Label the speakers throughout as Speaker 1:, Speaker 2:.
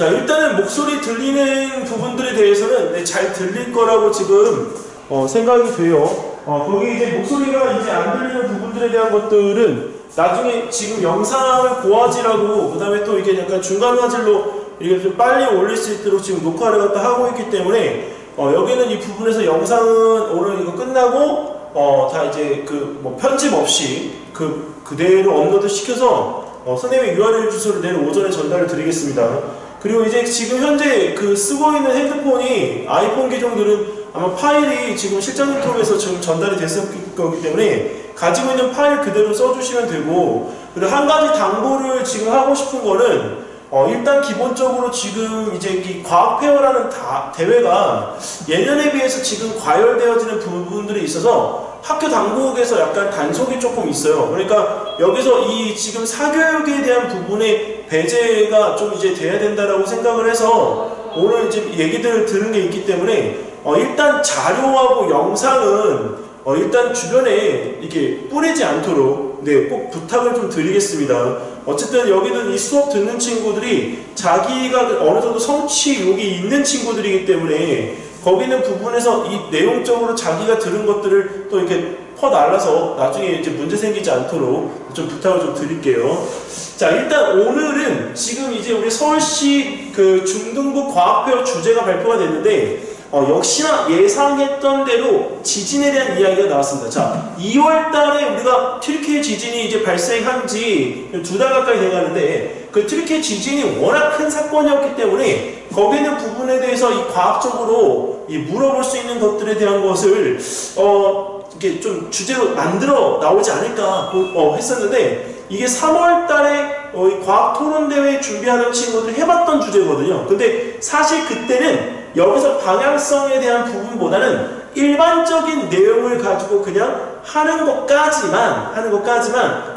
Speaker 1: 자, 일단은 목소리 들리는 부분들에 대해서는 네, 잘 들릴 거라고 지금 생각이 돼요. 거기 이제 목소리가 이제 안 들리는 부분들에 대한 것들은 나중에 지금 영상을 고화질하고 그 다음에 또 이게 약간 중간 화질로 이게 좀 빨리 올릴 수 있도록 지금 녹화를 갖다 하고 있기 때문에 여기는 이 부분에서 영상은 오늘 이거 끝나고 다 이제 그 뭐 편집 없이 그대로 업로드 시켜서 선생님의 URL 주소를 내일 오전에 전달을 드리겠습니다. 그리고 이제 지금 현재 쓰고 있는 핸드폰이 아이폰 계정들은 아마 파일이 지금 실장님 통해서 지금 전달이 됐을 거기 때문에 가지고 있는 파일 그대로 써주시면 되고, 그리고 한 가지 당부를 지금 하고 싶은 거는 일단 기본적으로 지금 이제 이 과학페어라는 대회가 예년에 비해서 지금 과열되어지는 부분들이 있어서 학교 당국에서 약간 단속이 조금 있어요. 그러니까 여기서 이 지금 사교육에 대한 부분의 배제가 좀 이제 돼야 된다라고 생각을 해서 오늘 이제 얘기들을 들은 게 있기 때문에 일단 자료하고 영상은 일단 주변에 이게 뿌리지 않도록 네, 꼭 부탁을 좀 드리겠습니다. 어쨌든 여기는 이 수업 듣는 친구들이 자기가 어느 정도 성취욕이 있는 친구들이기 때문에 거기 있는 부분에서 이 내용적으로 자기가 들은 것들을 또 이렇게 퍼날라서 나중에 이제 문제 생기지 않도록 좀 부탁을 좀 드릴게요. 자, 일단 오늘은 지금 이제 우리 서울시 중등부 과학페어 주제가 발표가 됐는데 역시나 예상했던 대로 지진에 대한 이야기가 나왔습니다. 자, 2월 달에 우리가 튀르키예 지진이 이제 발생한 지 2달 가까이 돼가는데 그 튀르키예 지진이 워낙 큰 사건이었기 때문에 거기 있는 부분에 대해서 이 과학적으로 물어볼 수 있는 것들에 대한 것을 이게 좀 주제로 만들어 나오지 않을까 했었는데 이게 3월 달에 과학 토론 대회 준비하는 친구들이 해봤던 주제거든요. 근데 사실 그때는 여기서 방향성에 대한 부분보다는 일반적인 내용을 가지고 그냥 하는 것까지만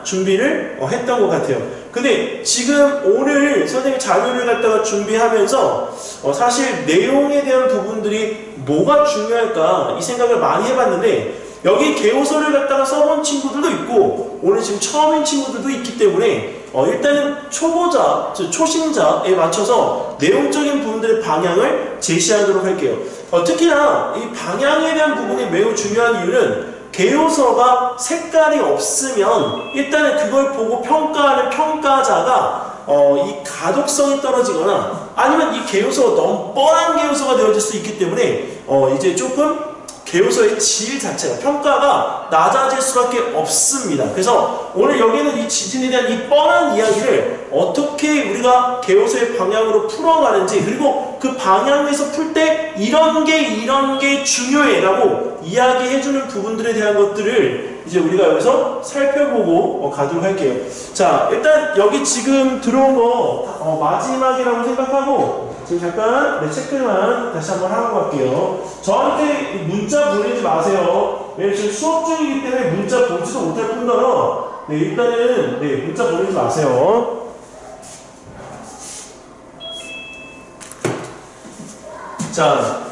Speaker 1: 준비를 했던 것 같아요. 근데 지금 오늘 선생님 자료를 갖다가 준비하면서 사실 내용에 대한 부분들이 뭐가 중요할까 이 생각을 많이 해봤는데 여기 개요서를 갖다가 써본 친구들도 있고 오늘 지금 처음인 친구들도 있기 때문에 일단은 초보자, 초심자에 맞춰서 내용적인 부분들의 방향을 제시하도록 할게요. 특히나 이 방향에 대한 부분이 매우 중요한 이유는 개요서가 색깔이 없으면 일단은 그걸 보고 평가하는 평가자가 이 가독성이 떨어지거나 아니면 이 개요서가 너무 뻔한 개요서가 되어질 수 있기 때문에 이제 조금 개요서의 질 자체가 평가가 낮아질 수밖에 없습니다. 그래서 오늘 여기는 이 지진에 대한 이 뻔한 이야기를 어떻게 우리가 개요서의 방향으로 풀어가는지 그리고 그 방향에서 풀 때 이런 게 중요해 라고 이야기해주는 부분들에 대한 것들을 이제 우리가 여기서 살펴보고 가도록 할게요. 자, 일단 여기 지금 들어온 거 마지막이라고 생각하고 지금 잠깐 체크만 다시 한번 하고 갈게요. 저한테 문자 보내지 마세요. 왜냐면 지금 수업 중이기 때문에 문자 보지도 못할 뿐더러 일단은 문자 보내지 마세요. 자,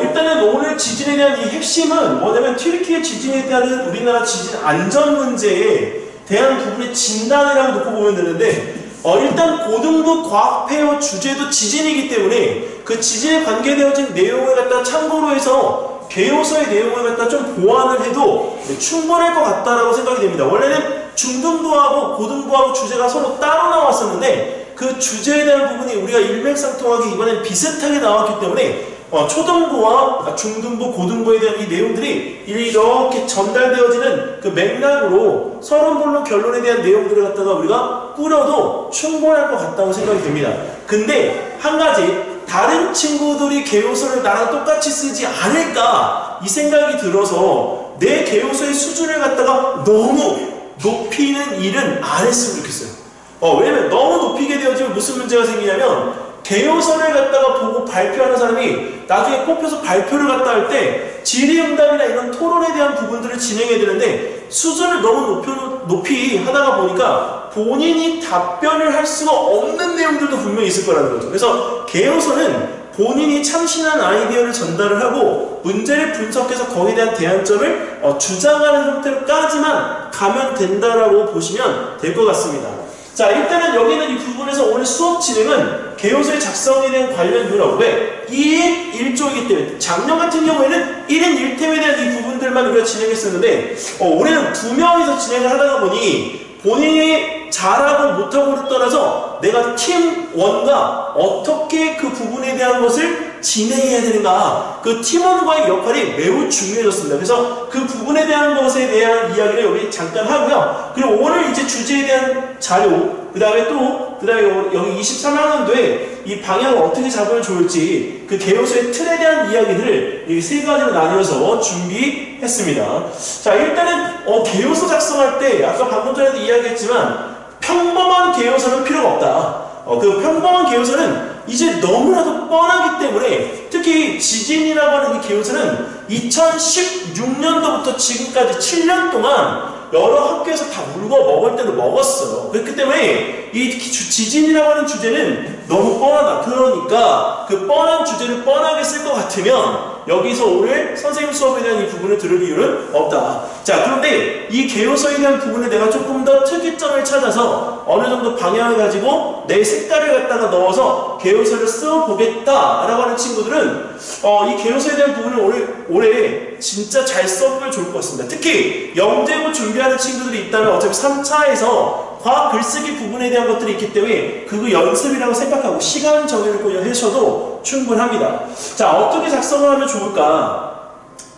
Speaker 1: 일단은 오늘 지진에 대한 이 핵심은 뭐냐면 튀르키예 지진에 대한 우리나라 지진 안전 문제에 대한 부분의 진단이라고 놓고 보면 되는데 일단 고등부 과학페어 주제도 지진이기 때문에 그 지진에 관계되어진 내용을 갖다 참고로 해서 개요서의 내용을 갖다 좀 보완을 해도 충분할 것 같다라고 생각이 됩니다. 원래는 중등부하고 고등부하고 주제가 서로 따로 나왔었는데 그 주제에 대한 부분이 우리가 일맥상통하게 이번엔 비슷하게 나왔기 때문에 초등부와 중등부, 고등부에 대한 이 내용들이 이렇게 전달되어지는 그 맥락으로 서론본론 결론에 대한 내용들을 갖다가 우리가 뿌려도 충분할 것 같다고 생각이 됩니다. 근데 한 가지 다른 친구들이 개요서를 나랑 똑같이 쓰지 않을까 이 생각이 들어서 내 개요서의 수준을 갖다가 너무 높이는 일은 안 했으면 좋겠어요. 왜냐면 너무 높이게 되어지면 무슨 문제가 생기냐면 개요서를 갖다가 보고 발표하는 사람이 나중에 뽑혀서 발표를 갖다 할 때 질의응답이나 이런 토론에 대한 부분들을 진행해야 되는데 수준을 너무 높이 하다가 보니까 본인이 답변을 할 수가 없는 내용들도 분명히 있을 거라는 거죠. 그래서 개요서는 본인이 참신한 아이디어를 전달을 하고 문제를 분석해서 거기에 대한 대안점을 주장하는 형태로까지만 가면 된다라고 보시면 될 것 같습니다. 자, 일단은 여기는 이 부분에서 오늘 수업 진행은 개요소의 작성에 대한 관련 유럽 왜? 2인 1조이기 때문에 작년 같은 경우에는 1인 1템에 대한 이 부분들만 우리가 진행했었는데 올해는 2명이서 진행을 하다가 보니 본인이 잘하고 못하고를 떠나서 내가 팀원과 어떻게 그 부분에 대한 것을 진행해야 되는가, 그 팀원과의 역할이 매우 중요해졌습니다. 그래서 그 부분에 대한 것에 대한 이야기를 여기 잠깐 하고요. 그리고 오늘 이제 주제에 대한 자료, 그 다음에 여기 23학년도에 이 방향을 어떻게 잡으면 좋을지 그 개요소의 틀에 대한 이야기들을 이 세 가지로 나뉘어서 준비했습니다. 자, 일단은 개요소 작성할 때 아까 방금 전에도 이야기했지만 평범한 개요소는 필요가 없다. 그 평범한 개요소는 이제 너무나도 뻔하기 때문에 특히 지진이라고 하는 이 개요소는 2016년도부터 지금까지 7년 동안 여러 학교에서 다 울고 먹을 때도 먹었어요. 그렇기 때문에 이 지진이라고 하는 주제는 너무 뻔하다. 그러니까 그 뻔한 주제를 뻔하게 쓸 것 같으면 여기서 오늘 선생님 수업에 대한 이 부분을 들을 이유는 없다. 자, 그런데 이 개요소에 대한 부분에 내가 조금 더 특이점을 찾아서 어느 정도 방향을 가지고 내 색깔을 갖다가 넣어서 개요소를 써보겠다라고 하는 친구들은 이 개요소에 대한 부분을 올해 진짜 잘 써보면 좋을 것 같습니다. 특히 영재고 준비하는 친구들이 있다면 어차피 3차에서 과학 글쓰기 부분에 대한 것들이 있기 때문에 그거 연습이라고 생각하고 시간 정해놓고 하셔도 충분합니다. 자, 어떻게 작성을 하면 좋을까?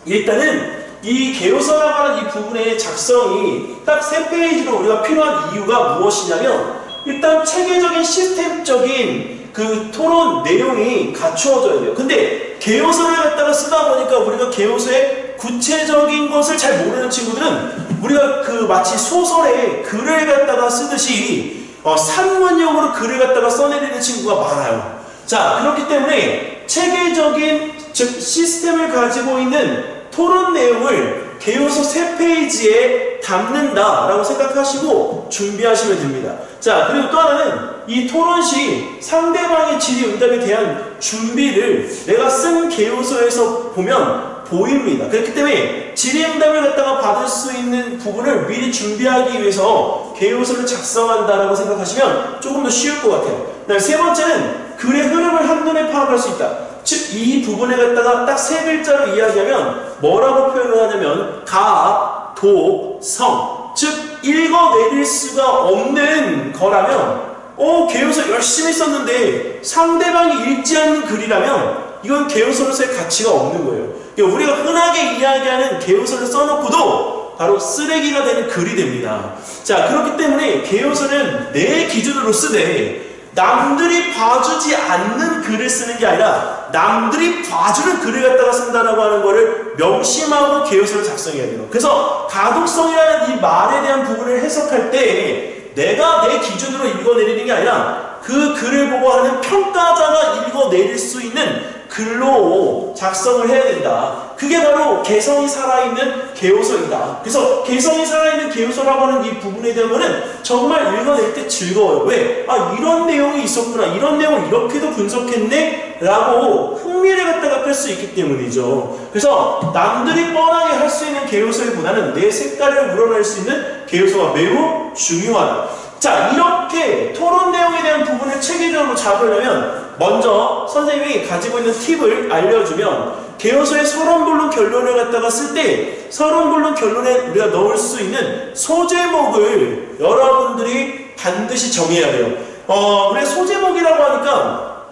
Speaker 1: 일단은 이 개요소라고 하는 이 부분의 작성이 딱 3페이지로 우리가 필요한 이유가 무엇이냐면 일단 체계적인 시스템적인 그 토론 내용이 갖추어져야 돼요. 근데 개요소를 갖다가 쓰다 보니까 우리가 개요소의 구체적인 것을 잘 모르는 친구들은 우리가 그 마치 소설에 글을 갖다가 쓰듯이 산문용으로 글을 갖다가 써내리는 친구가 많아요. 자, 그렇기 때문에 체계적인 즉 시스템을 가지고 있는 토론 내용을 개요소 3페이지에 담는다라고 생각하시고 준비하시면 됩니다. 자, 그리고 또 하나는 이 토론 시 상대방의 질의응답에 대한 준비를 내가 쓴 개요소에서 보면 보입니다. 그렇기 때문에 질의응답을 갖다가 받을 수 있는 부분을 미리 준비하기 위해서 개요소를 작성한다라고 생각하시면 조금 더 쉬울 것 같아요. 그다음에 세 번째는 글의 흐름을 한눈에 파악할 수 있다. 즉, 이 부분에 갖다가 딱 3글자로 이야기하면 뭐라고 표현을 하냐면 가, 도, 성. 즉, 읽어내릴 수가 없는 거라면 개요소 열심히 썼는데 상대방이 읽지 않는 글이라면 이건 개요소로서의 가치가 없는 거예요. 그러니까 우리가 흔하게 이야기하는 개요소를 써놓고도 바로 쓰레기가 되는 글이 됩니다. 자, 그렇기 때문에 개요소는 내 기준으로 쓰되 남들이 봐주지 않는 글을 쓰는 게 아니라 남들이 봐주는 글을 갖다가 쓴다라고 하는 거를 명심하고 개요소를 작성해야 돼요. 그래서 가독성이라는 이 말에 대한 부분을 해석할 때 내가 내 기준으로 읽어내리는 게 아니라 그 글을 보고 하는 평가자가 읽어내릴 수 있는 글로 작성을 해야 된다. 그게 바로 개성이 살아있는 개요소이다. 그래서 개성이 살아있는 개요소라고 하는 이 부분에 대한 거는 정말 읽어낼 때 즐거워요. 왜? 이런 내용이 있었구나. 이런 내용을 이렇게도 분석했네? 라고 흥미를 갖다가 끌 수 있기 때문이죠. 그래서 남들이 뻔하게 할 수 있는 개요소보다는 내 색깔을 우러낼 수 있는 개요소가 매우 중요하다. 자, 이렇게 토론 내용에 대한 부분을 체계적으로 잡으려면 먼저 선생님이 가지고 있는 팁을 알려주면 개요소의 서론본론 결론을 갖다가 쓸 때 서론본론 결론에 우리가 넣을 수 있는 소제목을 여러분들이 반드시 정해야 돼요. 우리 소제목이라고 하니까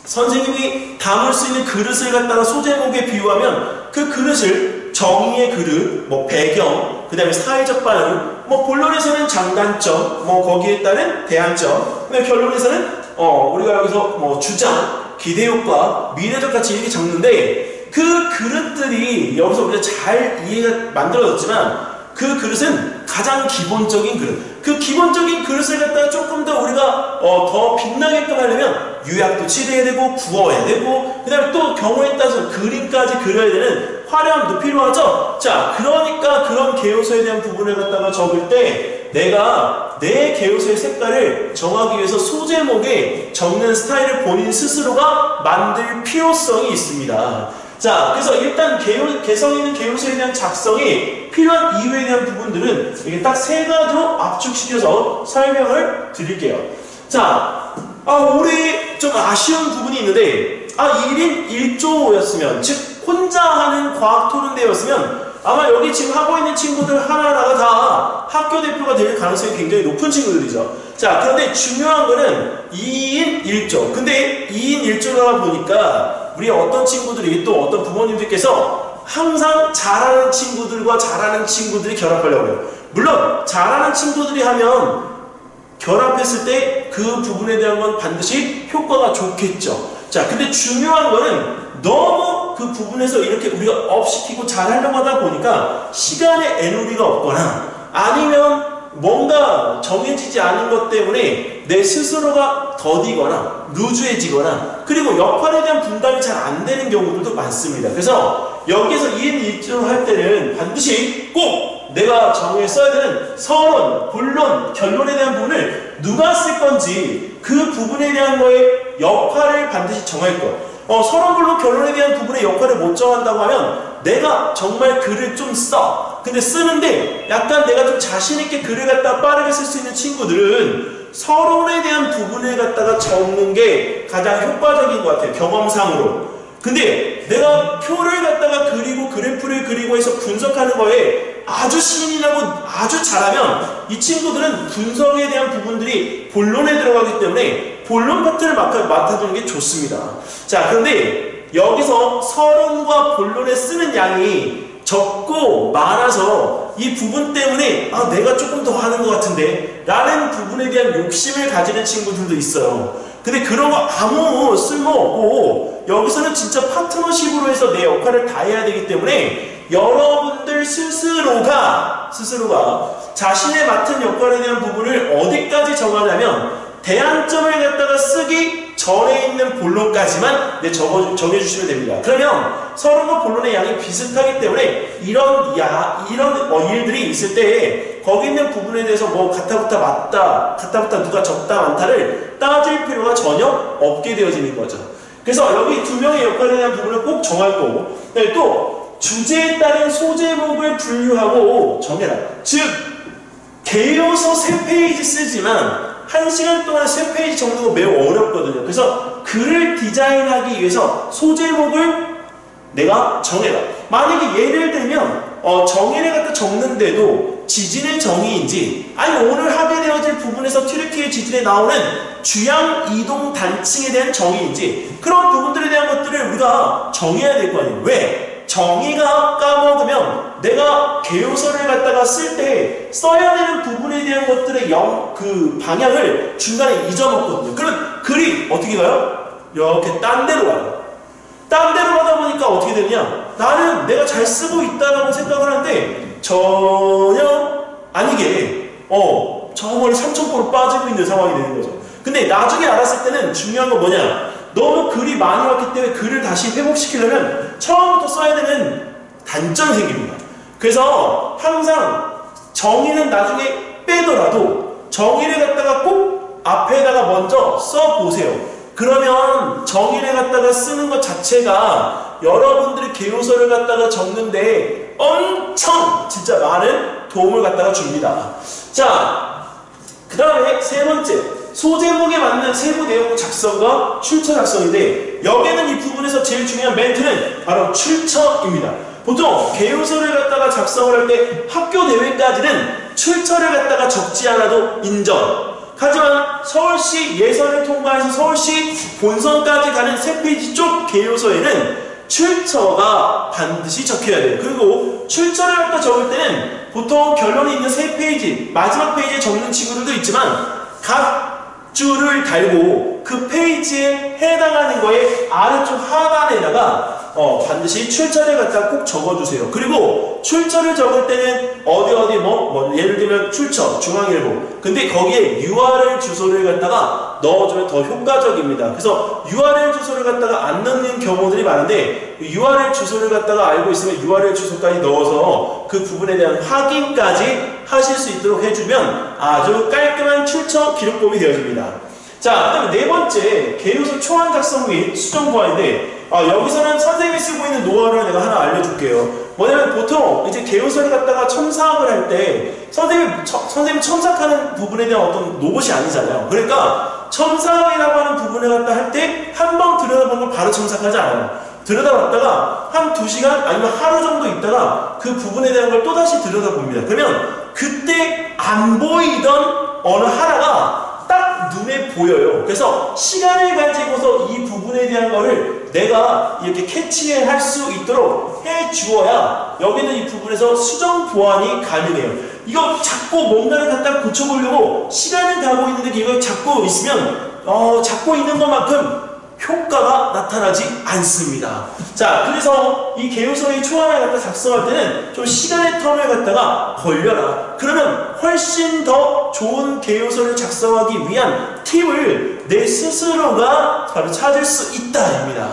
Speaker 1: 선생님이 담을 수 있는 그릇을 갖다가 소제목에 비유하면 그 그릇을 정의의 그릇, 배경, 그 다음에 사회적 반응, 본론에서는 장단점, 거기에 따른 대안점, 그다음에 결론에서는 우리가 여기서 주장, 기대효과, 미래적 가치 이렇게 적는데 그 그릇들이 여기서 우리가 잘 이해가 만들어졌지만 그 그릇은 가장 기본적인 그릇. 그 기본적인 그릇을 갖다가 조금 더 우리가 더 빛나게끔 하려면 유약도 칠해야 되고 부어야 되고 그 다음에 또 경우에 따라서 그림까지 그려야 되는 화려함도 필요하죠. 자, 그러니까 그런 개요소에 대한 부분을 갖다가 적을 때 내가 내 개요소의 색깔을 정하기 위해서 소제목에 적는 스타일을 본인 스스로가 만들 필요성이 있습니다. 자, 그래서 일단 개성 있는 개요소에 대한 작성이 필요한 이유에 대한 부분들은 이게 딱 3가지로 압축시켜서 설명을 드릴게요. 자, 우리 좀 아쉬운 부분이 있는데 1인 1조였으면 즉 혼자 하는 과학 토론대였으면 아마 여기 지금 하고 있는 친구들 하나하나가 다 학교 대표가 될 가능성이 굉장히 높은 친구들이죠. 자, 그런데 중요한 거는 2인 1조. 근데 2인 1조다 보니까 우리 어떤 친구들이 또 어떤 부모님들께서 항상 잘하는 친구들과 잘하는 친구들이 결합하려고 해요. 물론 잘하는 친구들이 하면 결합했을 때 그 부분에 대한 건 반드시 효과가 좋겠죠. 자, 근데 중요한 거는 너무 그 부분에서 이렇게 우리가 업시키고 잘하려고 하다 보니까 시간에 에너지가 없거나 아니면 뭔가 정해지지 않은 것 때문에 내 스스로가 더디거나 루즈해지거나 그리고 역할에 대한 분담이 잘 안 되는 경우들도 많습니다. 그래서 여기서 2인 1조를 할 때는 반드시 꼭 내가 정해써야 되는 서론, 본론, 결론에 대한 부분을 누가 쓸 건지 그 부분에 대한 거의 역할을 반드시 정할 것. 서론, 본론, 결론에 대한 부분의 역할을 못 정한다고 하면 내가 정말 글을 좀 써. 근데 쓰는데 약간 내가 좀 자신있게 글을 갖다가 빠르게 쓸 수 있는 친구들은 서론에 대한 부분을 갖다가 적는 게 가장 효과적인 것 같아요. 경험상으로. 근데 내가 표를 갖다가 그리고 그래프를 그리고 해서 분석하는 거에 아주 신이 나고 아주 잘하면 이 친구들은 분석에 대한 부분들이 본론에 들어가기 때문에 본론 파트를 맡아주는 게 좋습니다. 자, 그런데 여기서 서론과 본론에 쓰는 양이 적고 많아서 이 부분 때문에 내가 조금 더 하는 것 같은데 라는 부분에 대한 욕심을 가지는 친구들도 있어요. 근데 그런 거 아무 쓸모없고 여기서는 진짜 파트너십으로 해서 내 역할을 다 해야 되기 때문에 여러분들 스스로가 자신의 맡은 역할에 대한 부분을 어디까지 정하냐면 대안점을 갖다가 쓰기 전에 있는 본론까지만 정해주시면 됩니다. 그러면 서론과 본론의 양이 비슷하기 때문에 이런 일들이 있을 때 거기 있는 부분에 대해서 뭐 같다부터 맞다, 같다부터 누가 적다 많다를 따질 필요가 전혀 없게 되어지는 거죠. 그래서 여기 두 명의 역할에 대한 부분을 꼭 정할 거고, 또 주제에 따른 소제목을 분류하고 정해라. 즉 개요서 3페이지 쓰지만 1시간 동안 3페이지 정도가 매우 어렵거든요. 그래서 글을 디자인하기 위해서 소제목을 내가 정해라. 만약에 예를 들면 정의를 갖다 적는데도 지진의 정의인지 아니 오늘 하게 되어질 부분에서 튀르키예 지진에 나오는 주양 이동 단층에 대한 정의인지 그런 부분들에 대한 것들을 우리가 정해야 될 거 아니에요. 왜? 정의가 까먹으면 내가 개요서를 갖다가 쓸 때 써야 되는 부분에 대한 것들의 그 방향을 중간에 잊어먹거든요. 그러면 글이 어떻게 가요? 이렇게 딴 데로 가요. 딴 데로 가다 보니까 어떻게 되냐? 나는 내가 잘 쓰고 있다고 생각을 하는데 전혀 아니게 저 멀리 3,000보로 빠지고 있는 상황이 되는 거죠. 근데 나중에 알았을 때는 중요한 건 뭐냐? 너무 글이 많이 왔기 때문에 글을 다시 회복시키려면 처음부터 써야 되는 단점이 생깁니다. 그래서 항상 정의는 나중에 빼더라도 정의를 갖다가 꼭 앞에다가 먼저 써보세요. 그러면 정의를 갖다가 쓰는 것 자체가 여러분들이 개요서를 갖다가 적는데 엄청 진짜 많은 도움을 갖다가 줍니다. 자, 그 다음에 세 번째, 소제목에 맞는 세부 내용 작성과 출처 작성인데 여기에는 이 부분에서 제일 중요한 멘트는 바로 출처입니다. 보통 개요서를 갖다가 작성을 할 때 학교 대회까지는 출처를 갖다가 적지 않아도 인정. 하지만 서울시 예선을 통과해서 서울시 본선까지 가는 3페이지 쪽 개요서에는 출처가 반드시 적혀야 돼요. 그리고 출처를 갖다 적을 때는 보통 결론이 있는 3페이지 마지막 페이지에 적는 친구들도 있지만 각 줄을 달고 그 페이지에 해당하는 거에 아래쪽 하단에다가 반드시 출처를 갖다 꼭 적어주세요. 그리고 출처를 적을 때는 어디 예를 들면 출처 중앙일보 근데 거기에 URL 주소를 갖다가 넣어주면 더 효과적입니다. 그래서 URL 주소를 갖다가 안 넣는 경우들이 많은데 URL 주소를 갖다가 알고 있으면 URL 주소까지 넣어서 그 부분에 대한 확인까지 하실 수 있도록 해주면 아주 깔끔한 출처 기록법이 되어집니다. 자, 그 다음에 네 번째 개요서 초안 작성 및 수정 보완인데 여기서는 선생님이 쓰고 있는 노하우를 내가 하나 알려줄게요. 뭐냐면 보통 이제 개요서를 갖다가 첨삭을 할 때 선생님 첨삭하는 부분에 대한 어떤 로봇이 아니잖아요. 그러니까 첨삭이라고 하는 부분을 갖다 할 때 한 번 들여다보면 바로 첨삭하지 않아요. 들여다봤다가 한 2시간 아니면 하루 정도 있다가 그 부분에 대한 걸 또다시 들여다봅니다. 그러면 그때 안 보이던 어느 하나가 딱 눈에 보여요. 그래서 시간을 가지고서 이 부분에 대한 거를 내가 이렇게 캐치할 수 있도록 해 주어야 여기는 이 부분에서 수정 보완이 가능해요. 이거 자꾸 뭔가를 갖다 고쳐보려고 시간을 가고 있는데 이걸 잡고 있으면 잡고 있는 것만큼 효과가 나타나지 않습니다. 자, 그래서 이 개요서의 초안을 갖다 작성할 때는 좀 시간의 텀을 갖다가 걸려라. 그러면 훨씬 더 좋은 개요서를 작성하기 위한 팁을 내 스스로가 바로 찾을 수 있다입니다.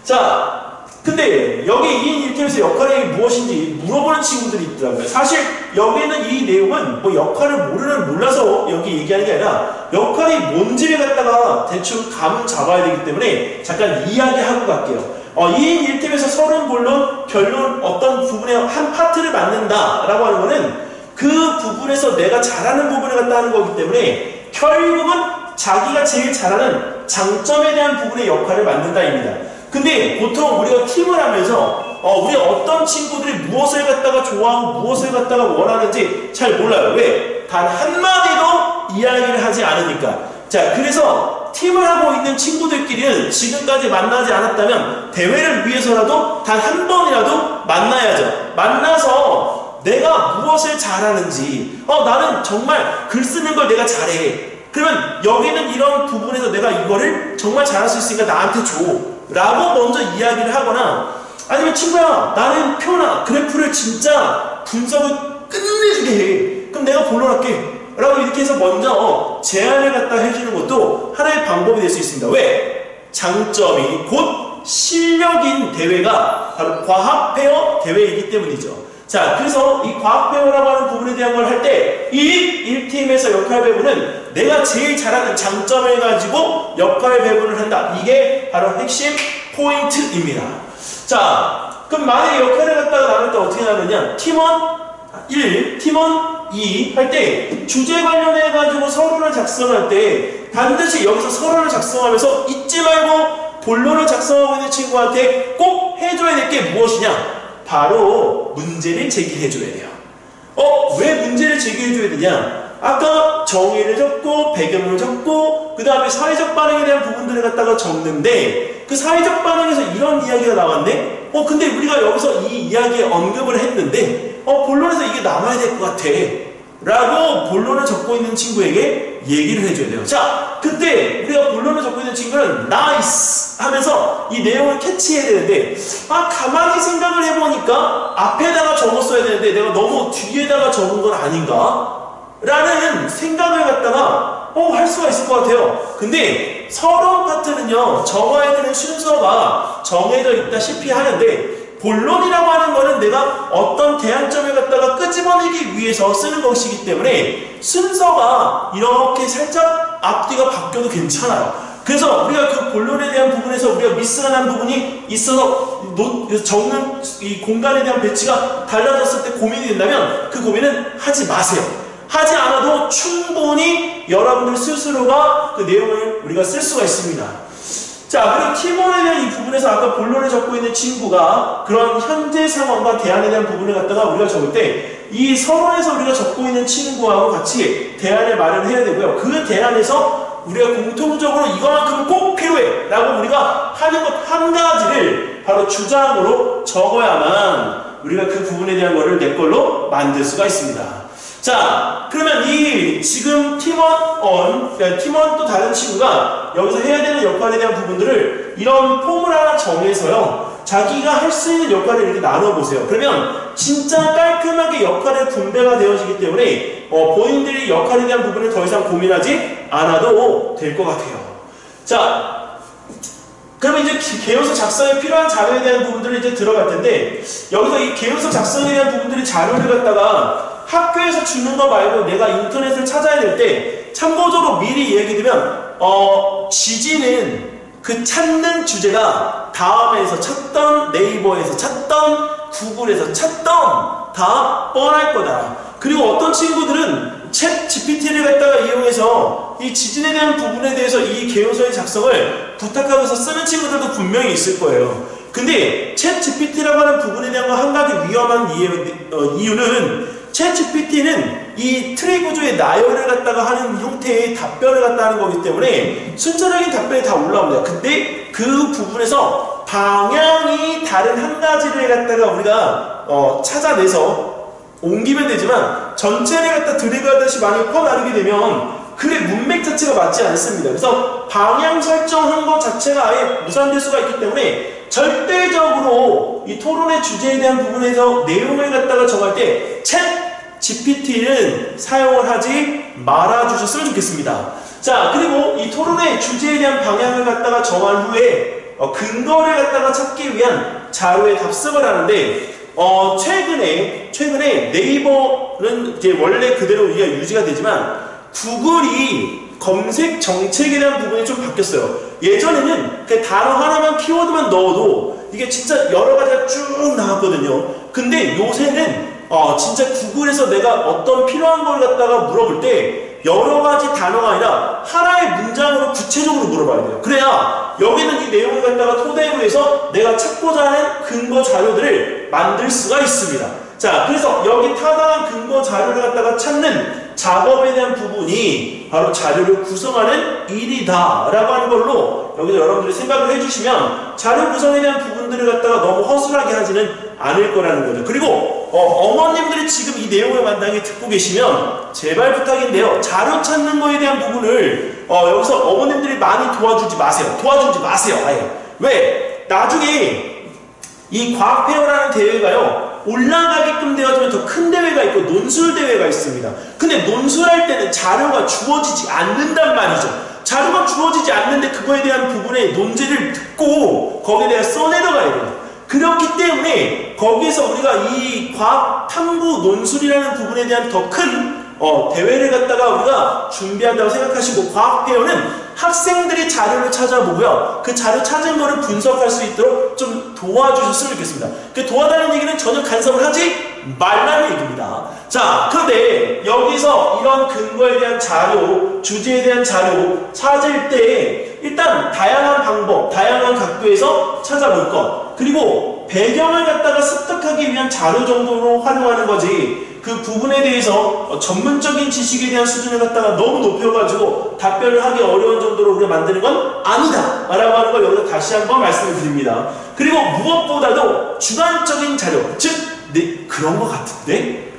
Speaker 1: 자, 근데 여기 이 1팀에서 역할이 무엇인지 물어보는 친구들이 있더라고요. 사실 여기는 이 내용은 뭐 역할을 몰라서 여기 얘기하는 게 아니라 역할이 뭔지를 갖다가 대충 감을 잡아야 되기 때문에 잠깐 이야기하고 갈게요. 2인 1팀에서 서론, 본론, 결론 어떤 부분에 한 파트를 맡는다 라고 하는 거는 그 부분에서 내가 잘하는 부분을 갖다 하는 거기 때문에 결국은 자기가 제일 잘하는 장점에 대한 부분의 역할을 맡는다입니다. 근데 보통 우리가 팀을 하면서 우리 어떤 친구들이 무엇을 갖다가 좋아하고 무엇을 갖다가 원하는지 잘 몰라요. 왜? 단 한마디도 이야기를 하지 않으니까. 자, 그래서 팀을 하고 있는 친구들끼리는 지금까지 만나지 않았다면 대회를 위해서라도 단 한 번이라도 만나야죠. 만나서 내가 무엇을 잘하는지 나는 정말 글 쓰는 걸 내가 잘해. 그러면 여기는 이런 부분에서 내가 이거를 정말 잘할 수 있으니까 나한테 줘 라고 먼저 이야기를 하거나 아니면 친구야 나는 표나 그래프를 진짜 분석을 끝내주게 해. 그럼 내가 본론할게 라고 이렇게 해서 먼저 제안을 갖다 해주는 것도 하나의 방법이 될 수 있습니다. 왜? 장점이 곧 실력인 대회가 바로 과학페어 대회이기 때문이죠. 자, 그래서 이 과학배우라고 하는 부분에 대한 걸 할 때 이 1팀에서 역할 배분은 내가 제일 잘하는 장점을 가지고 역할 배분을 한다. 이게 바로 핵심 포인트입니다. 자, 그럼 만약에 역할을 갖다가 나눌 때 어떻게 나누냐? 팀원 1, 팀원 2 할 때 주제 관련해 가지고 서론을 작성할 때 반드시 여기서 서론을 작성하면서 잊지 말고 본론을 작성하고 있는 친구한테 꼭 해줘야 될 게 무엇이냐? 바로 문제를 제기해줘야 돼요. 왜 문제를 제기해줘야 되냐? 아까 정의를 적고 배경을 적고 그 다음에 사회적 반응에 대한 부분들을 갖다가 적는데 그 사회적 반응에서 이런 이야기가 나왔네? 근데 우리가 여기서 이 이야기에 언급을 했는데 본론에서 이게 남아야 될 것 같아 라고 본론을 적고 있는 친구에게 얘기를 해줘야 돼요. 자, 그때 우리가 본론을 적고 있는 친구는 나이스 하면서 이 내용을 캐치해야 되는데 가만히 생각을 해보니까 앞에다가 적었어야 되는데 내가 너무 뒤에다가 적은 건 아닌가? 라는 생각을 갖다가 할 수가 있을 것 같아요. 근데 서론 파트는요 적어야 되는 순서가 정해져 있다시피 하는데 본론이라고 하는 거는 내가 어떤 대안점을 갖다가 끄집어내기 위해서 쓰는 것이기 때문에 순서가 이렇게 살짝 앞뒤가 바뀌어도 괜찮아요. 그래서 우리가 그 본론에 대한 부분에서 우리가 미스가 난 부분이 있어서 적는 이 공간에 대한 배치가 달라졌을 때 고민이 된다면 그 고민은 하지 마세요. 하지 않아도 충분히 여러분들 스스로가 그 내용을 우리가 쓸 수가 있습니다. 자, 그리고 팀원에 대한 이 부분에서 아까 본론을 적고 있는 친구가 그런 현재 상황과 대안에 대한 부분을 갖다가 우리가 적을 때 이 서론에서 우리가 적고 있는 친구하고 같이 대안을 마련해야 되고요. 그 대안에서 우리가 공통적으로 이거만큼은 꼭 필요해 라고 우리가 하는 것 한 가지를 바로 주장으로 적어야만 우리가 그 부분에 대한 거를 내 걸로 만들 수가 있습니다. 자, 그러면 이 지금 팀원 또 다른 친구가 여기서 해야 되는 역할에 대한 부분들을 이런 폼을 하나 정해서요 자기가 할 수 있는 역할을 이렇게 나눠보세요. 그러면 진짜 깔끔하게 역할의 분배가 되어지기 때문에 본인들이 역할에 대한 부분을 더 이상 고민하지 않아도 될 것 같아요. 자, 그러면 이제 개요서 작성에 필요한 자료에 대한 부분들을 이제 들어갈 텐데 여기서 이 개요서 작성에 대한 부분들이 자료를 갖다가 학교에서 주는 거 말고 내가 인터넷을 찾아야 될 때 참고적으로 미리 얘기드리면 지지는 그 찾는 주제가 다음에서 찾던 네이버에서 찾던 구글에서 찾던 다 뻔할 거다. 그리고 어떤 친구들은 챗 GPT를 갖다가 이용해서 이 지진에 대한 부분에 대해서 이 개요서의 작성을 부탁하면서 쓰는 친구들도 분명히 있을 거예요. 근데 챗 GPT라고 하는 부분에 대한 한 가지 위험한 이유는 챗 GPT는 이 트리 구조의 나열을 갖다가 하는 형태의 답변을 갖다 하는 거기 때문에 순차적인 답변이 다 올라옵니다. 근데 그 부분에서 방향이 다른 한 가지를 갖다가 우리가 찾아내서 옮기면 되지만 전체를 갖다 드래그하듯이 많이 퍼나르게 되면 글의 문맥 자체가 맞지 않습니다. 그래서 방향 설정한 것 자체가 아예 무산될 수가 있기 때문에 절대적으로 이 토론의 주제에 대한 부분에서 내용을 갖다가 정할 때 챗 GPT는 사용을 하지 말아주셨으면 좋겠습니다. 자, 그리고 이 토론의 주제에 대한 방향을 갖다가 정한 후에 근거를 갖다가 찾기 위한 자료에 답습을 하는데 최근에 네이버는 이제 원래 그대로 이게 유지가 되지만 구글이 검색 정책에 대한 부분이 좀 바뀌었어요. 예전에는 그 단어 하나만 키워드만 넣어도 이게 진짜 여러 가지가 쭉 나왔거든요. 근데 요새는 진짜 구글에서 내가 어떤 필요한 걸 갖다가 물어볼 때 여러 가지 단어가 아니라 하나의 문장으로 구체적으로 물어봐야 돼요. 그래야 여기는 이 내용을 갖다가 토대로 해서 내가 찾고자 하는 근거 자료들을 만들 수가 있습니다. 자, 그래서 여기 타당한 근거 자료를 갖다가 찾는 작업에 대한 부분이 바로 자료를 구성하는 일이다 라고 하는 걸로 여기서 여러분들이 생각을 해주시면 자료 구성에 대한 부분들을 갖다가 너무 허술하게 하지는 않을 거라는 거죠. 그리고 어머님들이 지금 이 내용을 만약에 듣고 계시면 제발 부탁인데요, 자료 찾는 거에 대한 부분을 여기서 어머님들이 많이 도와주지 마세요. 아예. 왜? 나중에 이 과학페어라는 대회가요 올라가게끔 되어지면 더 큰 대회가 있고 논술 대회가 있습니다. 근데 논술할 때는 자료가 주어지지 않는단 말이죠. 자료가 주어지지 않는데 그거에 대한 부분의 논제를 듣고 거기에 대해 써내려가야 돼요. 그렇기 때문에 거기에서 우리가 이 과학 탐구 논술이라는 부분에 대한 더 큰 대회를 갖다가 우리가 준비한다고 생각하시고, 과학페어는 학생들이 자료를 찾아보고요, 그 자료 찾은 거를 분석할 수 있도록 좀 도와주셨으면 좋겠습니다. 그 도와달라는 얘기는 전혀 간섭을 하지 말라는 얘기입니다. 자, 그런데 여기서 이런 근거에 대한 자료, 주제에 대한 자료 찾을 때 일단 다양한 방법, 다양한 각도에서 찾아볼 것, 그리고 배경을 갖다가 습득하기 위한 자료 정도로 활용하는 거지, 그 부분에 대해서 전문적인 지식에 대한 수준을 갖다가 너무 높여가지고 답변을 하기 어려운 정도로 우리가 만드는 건 아니다 라고 하는 걸 여기서 다시 한번 말씀을 드립니다. 그리고 무엇보다도 주관적인 자료, 즉 그런 것 같은데?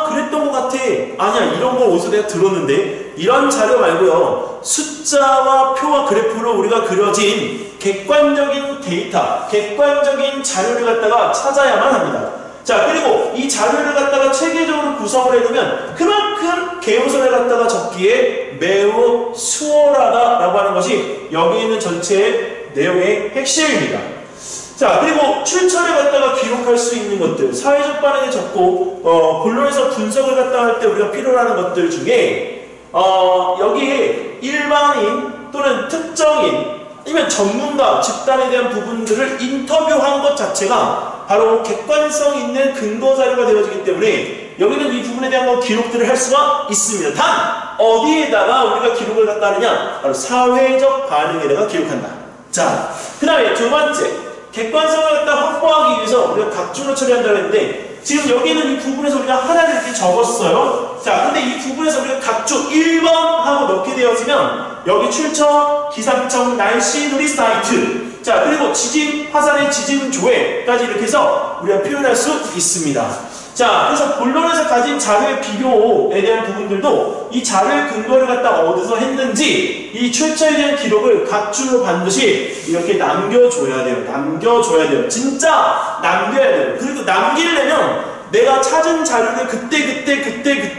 Speaker 1: 그랬던 것 같아. 아니야, 이런 걸 어디서 내가 들었는데? 이런 자료 말고요, 숫자와 표와 그래프로 우리가 그려진 객관적인 데이터, 객관적인 자료를 갖다가 찾아야만 합니다. 자, 그리고 이 자료를 갖다가 체계적으로 구성을 해두면 그만큼 개요서를 갖다가 적기에 매우 수월하다라고 하는 것이 여기 있는 전체 내용의 핵심입니다. 자, 그리고 출처를 갖다가 기록할 수 있는 것들, 사회적 반응에 적고 본론에서 분석을 갖다가 할 때 우리가 필요로 하는 것들 중에 여기에 일반인 또는 특정인 아니면 전문가 집단에 대한 부분들을 인터뷰한 것 자체가 바로 객관성 있는 근거 자료가 되어지기 때문에 여기는 이 부분에 대한 기록들을 할 수가 있습니다. 단 어디에다가 우리가 기록을 갖다 하느냐, 바로 사회적 반응에다가 기록한다. 자, 그 다음에 두 번째, 객관성을 갖다 확보하기 위해서 우리가 각주로 처리한다고 했는데, 지금 여기는 이 부분에서 우리가 하나를 이렇게 적었어요. 자, 근데 이 부분에서 우리가 각주 1번 하고 넣게 되어지면 여기 출처, 기상청, 날씨, 놀이 사이트, 자, 그리고 지진, 화산의 지진 조회까지 이렇게 해서 우리가 표현할 수 있습니다. 자, 그래서 본론에서 가진 자료의 비교에 대한 부분들도 이 자료의 근거를 갖다 어디서 했는지 이 출처에 대한 기록을 각주로 반드시 이렇게 남겨줘야 돼요. 진짜 남겨야 돼요. 그리고 남기려면 내가 찾은 자료를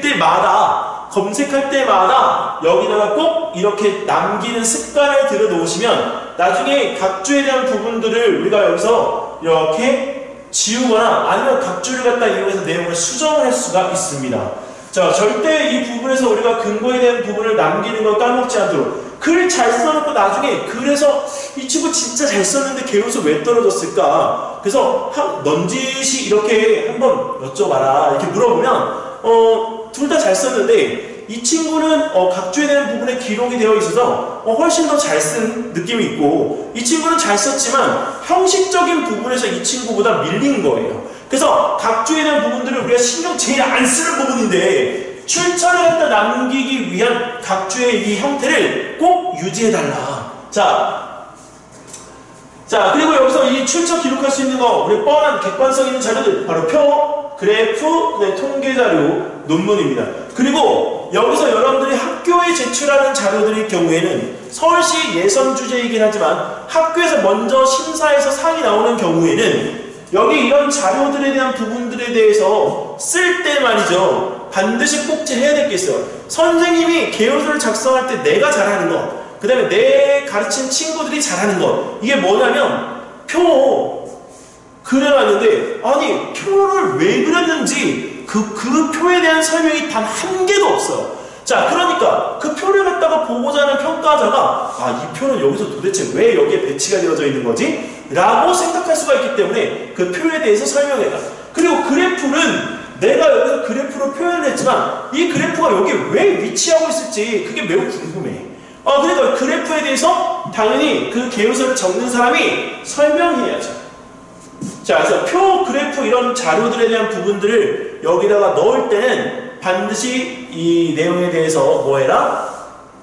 Speaker 1: 그때마다 검색할 때마다 여기다가 꼭 이렇게 남기는 습관을 들여놓으시면 나중에 각주에 대한 부분들을 우리가 여기서 이렇게 지우거나 아니면 각주를 갖다 이용해서 내용을 수정을 할 수가 있습니다. 자, 절대 이 부분에서 우리가 근거에 대한 부분을 남기는 걸 까먹지 않도록, 글 잘 써놓고 나중에 그래서 이 친구 진짜 잘 썼는데 개요소 왜 떨어졌을까? 그래서 넌지시 이렇게 한번 여쭤봐라 이렇게 물어보면 둘 다 잘 썼는데 이 친구는 각주에 대한 부분에 기록이 되어 있어서 훨씬 더 잘 쓴 느낌이 있고 이 친구는 잘 썼지만 형식적인 부분에서 이 친구보다 밀린 거예요. 그래서 각주에 대한 부분들을 우리가 신경 제일 안 쓰는 부분인데 출처를 갖다 남기기 위한 각주의 이 형태를 꼭 유지해달라. 자, 그리고 여기서 이 출처 기록할 수 있는 거, 우리 뻔한 객관성 있는 자료들, 바로 표, 그래프, 통계 자료, 논문입니다. 그리고 여기서 여러분들이 학교에 제출하는 자료들의 경우에는 서울시 예선 주제이긴 하지만 학교에서 먼저 심사해서 상이 나오는 경우에는 여기 이런 자료들에 대한 부분들에 대해서 쓸 때 말이죠. 반드시 꼭지해야 될 게 있어요. 선생님이 개요소를 작성할 때 내가 잘하는 것, 그 다음에 내 가르친 친구들이 잘하는 것, 이게 뭐냐면 표 그려놨는데 아니 표를 왜 그렸는지 그 표에 대한 설명이 단 한 개도 없어요. 자, 그러니까 그 표를 갖다가 보고자 하는 평가자가 이 표는 여기서 도대체 왜 여기에 배치가 되어져 있는 거지? 라고 생각할 수가 있기 때문에 그 표에 대해서 설명해라. 그리고 그래프는 내가 여기서 그래프로 표현을 했지만 이 그래프가 여기 왜 위치하고 있을지 그게 매우 궁금해. 그러니까 그래프에 대해서 당연히 그 개요소를 적는 사람이 설명해야죠. 자, 그래서 표, 그래프 이런 자료들에 대한 부분들을 여기다가 넣을 때는 반드시 이 내용에 대해서 뭐해라?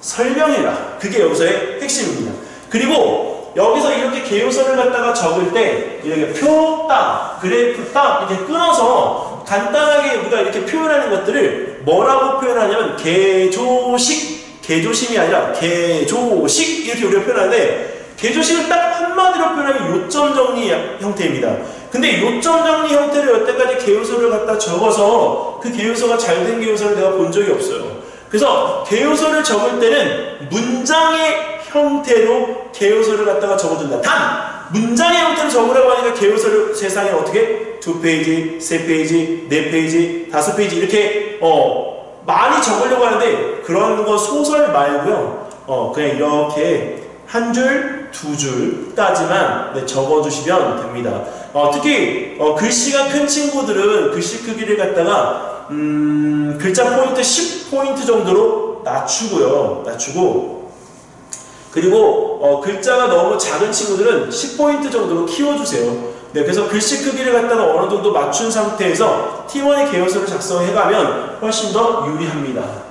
Speaker 1: 설명해라. 그게 여기서의 핵심입니다. 그리고 여기서 이렇게 개요소를 갖다가 적을 때 이렇게 표 딱, 그래프 딱 이렇게 끊어서 간단하게 우리가 이렇게 표현하는 것들을 뭐라고 표현하냐면 개조심이 아니라 개조식 이렇게 우리가 표현하는데 개조식은 딱 한마디로 표현하면 요점 정리 형태입니다. 근데 요점 정리 형태를 여태까지 개요소를 갖다 적어서 그 개요소가 잘된 개요소를 내가 본 적이 없어요. 그래서 개요소를 적을 때는 문장의 형태로 개요소를 갖다가 적어준다. 단 문장의 형태로 적으라고 하니까 개요소를 세상에 어떻게 2페이지, 3페이지, 4페이지, 5페이지 이렇게 많이 적으려고 하는데 그런 거 소설 말고요. 그냥 이렇게 한 줄, 두 줄까지만 적어주시면 됩니다. 특히 글씨가 큰 친구들은 글씨 크기를 갖다가 글자 포인트 10포인트 정도로 낮추고 그리고 글자가 너무 작은 친구들은 10포인트 정도로 키워주세요. 네, 그래서 글씨 크기를 갖다가 어느 정도 맞춘 상태에서 T1의 개요소를 작성해가면 훨씬 더 유리합니다.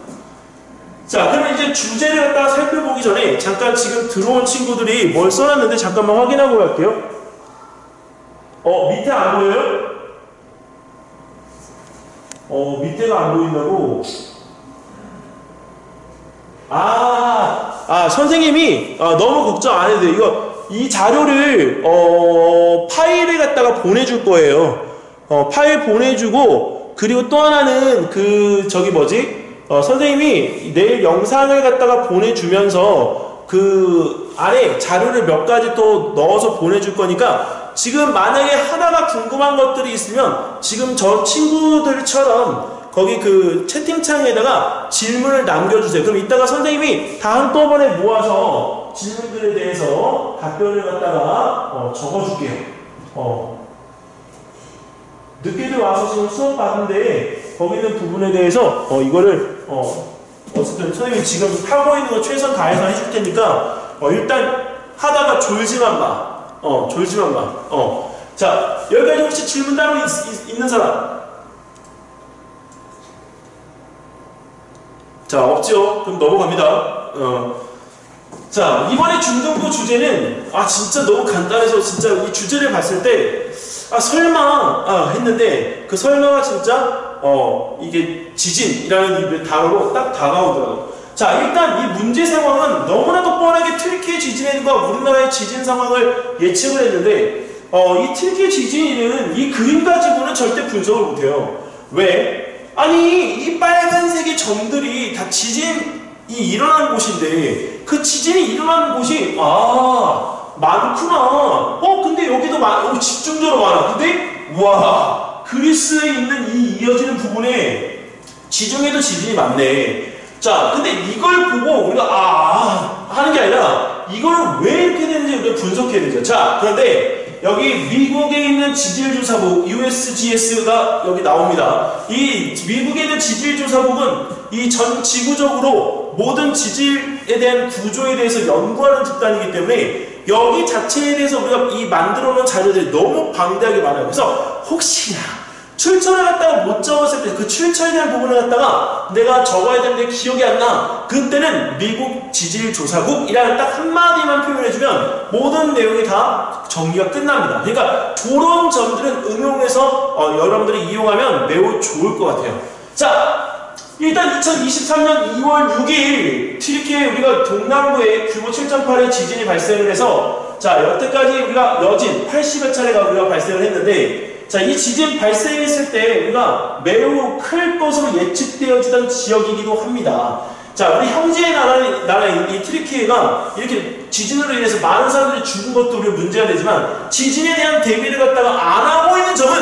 Speaker 1: 자, 그러면 이제 주제를 갖다가 살펴보기 전에 잠깐 지금 들어온 친구들이 뭘 써놨는데 잠깐만 확인하고 갈게요. 밑에 안 보여요? 밑에가 안 보인다고? 선생님이 너무 걱정 안 해도 돼요. 이 자료를 파일을 갖다가 보내줄 거예요. 파일 보내주고 그리고 또 하나는 선생님이 내일 영상을 갖다가 보내주면서 그 안에 자료를 몇 가지 또 넣어서 보내줄 거니까 지금 만약에 하다가 궁금한 것들이 있으면 지금 저 친구들처럼 거기 그 채팅창에다가 질문을 남겨주세요. 그럼 이따가 선생님이 다 한꺼번에 모아서 질문들에 대해서 답변을 갖다가 적어줄게요. 늦게도 와서 지금 수업 받는데 거기 있는 부분에 대해서 이거를 어쨌든 선생님이 지금 하고 있는 거 최선 다해서 해줄 테니까 일단 하다가 졸지만 마. 졸지만 마. 자, 여기까지 혹시 질문 따로 있는 사람? 자, 없죠? 그럼 넘어갑니다. 자, 이번에 중등부 주제는 진짜 너무 간단해서 진짜 이 주제를 봤을 때 설마 했는데 그 설마가 진짜 이게 지진이라는 단어로 딱 다가오더라고요. 자, 일단 이 문제 상황은 너무나도 뻔하게 튀르키예 지진과 우리나라의 지진 상황을 예측을 했는데 이 튀르키예 지진은 이 그림 가지고는 절대 분석을 못해요. 왜? 아니 이 빨간색의 점들이 다 지진이 일어나는 곳인데 그 지진이 일어나는 곳이 많구나. 근데 여기도 집중적으로 많아. 근데 우와, 그리스에 있는 이 이어지는 부분에 지중해도 지진이 많네. 자, 근데 이걸 보고 우리가 하는 게 아니라 이걸 왜 이렇게 되는지 우리가 분석해야 되죠. 자, 그런데 여기 미국에 있는 지질조사국 USGS가 여기 나옵니다. 이 미국에 있는 지질조사국은 이 전 지구적으로 모든 지질에 대한 구조에 대해서 연구하는 집단이기 때문에 여기 자체에 대해서 우리가 이 만들어 놓은 자료들이 너무 방대하게 많아요. 그래서 혹시나 출처를 갖다가 못 적었을 때 그 출처에 대한 부분을 갖다가 내가 적어야 되는데 기억이 안 나. 그때는 미국 지질조사국이라는 딱 한마디만 표현해주면 모든 내용이 다 정리가 끝납니다. 그러니까 그런 점들은 응용해서 여러분들이 이용하면 매우 좋을 것 같아요. 자, 일단 2023년 2월 6일 튀르키예 우리가 동남부에 규모 7.8의 지진이 발생을 해서 자, 여태까지 우리가 여진 80여 차례가 우리가 발생을 했는데 자, 이 지진 발생했을 때 우리가 매우 클 것으로 예측되어지던 지역이기도 합니다. 자, 우리 형제의 나라인 이 튀르키예가 이렇게 지진으로 인해서 많은 사람들이 죽은 것도 우리 문제가 되지만 지진에 대한 대비를 갖다가 안 하고 있는 점은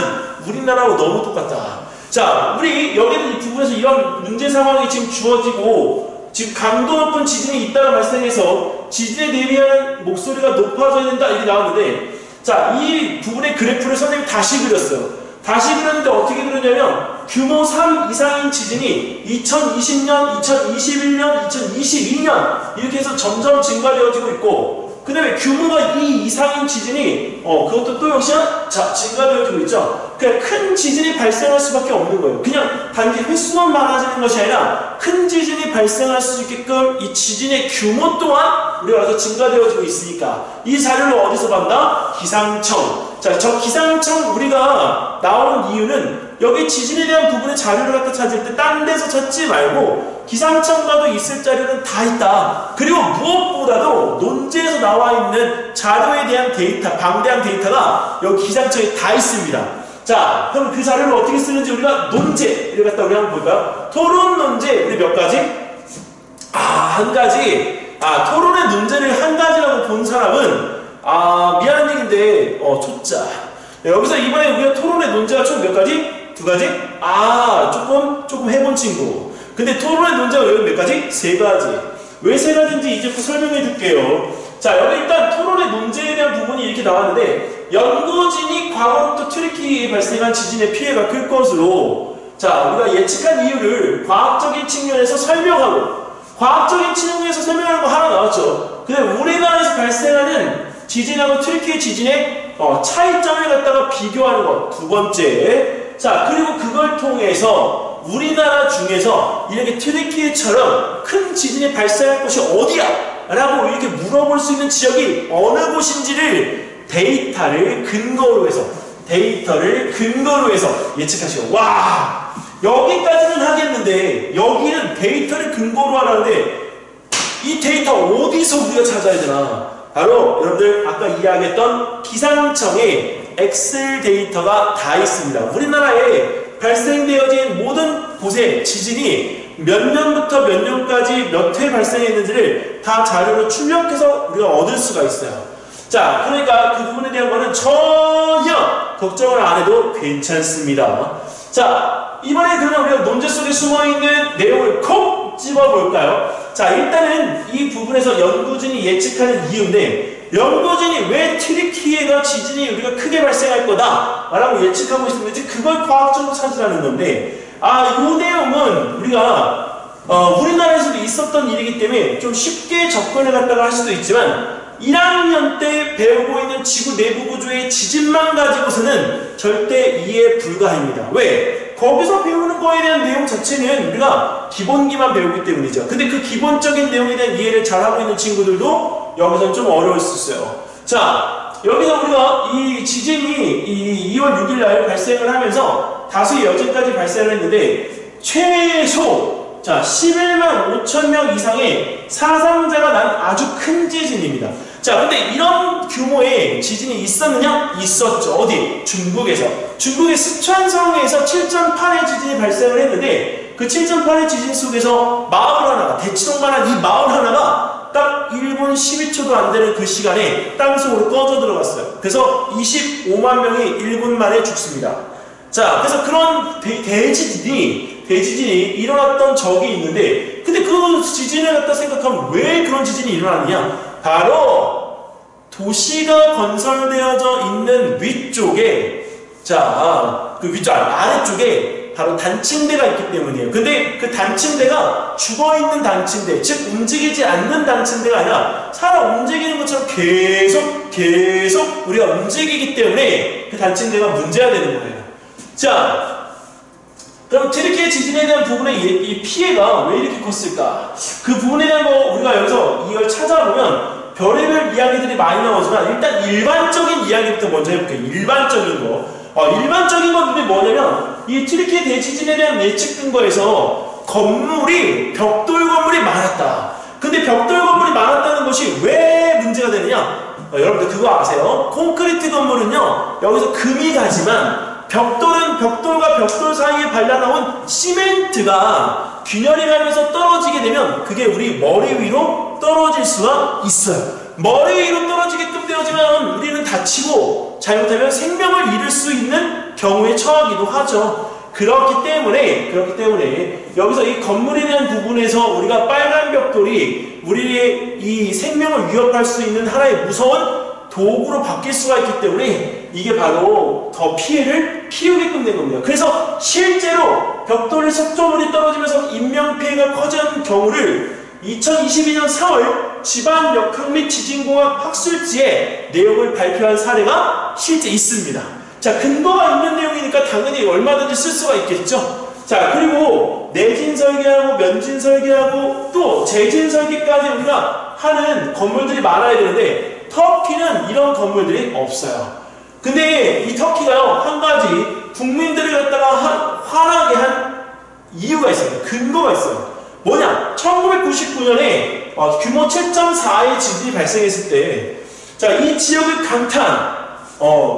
Speaker 1: 우리나라하고 너무 똑같다. 자, 우리 여기는 이 부분에서 이런 문제 상황이 지금 주어지고 지금 강도 높은 지진이 잇따라 발생해서 지진에 대비하는 목소리가 높아져야 된다 이렇게 나왔는데 자, 이 부분의 그래프를 선생님이 다시 그렸어요. 다시 그렸는데 어떻게 그렸냐면 규모 3 이상인 지진이 2020년, 2021년, 2022년 이렇게 해서 점점 증가되어지고 있고 그 다음에 규모가 2 이상인 지진이 그것도 또 역시 증가되어지고 있죠. 그냥 큰 지진이 발생할 수밖에 없는 거예요. 그냥 단지 횟수만 많아지는 것이 아니라 큰 지진이 발생할 수 있게끔 이 지진의 규모 또한 우리가 와서 증가되어지고 있으니까 이 자료를 어디서 받나? 기상청. 자, 저 기상청 우리가 나오는 이유는 여기 지진에 대한 부분의 자료를 갖다 찾을 때 딴 데서 찾지 말고 기상청과도 있을 자료는 다 있다. 그리고 무엇보다도 논제에서 나와 있는 자료에 대한 데이터, 방대한 데이터가 여기 기상청에 다 있습니다. 자, 그럼 그 자료를 어떻게 쓰는지 우리가 논제를 갖다 우리 한번 볼까요? 토론 논제 우리 몇 가지? 한 가지. 토론의 논제를 한 가지라고 본 사람은 미안한 얘기인데 초짜. 여기서 이번에 우리가 토론의 논제가 총 몇 가지? 2가지? 조금 해본 친구. 근데 토론의 논제가 여기 몇 가지? 3가지. 왜 3가지인지 이제부터 설명해 줄게요. 자, 여기 일단 토론의 논제에 대한 부분이 이렇게 나왔는데 연고진이 과거부터 튀르키예에 발생한 지진의 피해가 클 것으로 자, 우리가 예측한 이유를 과학적인 측면에서 설명하고 과학적인 측면에서 설명하는 거 하나 나왔죠. 근데 우리나라에서 발생하는 지진하고 튀르키예 지진의 차이점을 갖다가 비교하는 것 2번째. 자, 그리고 그걸 통해서 우리나라 중에서 이렇게 튀르키예처럼 큰 지진이 발생할 곳이 어디야? 라고 이렇게 물어볼 수 있는 지역이 어느 곳인지를 데이터를 근거로 해서 예측하시고 와, 여기까지는 하겠는데 여기는 데이터를 근거로 하라는데 이 데이터 어디서 우리가 찾아야 되나? 바로 여러분들 아까 이야기했던 기상청의 엑셀 데이터가 다 있습니다. 우리나라에 발생되어진 모든 곳의 지진이 몇 년부터 몇 년까지 몇 회 발생했는지를 다 자료로 출력해서 우리가 얻을 수가 있어요. 자, 그러니까 그 부분에 대한 거는 전혀 걱정을 안 해도 괜찮습니다. 자, 이번에 그러면 우리가 논제 속에 숨어있는 내용을 콕 집어볼까요? 자, 일단은 이 부분에서 연구진이 예측하는 이유인데 연구진이 왜 튀르키예가 지진이 우리가 크게 발생할 거다 라고 예측하고 있는지 그걸 과학적으로 찾으라는 건데 이 내용은 우리가 우리나라에서도 있었던 일이기 때문에 좀 쉽게 접근을 갖다가 할 수도 있지만 1학년 때 배우고 있는 지구 내부 구조의 지진만 가지고서는 절대 이해 불가합니다. 왜? 거기서 배우는 거에 대한 내용 자체는 우리가 기본기만 배우기 때문이죠. 근데 그 기본적인 내용에 대한 이해를 잘하고 있는 친구들도 여기서는 좀 어려울 수 있어요. 자, 여기서 우리가 이 지진이 이 2월 6일 날 발생을 하면서 다수의 여진까지 발생을 했는데 최소 11만 5천 명 이상의 사상자가 난 아주 큰 지진입니다. 자, 근데 이런 규모의 지진이 있었느냐? 있었죠. 어디? 중국에서. 중국의 스촨성에서 7.8의 지진이 발생을 했는데 그 7.8의 지진 속에서 마을 하나가, 대치동만한 이 마을 하나가 딱 1분 12초도 안 되는 그 시간에 땅속으로 꺼져 들어갔어요. 그래서 25만 명이 1분 만에 죽습니다. 자, 그래서 그런 대지진이 일어났던 적이 있는데 근데 그 지진을 갖다 생각하면 왜 그런 지진이 일어나느냐? 바로 도시가 건설되어져 있는 위쪽에, 자, 그 위쪽 아래쪽에 바로 단층대가 있기 때문이에요. 근데 그 단층대가 죽어있는 단층대, 즉 움직이지 않는 단층대가 아니라 살아 움직이는 것처럼 계속 우리가 움직이기 때문에 그 단층대가 문제가 되는 거예요. 자, 그럼 튀르키예 지진에 대한 부분의 이 피해가 왜 이렇게 컸을까? 그 부분에 대한 거 우리가 여기서 이걸 찾아보면 별의별 이야기들이 많이 나오지만 일단 일반적인 이야기부터 먼저 해볼게요. 일반적인 거. 일반적인 건 근데 뭐냐면 이 튀르키예 대지진에 대한 예측 근거에서 벽돌 건물이 많았다. 근데 벽돌 건물이 많았다는 것이 왜 문제가 되느냐? 여러분들 그거 아세요? 콘크리트 건물은요, 여기서 금이 가지만 벽돌은 벽돌과 벽돌 사이에 발라나온 시멘트가 균열이 가면서 떨어지게 되면 그게 우리 머리 위로 떨어질 수가 있어요. 머리 위로 떨어지게끔 되어지면 우리는 다치고 잘못하면 생명을 잃을 수 있는 경우에 처하기도 하죠. 그렇기 때문에 여기서 이 건물에 대한 부분에서 우리가 빨간 벽돌이 우리의 이 생명을 위협할 수 있는 하나의 무서운 도구로 바뀔 수가 있기 때문에 이게 바로 더 피해를 키우게끔 된 겁니다. 그래서 실제로 벽돌의 석조물이 떨어지면서 인명피해가 커진 경우를 2022년 4월 지방역학 및 지진공학 학술지에 내용을 발표한 사례가 실제 있습니다. 자, 근거가 있는 내용이니까 당연히 얼마든지 쓸 수가 있겠죠. 자, 그리고 내진 설계하고 면진 설계하고 또 재진 설계까지 우리가 하는 건물들이 많아야 되는데 터키는 이런 건물들이 없어요. 근데 이 터키가요, 한 가지 국민들을 갖다가 화나게 한 이유가 있어요. 근거가 있어요. 뭐냐? 1999년에 규모 7.4의 지진이 발생했을 때, 자, 이 지역을 강타한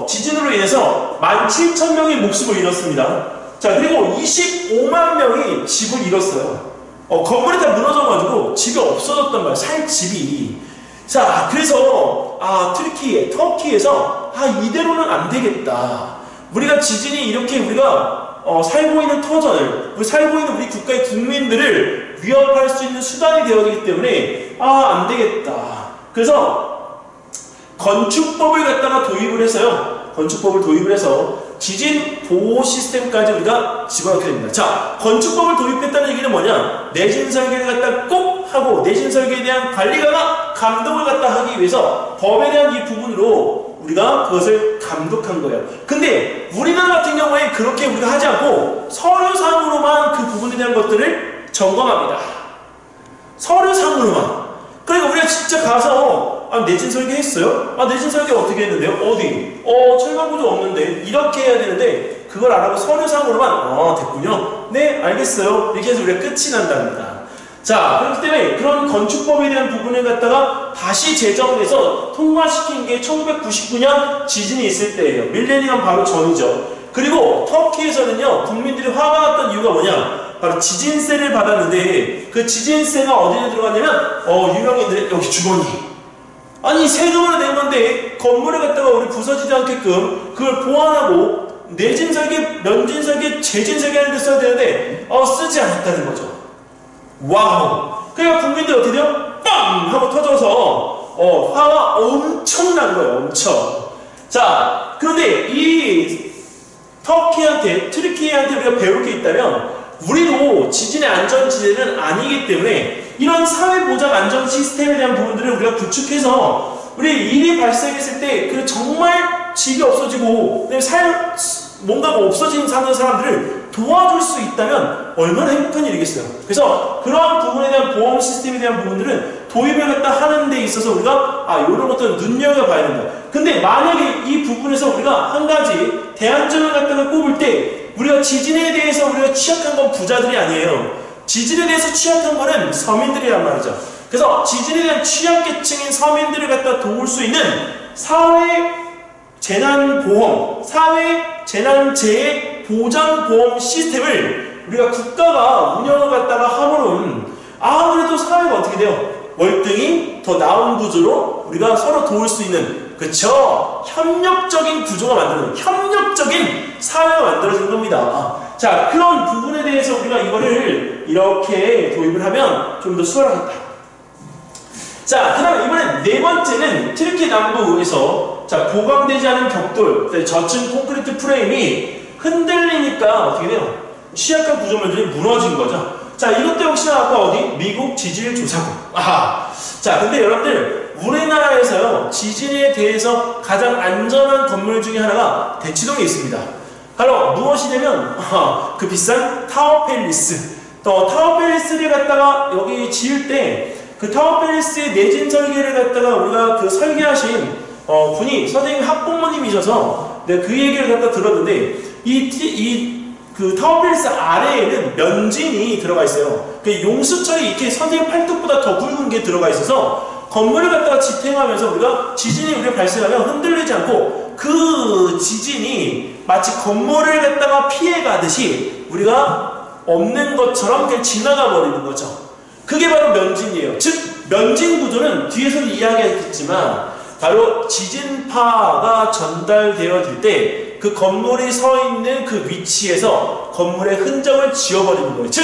Speaker 1: 지진으로 인해서 17,000명이 목숨을 잃었습니다. 자, 그리고 25만 명이 집을 잃었어요. 건물이 다 무너져가지고 집이 없어졌단 말이에요. 살 집이. 자, 그래서 터키에서 이대로는 안 되겠다. 우리가 지진이 이렇게 우리가 살고 있는 터전을, 살고 있는 우리 국가의 국민들을 위협할 수 있는 수단이 되어지기 때문에 안 되겠다. 그래서 건축법을 갖다가 도입을 해서요. 건축법을 도입을 해서 지진 보호 시스템까지 우리가 집어넣게 됩니다. 자, 건축법을 도입했다는 얘기는 뭐냐? 내진 설계를 갖다 꼭 하고 내진 설계에 대한 관리가가 감독을 갖다 하기 위해서 법에 대한 이 부분으로 우리가 그것을 감독한 거예요. 근데 우리나라 같은 경우에 그렇게 우리가 하지 않고 서류상으로만 그 부분에 대한 것들을 점검합니다. 서류상으로만. 그러니까 우리가 직접 가서 내진 설계 했어요? 내진 설계 어떻게 했는데요? 어디? 철강구조 없는데 이렇게 해야 되는데 그걸 안 하고 서류상으로만 됐군요. 네, 알겠어요. 이렇게 해서 우리가 끝이 난답니다. 자, 그렇기 때문에 그런 건축법에 대한 부분을 갖다가 다시 제정해서 통과시킨 게 1999년 지진이 있을 때예요. 밀레니엄 바로 전이죠. 그리고 터키에서는요, 국민들이 화가 났던 이유가 뭐냐? 바로 지진세를 받았는데 그 지진세가 어디에 들어갔냐면 유명인들 여기 주머니. 아니, 세금을 낸 건데 건물을 갖다가 우리 부서지지 않게끔 그걸 보완하고 내진 설계, 면진 설계, 재진 설계하는 데 써야 되는데 쓰지 않았다는 거죠. 와우. 그러니까 국민들이 어떻게 돼요? 빵! 하고 터져서 화가 엄청난 거예요. 엄청. 자, 그런데 이 튀르키예한테 우리가 배울 게 있다면 우리도 지진의 안전지대는 아니기 때문에 이런 사회보장 안전 시스템에 대한 부분들을 우리가 구축해서 우리 일이 발생했을 때 그 정말 집이 없어지고 뭔가 없어진 사는 사람들을 도와줄 수 있다면 얼마나 행복한 일이겠어요. 그래서 그런 부분에 대한 보험 시스템에 대한 부분들은 도입을 갖다 하는 데 있어서 우리가 이런 것들은 눈여겨봐야 된다. 근데 만약에 이 부분에서 우리가 한 가지 대안점을 갖다가 꼽을 때 우리가 지진에 대해서 우리가 취약한 건 부자들이 아니에요. 지진에 대해서 취약한 거는 서민들이란 말이죠. 그래서 지진에 대한 취약계층인 서민들을 갖다 도울 수 있는 사회재난보험, 사회재난재해보장보험 시스템을 우리가 국가가 운영을 갖다가 하면은 아무래도 사회가 어떻게 돼요? 월등히 더 나은 구조로 우리가 서로 도울 수 있는, 그쵸? 협력적인 구조가 만들어지는, 협력적인 사회가 만들어지는 겁니다. 자, 그런 부분에 대해서 우리가 이거를 이렇게 도입을 하면 좀 더 수월하겠다. 자, 그 다음에 이번엔 네 번째는 튀르키예 남부에서 자, 보강되지 않은 벽돌, 저층 콘크리트 프레임이 흔들리니까 어떻게 돼요? 취약한 구조물들이 무너진 거죠. 자, 이것도 역시나 아까 어디? 미국 지질조사국. 아하. 자, 근데 여러분들, 우리나라에서요, 지진에 대해서 가장 안전한 건물 중에 하나가 대치동에 있습니다. 바로 무엇이 되면, 그 비싼 타워팰리스. 타워팰리스를 갖다가 여기 지을 때, 그 타워팰리스의 내진 설계를 갖다가 우리가 그 설계하신 분이 선생님 학부모님이셔서 네, 그 얘기를 갖다 들었는데, 그 타워팰리스 아래에는 면진이 들어가 있어요. 그 용수철이 이렇게 선생님 팔뚝보다 더 굵은 게 들어가 있어서 건물을 갖다가 지탱하면서 우리가 지진이 우리가 발생하면 흔들리지 않고 그 지진이 마치 건물을 갖다가 피해가듯이 우리가 없는 것처럼 그냥 지나가 버리는 거죠. 그게 바로 면진이에요. 즉 면진 구조는 뒤에서도 이야기했지만 바로 지진파가 전달되어질 때 그 건물이 서 있는 그 위치에서 건물의 흔적을 지워버리는 거예요. 즉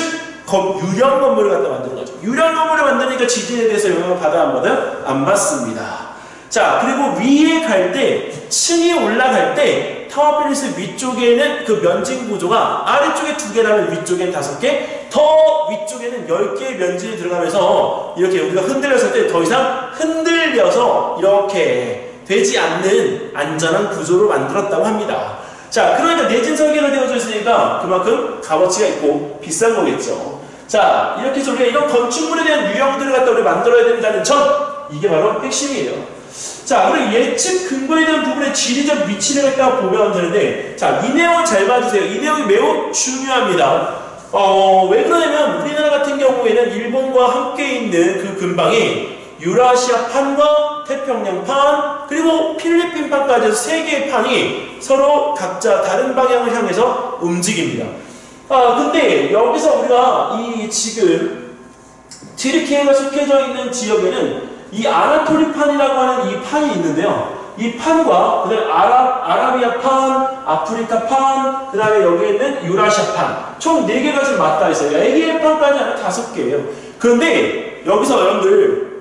Speaker 1: 유령 건물을 갖다 만드는 거죠. 유령 건물을 만드니까 지진에 대해서 영향을 받아 안 받아요? 안 받습니다. 자, 그리고 위에 갈 때, 층이 올라갈 때 타워팰리스 위쪽에는 그 면진 구조가 아래쪽에 2개라면 위쪽엔 5개, 더 위쪽에는 10개의 면진이 들어가면서 이렇게 우리가 흔들렸을 때 더 이상 흔들려서 이렇게 되지 않는 안전한 구조를 만들었다고 합니다. 자, 그러니까 내진 설계가 되어져 있으니까 그만큼 값어치가 있고 비싼 거겠죠. 자, 이렇게 해서 우리가 이런 건축물에 대한 유형들을 갖다 우리 만들어야 된다는 점, 이게 바로 핵심이에요. 자, 그리고 예측 근거에 대한 부분의 지리적 위치를 갖다가 보면 되는데, 자, 이 내용을 잘 봐주세요. 이 내용이 매우 중요합니다. 왜 그러냐면 우리나라 같은 경우에는 일본과 함께 있는 그 근방이 유라시아 판과 태평양 판 그리고 필리핀 판까지 해서 3개의 판이 서로 각자 다른 방향을 향해서 움직입니다. 근데 여기서 우리가 이 지금 튀르키예가 속해져 있는 지역에는 이 아나톨리 판이라고 하는 이 판이 있는데요. 이 판과 그다음에 아라비아 판, 아프리카 판, 그 다음에 여기에 있는 유라시아 판 총 4개가 지금 맞닿아 있어요. AEF 판까지 하면 5개예요. 그런데 여기서 여러분들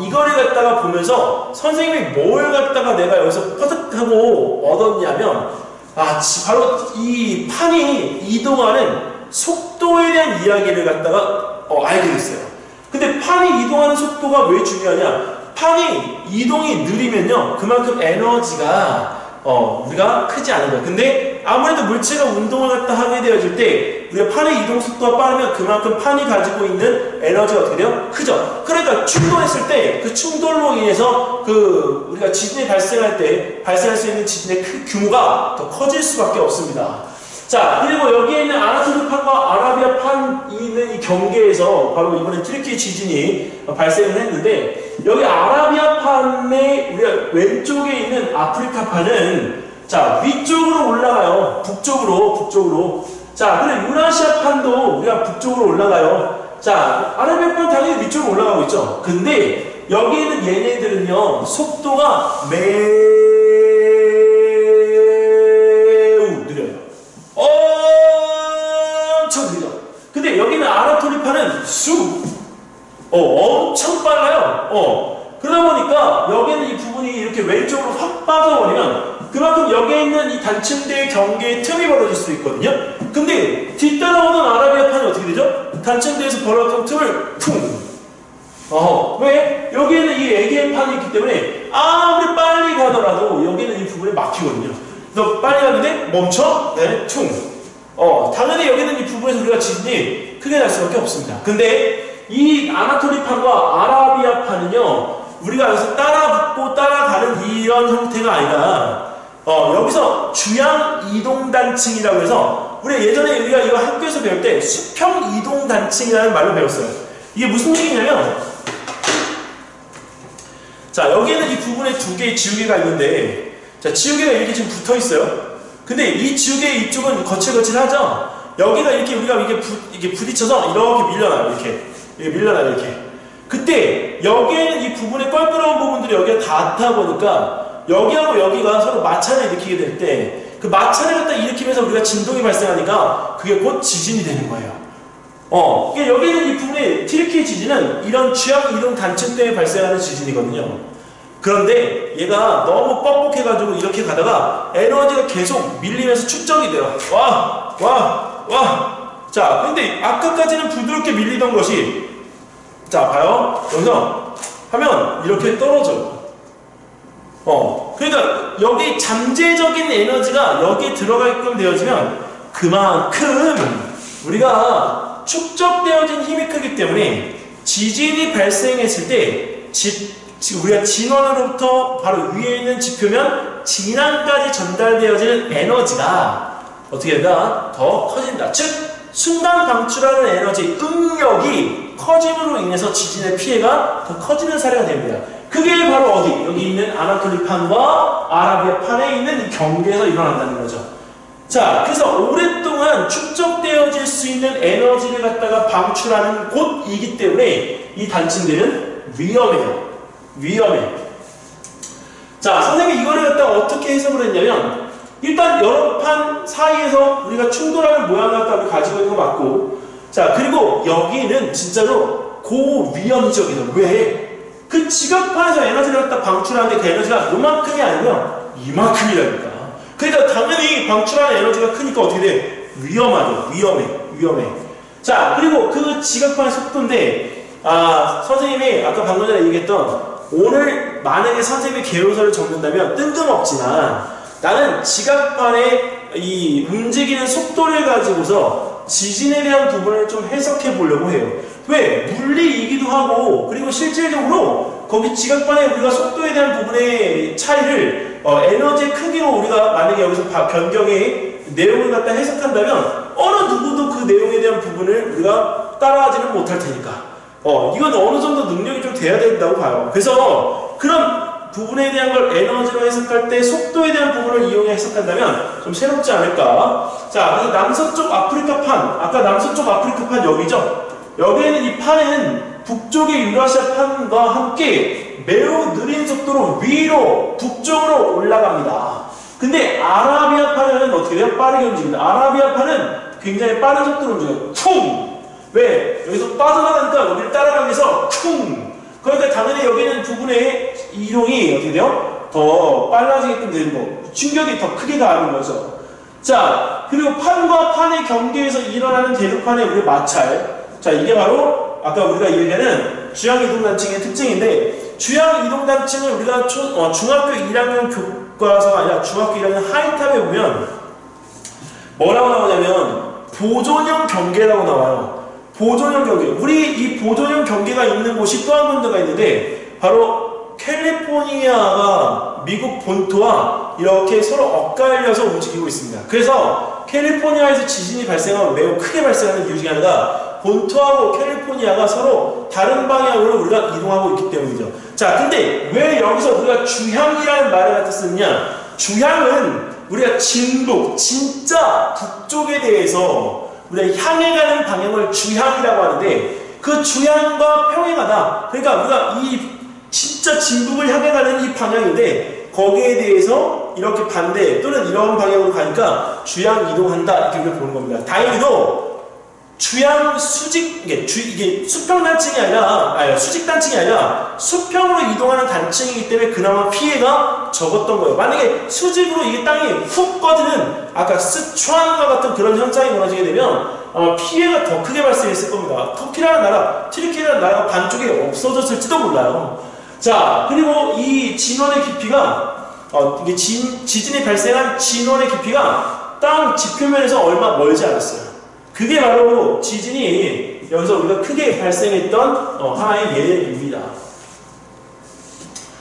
Speaker 1: 이거를 갖다가 보면서 선생님이 뭘 갖다가 내가 여기서 퍼득하고 얻었냐면 바로 이 판이 이동하는 속도에 대한 이야기를 갖다가 알게 됐어요. 근데 판이 이동하는 속도가 왜 중요하냐? 판이 이동이 느리면요 그만큼 에너지가 우리가 크지 않은 거예요. 근데 아무래도 물체가 운동을 갖다 하게 되어질 때 우리가 판의 이동 속도가 빠르면 그만큼 판이 가지고 있는 에너지가 어떻게 돼요? 크죠. 그러니까 충돌했을 때 그 충돌로 인해서 그 우리가 지진이 발생할 때 발생할 수 있는 지진의 규모가 더 커질 수밖에 없습니다. 자, 그리고 여기에 있는 아나톨리 판과 아라비아 판이 있는 이 경계에서 바로 이번에 튀르키예 지진이 발생을 했는데, 여기 아라비아 판의 우리가 왼쪽에 있는 아프리카 판은 자 위쪽으로 올라가요. 북쪽으로. 자, 그리고 유라시아 판도 우리가 북쪽으로 올라가요. 자, 아라비아 판 당연히 위쪽으로 올라가고 있죠. 근데 여기 있는 얘네들은요 속도가 매우 느려요. 엄청 느려. 근데 여기는 아나톨리 판은 엄청 빨라요. 그러다 보니까 여기는 이 부분이 이렇게 왼쪽으로 확 빠져버리면 그만큼 여기에 있는 이 단층대의 경계에 틈이 벌어질 수 있거든요. 근데 뒤따라오는 아라비아 판이 어떻게 되죠? 단층대에서 벌어졌던 틈을 왜? 여기에는 이 애기의 판이 있기 때문에 아무리 빨리 가더라도 여기는 이 부분에 막히거든요. 너 빨리 가는데 멈춰? 네, 당연히 여기는 이 부분에서 우리가 지진이 크게 날 수밖에 없습니다. 근데 이 아나톨리 판과 아라비아 판은요 우리가 여기서 따라붙고 따라가는 이런 형태가 아니라 여기서 주양 이동단층이라고 해서 우리 예전에 우리가 이거 학교에서 배울 때 수평 이동단층이라는 말로 배웠어요. 이게 무슨 얘기냐면 자, 여기에는 이 부분에 2개의 지우개가 있는데 자, 지우개가 이렇게 지금 붙어 있어요. 근데 이 지우개의 이쪽은 거칠거칠하죠? 여기가 이렇게 우리가 이게 부딪혀서 이렇게 밀려나요. 이렇게 밀려나요. 이렇게. 그때 여기에는 이 부분에 껄끄러운 부분들이 여기가 닿다 보니까 여기하고 여기가 서로 마찰을 일으키게 될 때 그 마찰을 갖다 일으키면서 우리가 진동이 발생하니까 그게 곧 지진이 되는 거예요. 여기 있는 이 부분의 튀르키예 지진은 이런 취향 이동 단층 때문에 발생하는 지진이거든요. 그런데 얘가 너무 뻑뻑해가지고 이렇게 가다가 에너지가 계속 밀리면서 축적이 돼요. 자, 근데 아까까지는 부드럽게 밀리던 것이, 자, 봐요. 여기서 하면 이렇게 떨어져요. 그러니까 여기 잠재적인 에너지가 여기에 들어가게끔 되어지면 그만큼 우리가 축적되어진 힘이 크기 때문에 지진이 발생했을 때 우리가 진원으로부터 바로 위에 있는 지표면 진앙까지 전달되어지는 에너지가 어떻게 된다? 더 커진다. 즉 순간 방출하는 에너지 응력이 커짐으로 인해서 지진의 피해가 더 커지는 사례가 됩니다. 그게 바로 어디? 여기 있는 아나톨리판과 아라비아판에 있는 이 경계에서 일어난다는 거죠. 자, 그래서 오랫동안 축적되어질 수 있는 에너지를 갖다가 방출하는 곳이기 때문에 이 단층들은 위험해요. 자, 선생님이 이거를 갖다가 어떻게 해석을 했냐면, 일단 여러 판 사이에서 우리가 충돌하는 모양을 갖다가 우리 가지고 있는 거 맞고, 자, 그리고 여기는 진짜로 고위험적이다. 왜? 그 지각판에서 에너지를 갖다 방출하는데 그 에너지가 요만큼이 아니면 이만큼이라니까. 그러니까 당연히 방출하는 에너지가 크니까 어떻게 돼? 위험하죠. 위험해. 자, 그리고 그 지각판의 속도인데, 선생님이 아까 방금 전에 얘기했던, 오늘 만약에 선생님이 개요서를 적는다면 뜬금없지만 나는 지각판의 이 움직이는 속도를 가지고서 지진에 대한 부분을 좀 해석해 보려고 해요. 왜? 물리이기도 하고, 그리고 실질적으로 거기 지각판에 우리가 속도에 대한 부분의 차이를 에너지의 크기로 우리가 만약에 여기서 변경의 내용을 갖다 해석한다면 어느 누구도 그 내용에 대한 부분을 우리가 따라하지는 못할 테니까 이건 어느 정도 능력이 좀 돼야 된다고 봐요. 그래서 그런 부분에 대한 걸 에너지로 해석할 때 속도에 대한 부분을 이용해 해석한다면 좀 새롭지 않을까. 자, 그래서 남서쪽 아프리카판, 아까 남서쪽 아프리카판 여기죠. 여기에는 이 판은 북쪽의 유라시아 판과 함께 매우 느린 속도로 위로 북쪽으로 올라갑니다. 근데 아라비아 판은 어떻게 돼요? 빠르게 움직입니다. 아라비아 판은 굉장히 빠른 속도로 움직여요. 퉁! 왜? 여기서 빠져나가니까 여기를 따라가기 위해서 퉁! 그러니까 당연히 여기는 부분의 이동이 어떻게 돼요? 더 빨라지게끔 되는 거. 충격이 더 크게 가하는 거죠. 자, 그리고 판과 판의 경계에서 일어나는 대륙판의 우리 마찰. 자, 이게 바로 아까 우리가 얘기하는 주양이동단층의 특징인데, 주양이동단층을 우리가 중학교 1학년 교과서가 아니라 중학교 1학년 하이탑에 보면 뭐라고 나오냐면 보존형 경계라고 나와요. 보존형 경계. 우리 이 보존형 경계가 있는 곳이 또 한 군데가 있는데 바로 캘리포니아가 미국 본토와 이렇게 서로 엇갈려서 움직이고 있습니다. 그래서 캘리포니아에서 지진이 발생하면 매우 크게 발생하는 이유 중에 하나가 본토하고 캘리포니아가 서로 다른 방향으로 우리가 이동하고 있기 때문이죠. 자, 근데 왜 여기서 우리가 주향이라는 말을 갖다 쓰느냐? 주향은 우리가 진북, 진짜 북쪽에 대해서 우리가 향해 가는 방향을 주향이라고 하는데, 그 주향과 평행하다. 그러니까 우리가 이 진짜 진북을 향해 가는 이 방향인데 거기에 대해서 이렇게 반대 또는 이런 방향으로 가니까 주향 이동한다, 이렇게 우리가 보는 겁니다. 다행히도 주향 수직, 이게 수평 단층이 아니라, 수직 단층이 아니라 수평으로 이동하는 단층이기 때문에 그나마 피해가 적었던 거예요. 만약에 수직으로 이게 땅이 훅 꺼지는 아까 스촨과 같은 그런 현상이 벌어지게 되면 피해가 더 크게 발생했을 겁니다. 터키라는 나라, 튀르키예라는 나라가 반쪽에 없어졌을지도 몰라요. 자, 그리고 이 진원의 깊이가, 이게 지진이 발생한 진원의 깊이가 땅 지표면에서 얼마 멀지 않았어요. 그게 바로 지진이 여기서 우리가 크게 발생했던 하나의 예입니다.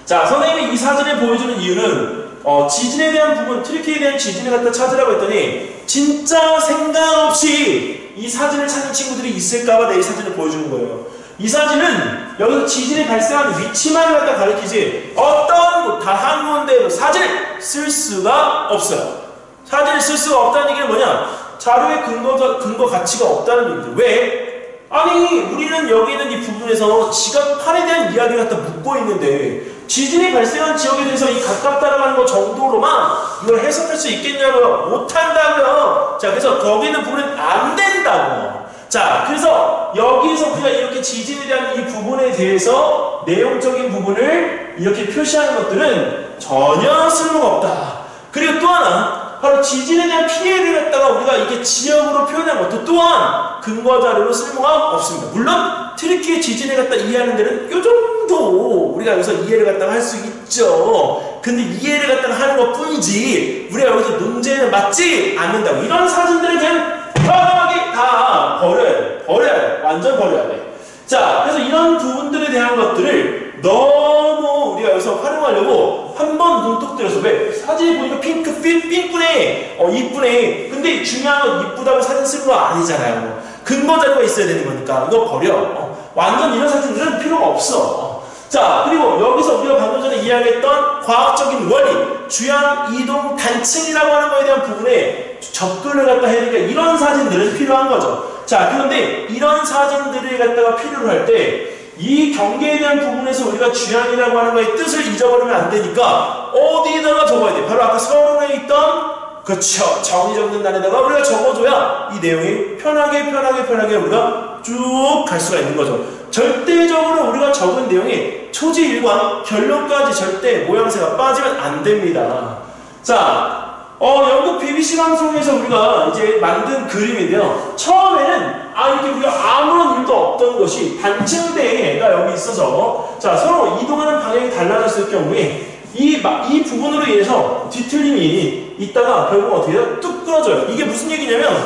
Speaker 1: 자, 선생님이 이 사진을 보여주는 이유는 지진에 대한 부분, 튀르키예에 대한 지진을 갖다 찾으라고 했더니 진짜 생각 없이 이 사진을 찾는 친구들이 있을까봐 내 이 사진을 보여주는 거예요. 이 사진은 여기서 지진이 발생한 위치만 갖다 가리키지 어떤 곳, 단 한 군데에도 사진을 쓸 수가 없어요. 사진을 쓸 수가 없다는 얘기는 뭐냐? 자료의 근거 가치가 없다는 얘기죠. 왜? 아니, 우리는 여기 있는 이 부분에서 지각판에 대한 이야기를 갖다 묻고 있는데 지진이 발생한 지역에 대해서 이 가깝다라는 것 정도로만 이걸 해석할 수 있겠냐고요? 못한다고요. 자, 그래서 거기 있는 부분은 안 된다고. 자, 자, 그래서 여기서 우리가 이렇게 지진에 대한 이 부분에 대해서 내용적인 부분을 이렇게 표시하는 것들은 전혀 쓸모가 없다. 그리고 또 하나, 바로 지진에 대한 피해를 갖다가 우리가 이렇게 지역으로 표현한 것도 또한 근거 자료로 쓸모가 없습니다. 물론 트리키의 지진을 갖다 이해하는 데는 요 정도 우리가 여기서 이해를 갖다가 할 수 있죠. 근데 이해를 갖다가 하는 것 뿐이지 우리가 여기서 논제는 맞지 않는다고. 이런 사진들은 그냥 편하게 다 버려야 돼. 완전 버려야 돼. 자, 그래서 이런 부분들에 대한 것들을 너무 우리가 여기서 활용하려고 한번 눈독 들여서, 왜? 사진 보니까 핑크빛, 핑크네, 이쁘네. 근데 중요한 건 이쁘다고 사진 쓰는 거 아니잖아요. 근거 자료가 있어야 되는 거니까 이거 버려. 완전 이런 사진들은 필요가 없어. 자, 그리고 여기서 우리가 방금 전에 이야기했던 과학적인 원리, 주양 이동 단층이라고 하는 거에 대한 부분에 접근을 갖다 해야 되니까 이런 사진들은 필요한 거죠. 자, 그런데 이런 사진들을 갖다가 필요로 할 때 이 경계에 대한 부분에서 우리가 주양이라고 하는 거의 뜻을 잊어버리면 안 되니까 어디에다가 적어야 돼? 바로 아까 서론에 있던, 그쵸, 정의 적는 단에다가 우리가 적어줘야 이 내용이 편하게 우리가 쭉 갈 수가 있는 거죠. 절대적으로 우리가 적은 내용이 초지일관, 결론까지 절대 모양새가 빠지면 안 됩니다. 자, 영국 BBC 방송에서 우리가 이제 만든 그림인데요. 처음에는 이렇게 우리가 아무런 일도 없던 것이 단층대가 여기 있어서, 자, 서로 이동하는 방향이 달라졌을 경우에 이 부분으로 인해서 뒤틀림이 있다가 결국 어떻게 해요? 뚝 끊어져요. 이게 무슨 얘기냐면,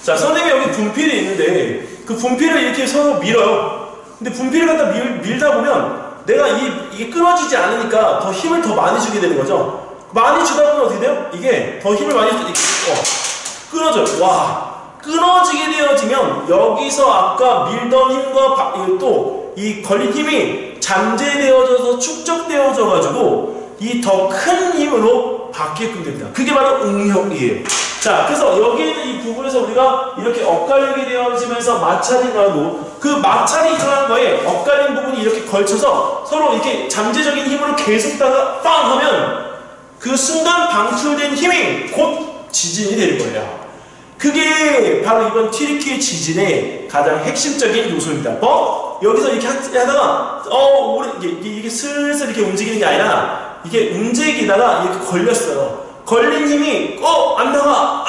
Speaker 1: 자, 선생님이 여기 분필이 있는데 그 분필을 이렇게 서로 밀어요. 근데 분필을 갖다 밀다 보면 내가 이게 끊어지지 않으니까 더 힘을 더 많이 주게 되는 거죠. 많이 주다 보면 어떻게 돼요? 이게 더 힘을 많이 주다 끊어져요. 와, 끊어지게 되어지면 여기서 아까 밀던 힘과 또 이 걸린 힘이 잠재되어져서 축적되어져 가지고 이 더 큰 힘으로 받게끔 됩니다. 그게 바로 응력이에요. 자, 그래서 여기 있는 이 부분에서 우리가 이렇게 엇갈리게 되어지면서 마찰이 일어나고, 그 마찰이 일어나는 거에 엇갈린 부분이 이렇게 걸쳐서 서로 이렇게 잠재적인 힘으로 계속 다가 빵 하면 그 순간 방출된 힘이 곧 지진이 되는 거예요. 그게 바로 이번 튀르키예 지진의 가장 핵심적인 요소입니다. 여기서 이렇게 하다가 이게 슬슬 이렇게 움직이는 게 아니라 이게 움직이다가 이렇게 걸렸어요. 걸린 힘이 안 나가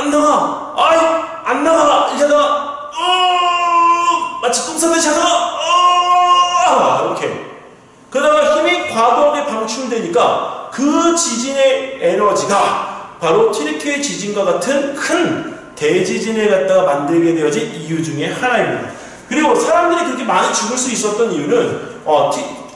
Speaker 1: 아이 안 나가 이렇게 하다가 마치 똥 싸듯이 하다가 이렇게 그러다가 힘이 과도하게 방출되니까 그 지진의 에너지가 바로 튀르키예 지진과 같은 큰 대지진을 갖다가 만들게 되어진 이유 중에 하나입니다. 그리고 사람들이 그렇게 많이 죽을 수 있었던 이유는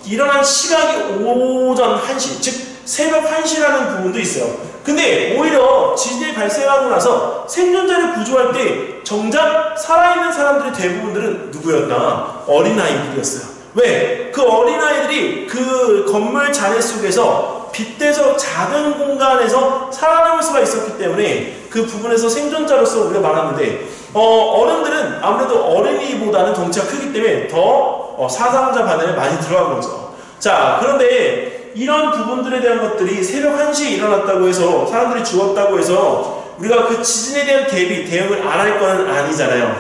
Speaker 1: 일어난 시각이 오전 1시, 즉 새벽 1시라는 부분도 있어요. 근데 오히려 지진이 발생하고 나서 생존자를 구조할 때 정작 살아있는 사람들의 대부분들은 누구였나? 어린아이들이었어요. 왜? 그 어린아이들이 그 건물 잔해 속에서 빗대서 작은 공간에서 살아남을 수가 있었기 때문에 그 부분에서 생존자로서 우리가 말하는데, 어른들은 아무래도 어린이보다는 덩치가 크기 때문에 더 사상자 반응에 많이 들어간 거죠. 자, 그런데 이런 부분들에 대한 것들이 새벽 1시에 일어났다고 해서 사람들이 죽었다고 해서 우리가 그 지진에 대한 대응을 안 할 건 아니잖아요.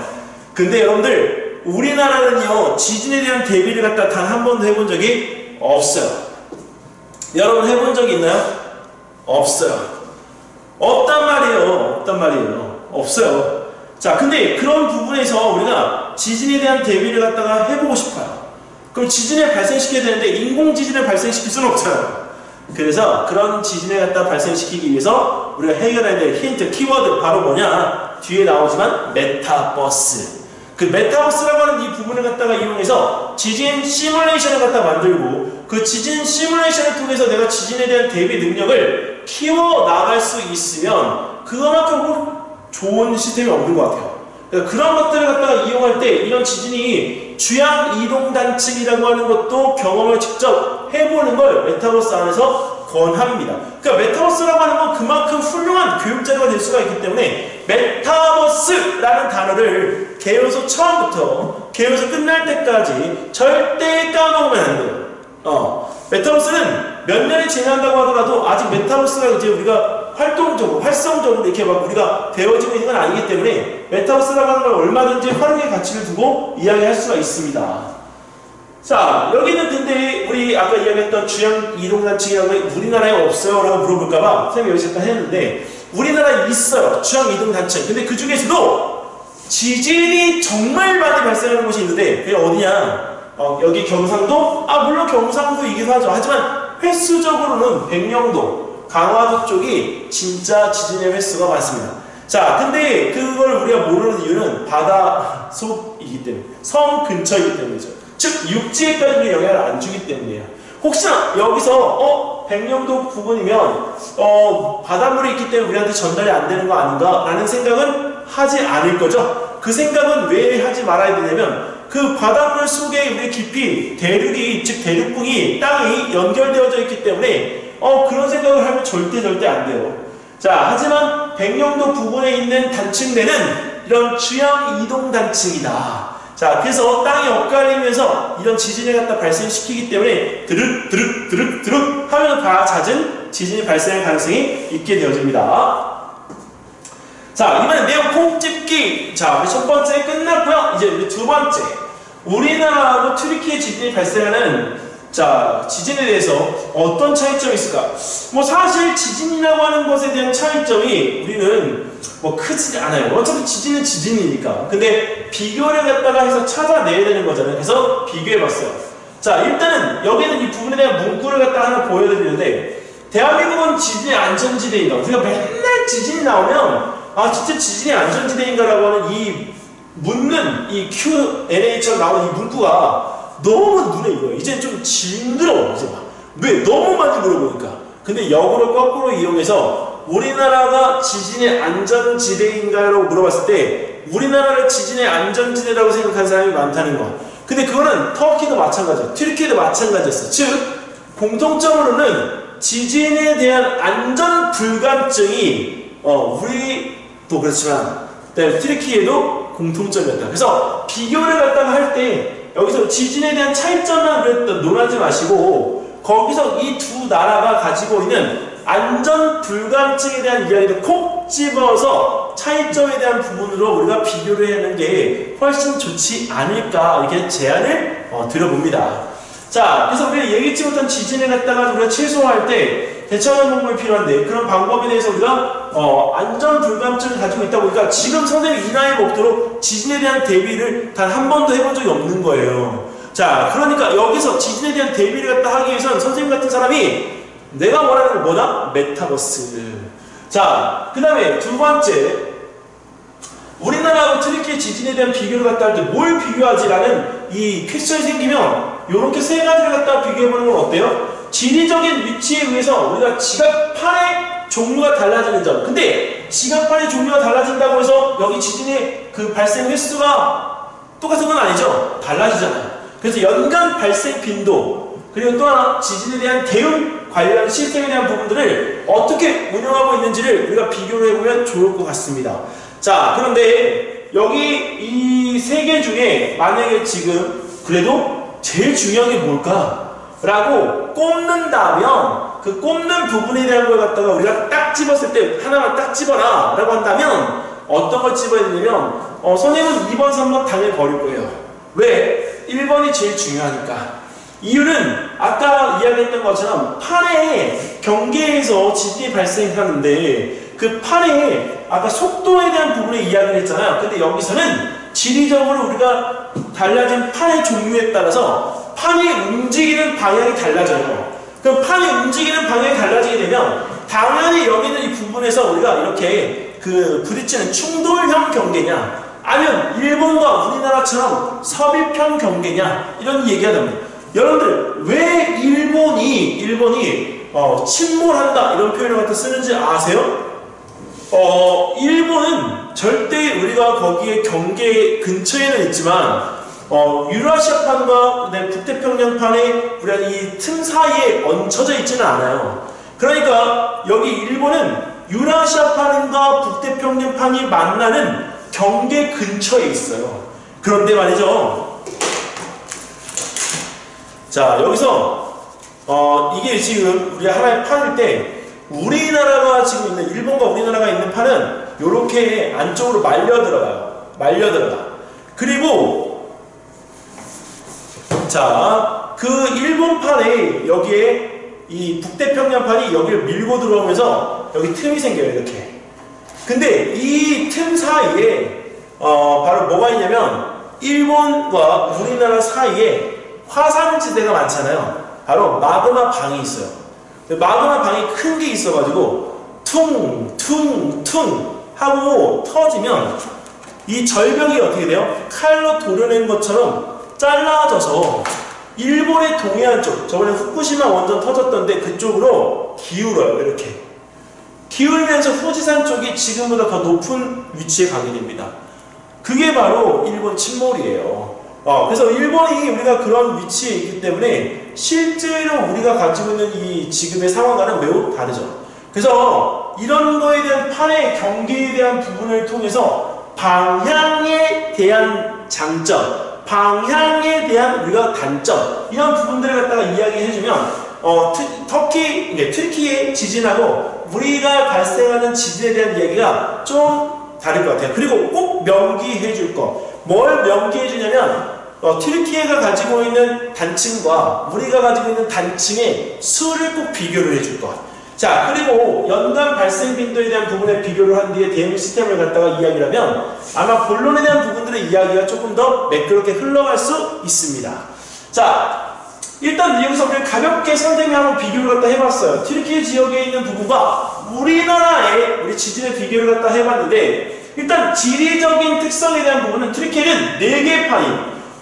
Speaker 1: 근데 여러분들, 우리나라는요 지진에 대한 대비를 갖다 단 한 번도 해본 적이 없어요. 여러분 해본 적이 있나요? 없어요. 없단 말이에요. 없어요. 자, 근데 그런 부분에서 우리가 지진에 대한 대비를 갖다가 해보고 싶어요. 그럼 지진을 발생시켜야 되는데 인공지진을 발생시킬 수는 없잖아요. 그래서 그런 지진을 갖다 발생시키기 위해서 우리가 해결해야 될 힌트, 키워드 바로 뭐냐? 뒤에 나오지만 메타버스. 그 메타버스라고 하는 이 부분을 갖다가 이용해서 지진 시뮬레이션을 갖다 만들고, 그 지진 시뮬레이션을 통해서 내가 지진에 대한 대비 능력을 키워 나갈 수 있으면 그거만큼 좋은 시스템이 없는 것 같아요. 그러니까 그런 것들을 갖다가 이용할 때 이런 지진이 주양 이동 단층이라고 하는 것도 경험을 직접 해보는 걸 메타버스 안에서 권합니다. 그러니까 메타버스라고 하는 건 그만큼 훌륭한 교육 자료가 될 수가 있기 때문에 메타버스라는 단어를 개요소 처음부터 개요소 끝날 때까지 절대 까먹으면 안 돼요. 메타버스는 몇 년이 지난다고 하더라도 아직 메타버스가 이제 우리가 활동적으로, 활성적으로 이렇게 막 우리가 되어지고 있는 건 아니기 때문에 메타버스라고 하는 걸 얼마든지 활용의 가치를 두고 이야기할 수가 있습니다. 자, 여기는 근데 우리 아까 이야기했던 주형 이동단층이라고 우리나라에 없어요? 라고 물어볼까봐 선생님이 여기서 일단 했는데 우리나라에 있어요. 주형 이동단층. 근데 그 중에서도 지진이 정말 많이 발생하는 곳이 있는데 그게 어디냐? 여기 경상도? 물론 경상도이기도 하죠. 하지만 횟수적으로는 백령도, 강화도 쪽이 진짜 지진의 횟수가 많습니다. 자, 근데 그걸 우리가 모르는 이유는 바다 속이기 때문에, 섬 근처이기 때문이죠. 즉 육지에까지 영향을 안 주기 때문이에요. 혹시나 여기서 백령도 부분이면 바닷물이 있기 때문에 우리한테 전달이 안 되는 거 아닌가 라는 생각은 하지 않을 거죠. 그 생각은 왜 하지 말아야 되냐면 그 바닷물 속에 우리 깊이 대륙이, 즉 대륙붕이 땅이 연결되어져 있기 때문에 그런 생각을 하면 절대 안 돼요. 자, 하지만 백령도 부분에 있는 단층대는 이런 주형 이동 단층이다. 자, 그래서 땅이 엇갈리면서 이런 지진을 갖다 발생시키기 때문에 드륵 하면 다 잦은 지진이 발생할 가능성이 있게 되어집니다. 자, 이번엔 내용 콩집기. 자, 우리 첫 번째 끝났고요. 이제 우리 두 번째. 우리나라하고 튀르키예 지진이 발생하는 지진에 대해서 어떤 차이점이 있을까? 뭐 사실 지진이라고 하는 것에 대한 차이점이 우리는 뭐 크지 않아요. 어차피 지진은 지진이니까. 근데 비교를 갖다가 해서 찾아내야 되는 거잖아요. 그래서 비교해봤어요. 자, 일단은 여기는 이 부분에 대한 문구를 갖다 하나 보여드리는데 대한민국은 지진의 안전지대인가? 우리가 맨날 지진이 나오면 진짜 지진의 안전지대인가? 라고 하는 이 묻는 이 Q&A처럼 나오는 이 문구가 너무 눈에 익어요. 이제 좀 징그러워. 이제 막. 왜? 너무 많이 물어보니까. 근데 역으로 거꾸로 이용해서 우리나라가 지진의 안전지대인가라고 물어봤을 때 우리나라를 지진의 안전지대라고 생각하는 사람이 많다는 거. 근데 그거는 터키도 마찬가지야. 튀르키예도 마찬가지였어. 즉 공통점으로는 지진에 대한 안전 불감증이 우리도 그렇지만 튀르키예도 공통점이었다. 그래서 비교를 갖다가 할 때 여기서 지진에 대한 차이점만 논하지 마시고 거기서 이 두 나라가 가지고 있는 안전 불감증에 대한 이야기를 콕 집어서 차이점에 대한 부분으로 우리가 비교를 하는 게 훨씬 좋지 않을까 이렇게 제안을 드려봅니다. 자, 그래서 우리가 예기치 못한 지진을 갖다가 우리가 최소화할 때 대처하는 방법이 필요한데 그런 방법에 대해서 우리가 안전 불감증을 가지고 있다 보니까 지금 선생님이 이 나이에 먹도록 지진에 대한 대비를 단 한 번도 해본 적이 없는 거예요. 자, 그러니까 여기서 지진에 대한 대비를 갖다 하기 위해서는 선생님 같은 사람이 내가 원하는 건 뭐다? 메타버스. 자, 그 다음에 두 번째, 우리나라하고 튀르키예 지진에 대한 비교를 갖다 할 때 뭘 비교하지라는 이 퀘스천이 생기면 이렇게 세 가지를 갖다 비교해보는 건 어때요? 지리적인 위치에 의해서 우리가 지각판의 종류가 달라지는 점. 근데 지각판의 종류가 달라진다고 해서 여기 지진의 그 발생 횟수가 똑같은 건 아니죠. 달라지잖아요. 그래서 연간 발생 빈도 그리고 또 하나 지진에 대한 대응 관련 시스템에 대한 부분들을 어떻게 운영하고 있는지를 우리가 비교를 해보면 좋을 것 같습니다. 자, 그런데 여기 이 세 개 중에 만약에 지금 그래도 제일 중요한 게 뭘까? 라고 꼽는다면 그 꼽는 부분에 대한 걸 갖다가 우리가 딱 집었을 때 하나만 딱 집어라 라고 한다면 어떤 걸 집어야 되냐면 선생님은 2번, 3번 당연히 버릴 거예요. 왜? 1번이 제일 중요하니까. 이유는 아까 이야기했던 것처럼 판의 경계에서 지진이 발생하는데 그 판의 아까 속도에 대한 부분에 이야기를 했잖아요. 근데 여기서는 지리적으로 우리가 달라진 판의 종류에 따라서 판이 움직이는 방향이 달라져요. 그럼 판이 움직이는 방향이 달라지게 되면 당연히 여기 있는 이 부분에서 우리가 이렇게 그 부딪히는 충돌형 경계냐 아니면 일본과 우리나라처럼 섭입형 경계냐 이런 얘기가 됩니다. 여러분들 왜 일본이 침몰한다 이런 표현을 갖다 쓰는지 아세요? 일본은 절대 우리가 거기에 경계 근처에는 있지만 유라시아판과 북태평양판의 우리가 이 틈 사이에 얹혀져 있지는 않아요. 그러니까 여기 일본은 유라시아판과 북태평양판이 만나는 경계 근처에 있어요. 그런데 말이죠. 자, 여기서 이게 지금 우리 하나의 판일 때 우리나라가 지금 있는, 일본과 우리나라가 있는 판은 이렇게 안쪽으로 말려 들어가요. 말려 들어가. 그리고 자, 그 일본판에 여기에 이 북태평양판이 여기를 밀고 들어오면서 여기 틈이 생겨요. 이렇게. 근데 이 틈 사이에 바로 뭐가 있냐면 일본과 우리나라 사이에 화산지대가 많잖아요. 바로 마그마 방이 있어요. 마그마 방이 큰 게 있어가지고 퉁퉁퉁 하고 터지면 이 절벽이 어떻게 돼요? 칼로 도려낸 것처럼 잘라져서 일본의 동해안 쪽, 저번에 후쿠시마 원전 터졌던데 그쪽으로 기울어요. 이렇게 기울면서 후지산 쪽이 지금보다 더 높은 위치에 가게 됩니다. 그게 바로 일본 침몰이에요. 그래서 일본이 우리가 그런 위치에 있기 때문에 실제로 우리가 가지고 있는 이 지금의 상황과는 매우 다르죠. 그래서 이런 거에 대한 판의 경계에 대한 부분을 통해서 방향에 대한 장점, 방향에 대한 우리가 단점, 이런 부분들을 갖다가 이야기해주면 트리키의 지진하고 우리가 발생하는 지진에 대한 이야기가 좀 다를 것 같아요. 그리고 꼭 명기해 줄 거. 뭘 명기해 주냐면 튀르키예가 가지고 있는 단층과 우리가 가지고 있는 단층의 수를 꼭 비교를 해 줄 것. 자, 그리고 연간 발생 빈도에 대한 부분에 비교를 한 뒤에 대응 시스템을 갖다가 이야기를 하면 아마 본론에 대한 부분들의 이야기가 조금 더 매끄럽게 흘러갈 수 있습니다. 자, 일단 여기서 우리가 가볍게 선생님이 한번 비교를 갖다 해봤어요. 튀르키예 지역에 있는 부분과 우리나라의 우리 지진의 비교를 갖다 해봤는데, 일단 지리적인 특성에 대한 부분은 튀르키예는 4개 판이,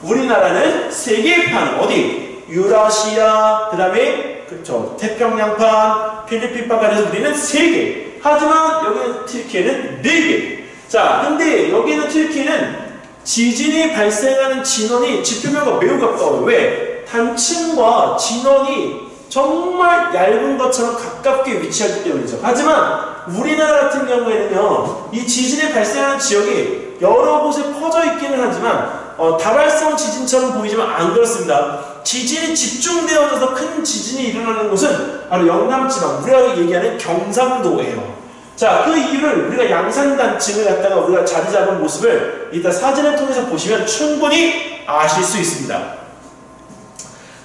Speaker 1: 우리나라는 3개의 판이, 어디? 유라시아, 그 다음에 그렇죠, 태평양판, 필리핀판, 그래서 우리는 3개. 하지만 여기는 튀르키예는 4개. 자, 근데 여기는 튀르키예는 지진이 발생하는 진원이 지표면과 매우 가까워요. 왜? 단층과 진원이 정말 얇은 것처럼 가깝게 위치하기 때문이죠. 하지만 우리나라 같은 경우에는요, 이 지진이 발생하는 지역이 여러 곳에 퍼져 있기는 하지만 다발성 지진처럼 보이지만 안 그렇습니다. 지진이 집중되어져서 큰 지진이 일어나는 곳은 바로 영남지방, 우리가 얘기하는 경상도예요. 자, 그 이유를 우리가 양산단층을 갖다가 우리가 자리 잡은 모습을 이따 사진을 통해서 보시면 충분히 아실 수 있습니다.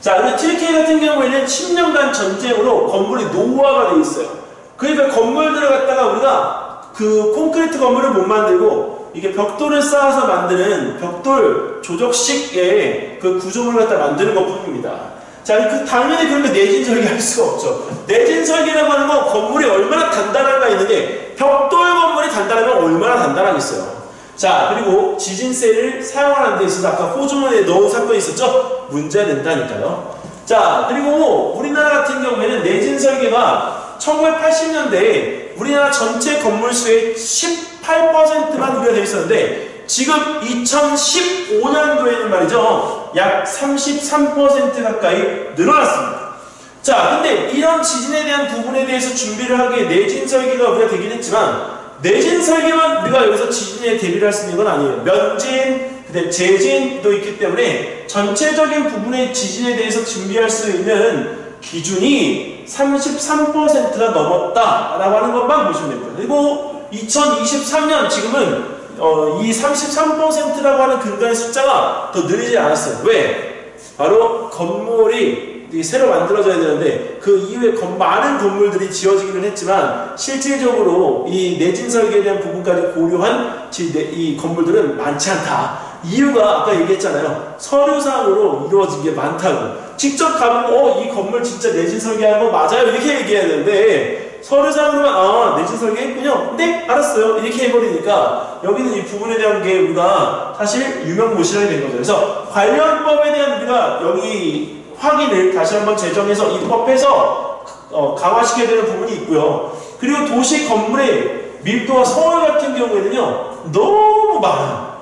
Speaker 1: 자, 그리고 튀르키예 같은 경우에는 10년간 전쟁으로 건물이 노후화가 되어 있어요. 그러니까 건물들을 갖다가 우리가 그 콘크리트 건물을 못 만들고 이게 벽돌을 쌓아서 만드는 벽돌 조적식의 그 구조물을 갖다 만드는 것 뿐입니다. 자, 당연히 그런 거 내진 설계할 수가 없죠. 내진 설계라고 하는 건 건물이 얼마나 단단한가 있는데 벽돌 건물이 단단하면 얼마나 단단하겠어요. 자, 그리고 지진세를 사용하는 데 있어서 아까 호주머니에 넣은 사건이 있었죠? 문제가 된다니까요. 자, 그리고 우리나라 같은 경우에는 내진 설계가 1980년대에 우리나라 전체 건물 수의 18%만 우리가 되어 있었는데 지금 2015년도에는 말이죠, 약 33% 가까이 늘어났습니다. 자, 근데 이런 지진에 대한 부분에 대해서 준비를 하기에 내진 설계가 우리가 되긴 했지만 내진 설계만 우리가 여기서 지진에 대비를 할 수 있는 건 아니에요. 면진, 그다음에 재진도 있기 때문에 전체적인 부분의 지진에 대해서 준비할 수 있는 기준이 33%가 넘었다라고 하는 것만 보시면 됩니다. 그리고 2023년 지금은 이 33%라고 하는 근간의 숫자가 더 늘리지 않았어요. 왜? 바로 건물이 새로 만들어져야 되는데 그 이후에 많은 건물들이 지어지기는 했지만 실질적으로 이 내진 설계에 대한 부분까지 고려한 이 건물들은 많지 않다. 이유가 아까 얘기했잖아요. 서류상으로 이루어진 게 많다고. 직접 가보고 이 건물 진짜 내진 설계한 거 맞아요? 이렇게 얘기해야 되는데 서류상으로만 내진 설계했군요. 네, 알았어요. 이렇게 해버리니까 여기는 이 부분에 대한 게 우리가 사실 유명무실하게 된 거죠. 그래서 관련법에 대한 우리가 여기 확인을 다시 한번 제정해서 입법해서 강화시켜야 되는 부분이 있고요. 그리고 도시 건물의 밀도가 서울 같은 경우에는요, 너무 많아요.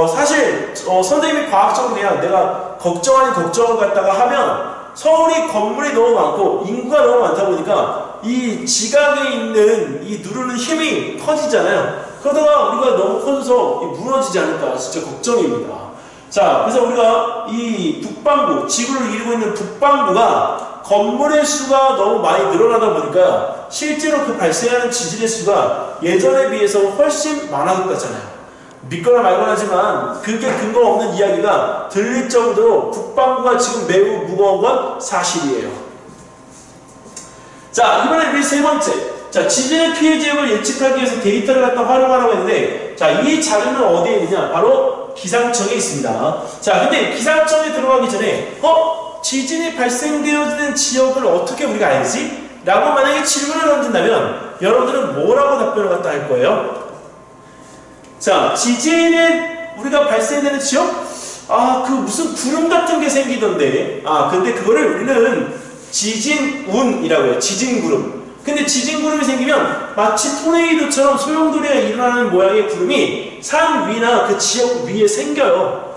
Speaker 1: 사실 선생님이 과학적으로 그냥 내가 걱정 아닌 걱정을 갖다가 하면 서울이 건물이 너무 많고 인구가 너무 많다 보니까 이 지각에 있는 이 누르는 힘이 커지잖아요. 그러다가 우리가 너무 커져서 무너지지 않을까 진짜 걱정입니다. 자, 그래서 우리가 이 북반구, 지구를 이루고 있는 북반구가 건물의 수가 너무 많이 늘어나다 보니까 실제로 그 발생하는 지진의 수가 예전에 비해서 훨씬 많아졌다잖아요. 믿거나 말거나 하지만 그게 근거 없는 이야기가 들릴 정도로 국방부가 지금 매우 무거운 건 사실이에요. 자, 이번에 우리 세 번째. 자, 지진의 피해 지역을 예측하기 위해서 데이터를 갖다 활용하라고 했는데, 자, 이 자료는 어디에 있느냐? 바로 기상청에 있습니다. 자, 근데 기상청에 들어가기 전에, 지진이 발생되어지는 지역을 어떻게 우리가 알지? 라고 만약에 질문을 던진다면, 여러분들은 뭐라고 답변을 갖다 할 거예요? 자, 지진은 우리가 발생되는 지역? 그 무슨 구름 같은 게 생기던데. 근데 그거를 우리는 지진운이라고 해요. 지진구름. 근데 지진구름이 생기면 마치 토네이도처럼 소용돌이가 일어나는 모양의 구름이 산 위나 그 지역 위에 생겨요.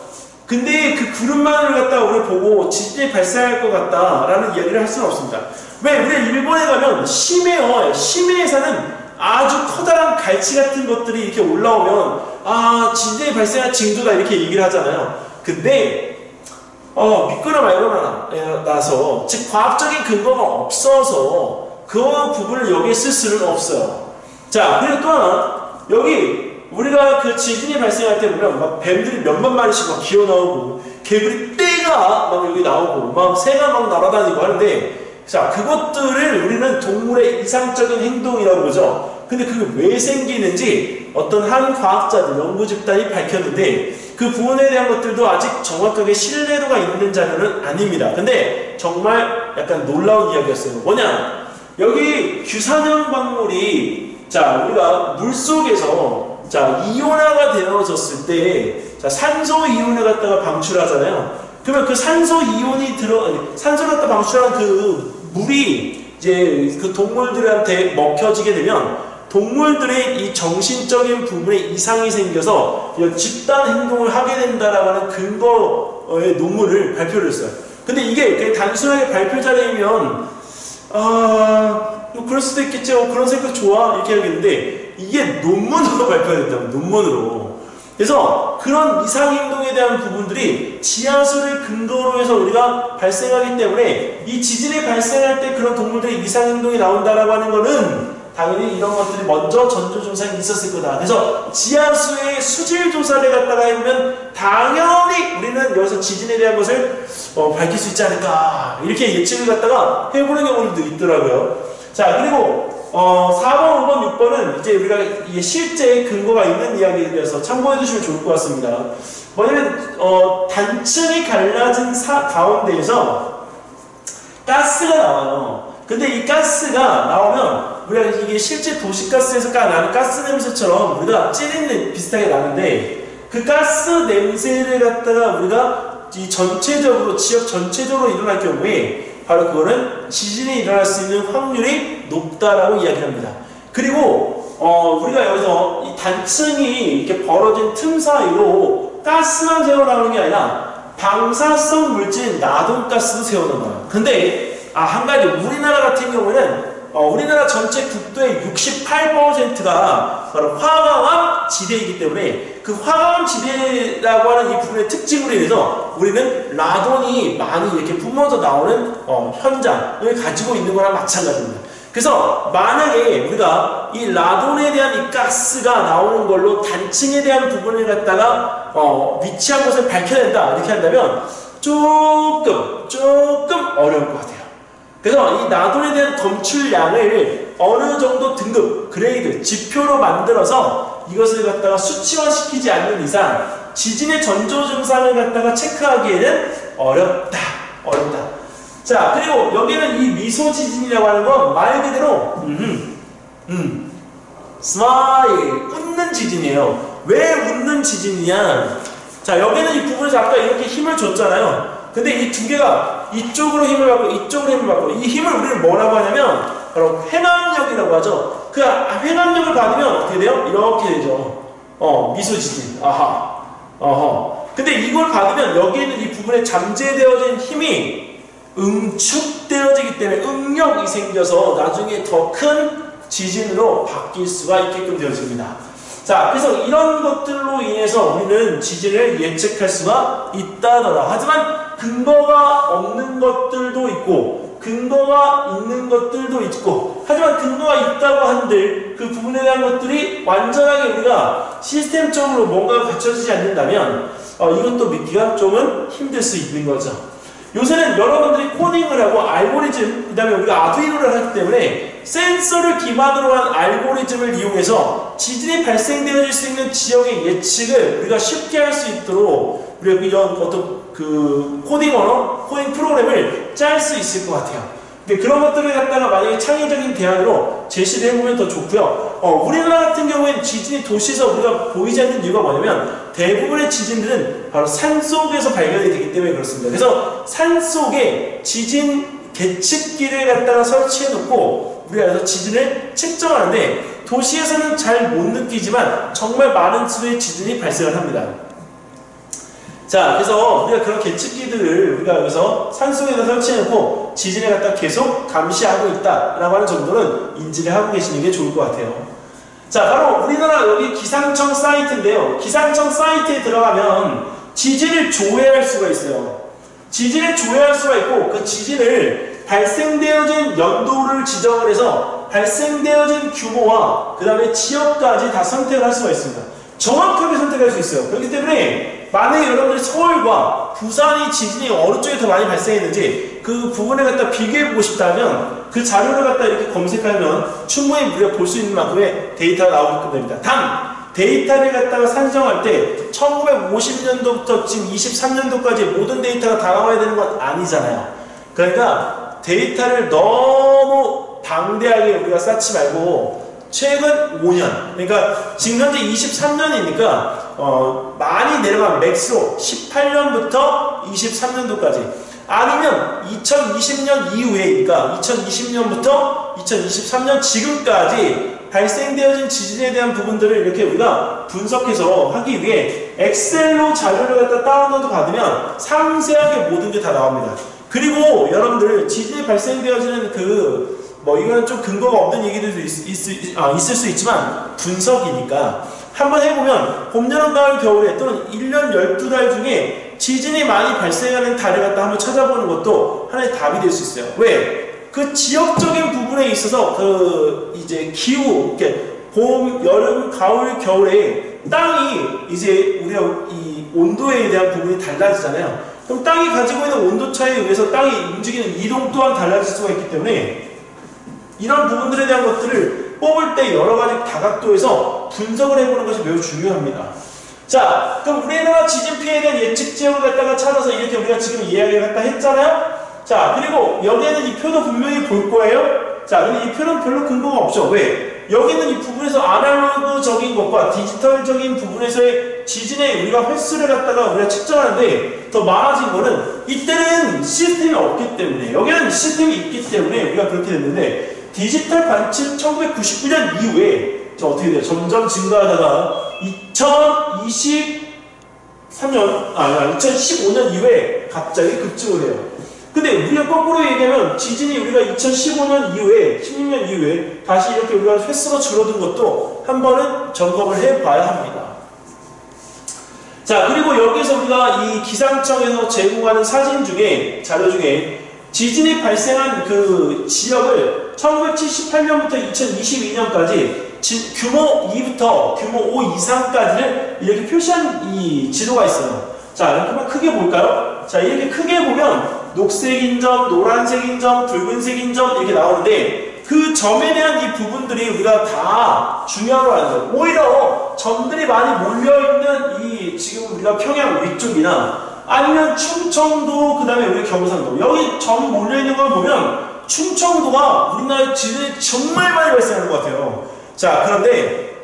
Speaker 1: 근데 그 구름만을 갖다가 우리 보고 지진이 발생할 것 같다라는 이야기를 할 수는 없습니다. 왜? 우리 일본에 가면 심해요. 심해에 사는 아주 커다란 갈치 같은 것들이 이렇게 올라오면 지진이 발생한 징조다 이렇게 얘기를 하잖아요. 근데 믿거나 말거나 나서 즉 과학적인 근거가 없어서 그 부분을 여기에 쓸 수는 없어요. 자, 그리고 또 하나, 여기 우리가 그 지진이 발생할 때 보면 막 뱀들이 몇만 마리씩 막 기어 나오고 개구리 떼가 막 여기 나오고 막 새가 막 날아다니고 하는데, 자, 그것들을 우리는 동물의 이상적인 행동이라고 보죠. 근데 그게 왜 생기는지 어떤 한 과학자들, 연구 집단이 밝혔는데 그 부분에 대한 것들도 아직 정확하게 신뢰도가 있는 자료는 아닙니다. 근데 정말 약간 놀라운 이야기였어요. 뭐냐? 여기 규산형 광물이, 자, 우리가 물속에서, 자, 이온화가 되어졌을 때, 자, 산소 이온을 갖다가 방출하잖아요. 그러면 그 산소 이온이 산소를 갖다 방출한 그 물이 이제 그 동물들한테 먹혀지게 되면 동물들의 이 정신적인 부분에 이상이 생겨서 집단 행동을 하게 된다라고 하는 근거의 논문을 발표를 했어요. 근데 이게 그냥 단순하게 발표 자료이면 그럴 수도 있겠죠. 그런 생각 좋아. 이렇게 하겠는데, 이게 논문으로 발표된다면, 논문으로. 그래서 그런 이상행동에 대한 부분들이 지하수를 근거로 해서 우리가 발생하기 때문에 이 지진이 발생할 때 그런 동물들의 이상행동이 나온다라고 하는 거는 당연히 이런 것들이 먼저 전조조사에 있었을 거다. 그래서 지하수의 수질 조사를 갖다가 해보면 당연히 우리는 여기서 지진에 대한 것을 밝힐 수 있지 않을까, 이렇게 예측을 갖다가 해보는 경우도 있더라고요. 자, 그리고 4번, 5번, 6번은 이제 우리가 이게 실제 근거가 있는 이야기에 대해서 참고해 주시면 좋을 것 같습니다. 뭐냐면 단층이 갈라진 가운데에서 가스가 나와요. 근데 이 가스가 나오면 우리가 이게 실제 도시가스에서 나는 가스 냄새처럼 우리가 찌릿내 비슷하게 나는데, 그 가스 냄새를 갖다가 우리가 이 전체적으로 지역 전체적으로 일어날 경우에 바로 그거는 지진이 일어날 수 있는 확률이 높다라고 이야기합니다. 그리고 우리가 여기서 이 단층이 이렇게 벌어진 틈 사이로 가스만 새어나오는 게 아니라 방사성 물질인 라돈가스도 새어나와요. 근데 한 가지, 우리나라 같은 경우에는 우리나라 전체 국토의 68%가 바로 화강암 지대이기 때문에 그 화강암 지대라고 하는 이 부분의 특징으로 인해서 우리는 라돈이 많이 이렇게 뿜어져 나오는 현장을 가지고 있는 거랑 마찬가지입니다. 그래서 만약에 우리가 이 라돈에 대한 이 가스가 나오는 걸로 단층에 대한 부분을 갖다가 위치한 곳을 밝혀낸다 이렇게 한다면 조금 어려울 것 같아요. 그래서 이 라돈에 대한 검출량을 어느 정도 등급, 그레이드, 지표로 만들어서 이것을 갖다가 수치화시키지 않는 이상 지진의 전조 증상을 갖다가 체크하기에는 어렵다. 자, 그리고 여기는 이 미소 지진이라고 하는 건 말 그대로 스마일, 웃는 지진이에요. 왜 웃는 지진이냐? 자, 여기는 이 부분에서 아까 이렇게 힘을 줬잖아요. 근데 이 두 개가 이쪽으로 힘을 받고 이쪽으로 힘을 받고, 이 힘을 우리는 뭐라고 하냐면 바로 회감력이라고 하죠. 그 회감력을 받으면 어떻게 돼요? 이렇게 되죠. 미소지진. 근데 이걸 받으면 여기에 있는 이 부분에 잠재되어진 힘이 응축되어지기 때문에 응력이 생겨서 나중에 더 큰 지진으로 바뀔 수가 있게끔 되어집니다. 자, 그래서 이런 것들로 인해서 우리는 지진을 예측할 수가 있다더라. 하지만 근거가 없는 것들도 있고, 근거가 있는 것들도 있고, 하지만 근거가 있다고 한들 그 부분에 대한 것들이 완전하게 우리가 시스템적으로 뭔가가 갖춰지지 않는다면 이것도 믿기가 조금은 힘들 수 있는 거죠. 요새는 여러분들이 코딩을 하고 알고리즘, 그 다음에 우리가 아두이노를 하기 때문에 센서를 기반으로 한 알고리즘을 이용해서 지진이 발생되어질 수 있는 지역의 예측을 우리가 쉽게 할 수 있도록 우리가 이런 어떤 그 코딩 언어, 코딩 프로그램을 짤 수 있을 것 같아요. 근데 그런 것들을 갖다가 만약에 창의적인 대안으로 제시를 해보면 더 좋고요. 우리나라 같은 경우에는 지진이 도시에서 우리가 보이지 않는 이유가 뭐냐면 대부분의 지진들은 바로 산속에서 발견이 되기 때문에 그렇습니다. 그래서 산속에 지진 계측기를 갖다가 설치해 놓고 우리가 그래서 지진을 측정하는데 도시에서는 잘 못 느끼지만 정말 많은 수의 지진이 발생을 합니다. 자, 그래서 우리가 그런 계측기들을 우리가 여기서 산속에다 설치해놓고 지진을 갖다 계속 감시하고 있다라고 하는 정도는 인지를 하고 계시는 게 좋을 것 같아요. 자, 바로 우리나라 여기 기상청 사이트인데요. 기상청 사이트에 들어가면 지진을 조회할 수가 있어요. 지진을 조회할 수가 있고 그 지진을 발생되어진 연도를 지정을 해서 발생되어진 규모와 그 다음에 지역까지 다 선택을 할 수가 있습니다. 정확하게 선택할 수 있어요. 그렇기 때문에 만약에 여러분들이 서울과 부산이 지진이 어느 쪽에 더 많이 발생했는지 그 부분을 갖다 비교해보고 싶다면 그 자료를 갖다 이렇게 검색하면 충분히 우리가 볼 수 있는 만큼의 데이터가 나오게끔 됩니다. 단! 데이터를 갖다가 산정할 때 1950년도부터 지금 23년도까지 모든 데이터가 다 나와야 되는 건 아니잖아요. 그러니까 데이터를 너무 방대하게 우리가 쌓지 말고 최근 5년, 그러니까 지금 현재 23년이니까 많이 내려간 맥스로 18년부터 23년도까지 아니면 2020년 이후에니까 2020년부터 2023년 지금까지 발생되어진 지진에 대한 부분들을 이렇게 우리가 분석해서 하기 위해 엑셀로 자료를 갖다 다운로드 받으면 상세하게 모든 게 다 나옵니다. 그리고 여러분들 지진이 발생되어지는 이거는 좀 근거가 없는 얘기들도 있을 수 있지만 분석이니까 한번 해보면 봄, 여름, 가을, 겨울에 또는 1년 12달 중에 지진이 많이 발생하는 달을 갖다 한번 찾아보는 것도 하나의 답이 될 수 있어요. 왜? 그 지역적인 부분에 있어서 이제 기후, 봄, 여름, 가을, 겨울에 땅이 이제 우리가 이 온도에 대한 부분이 달라지잖아요. 그럼 땅이 가지고 있는 온도 차이에 의해서 땅이 움직이는 이동 또한 달라질 수가 있기 때문에 이런 부분들에 대한 것들을 뽑을 때 여러 가지 다각도에서 분석을 해보는 것이 매우 중요합니다. 자, 그럼 우리나라 지진 피해에 대한 예측 지역을 갖다가 찾아서 이렇게 우리가 지금 이야기를 갖다 했잖아요? 자, 그리고 여기에는 이 표도 분명히 볼 거예요? 자, 근데 이 표는 별로 근거가 없죠. 왜? 여기는 이 부분에서 아날로그적인 것과 디지털적인 부분에서의 지진의 우리가 횟수를 갖다가 우리가 측정하는데 더 많아진 거는 이때는 시스템이 없기 때문에 여기는 시스템이 있기 때문에 우리가 그렇게 됐는데 디지털 관측 1999년 이후에 어떻게 돼요? 점점 증가하다가 2015년 이후에 갑자기 급증을 해요. 근데 우리가 거꾸로 얘기하면 지진이 우리가 2015년 이후에 16년 이후에 다시 이렇게 우리가 횟수가 줄어든 것도 한 번은 점검을 해봐야 합니다. 자, 그리고 여기서 우리가 이 기상청에서 제공하는 사진 중에 자료 중에 지진이 발생한 그 지역을 1978년부터 2022년까지 규모 2부터 규모 5 이상까지를 이렇게 표시한 이 지도가 있어요. 자, 이렇게 한번 크게 볼까요? 자, 이렇게 크게 보면 녹색인 점, 노란색인 점, 붉은색인 점 이렇게 나오는데 그 점에 대한 이 부분들이 우리가 다 중요한 거 아니에요. 오히려 점들이 많이 몰려있는 이 지금 우리가 평양 위쪽이나 아니면 충청도, 그 다음에 우리 경상도 여기 점 몰려있는 걸 보면 충청도가 우리나라 지진이 정말 많이 발생하는 것 같아요. 자, 그런데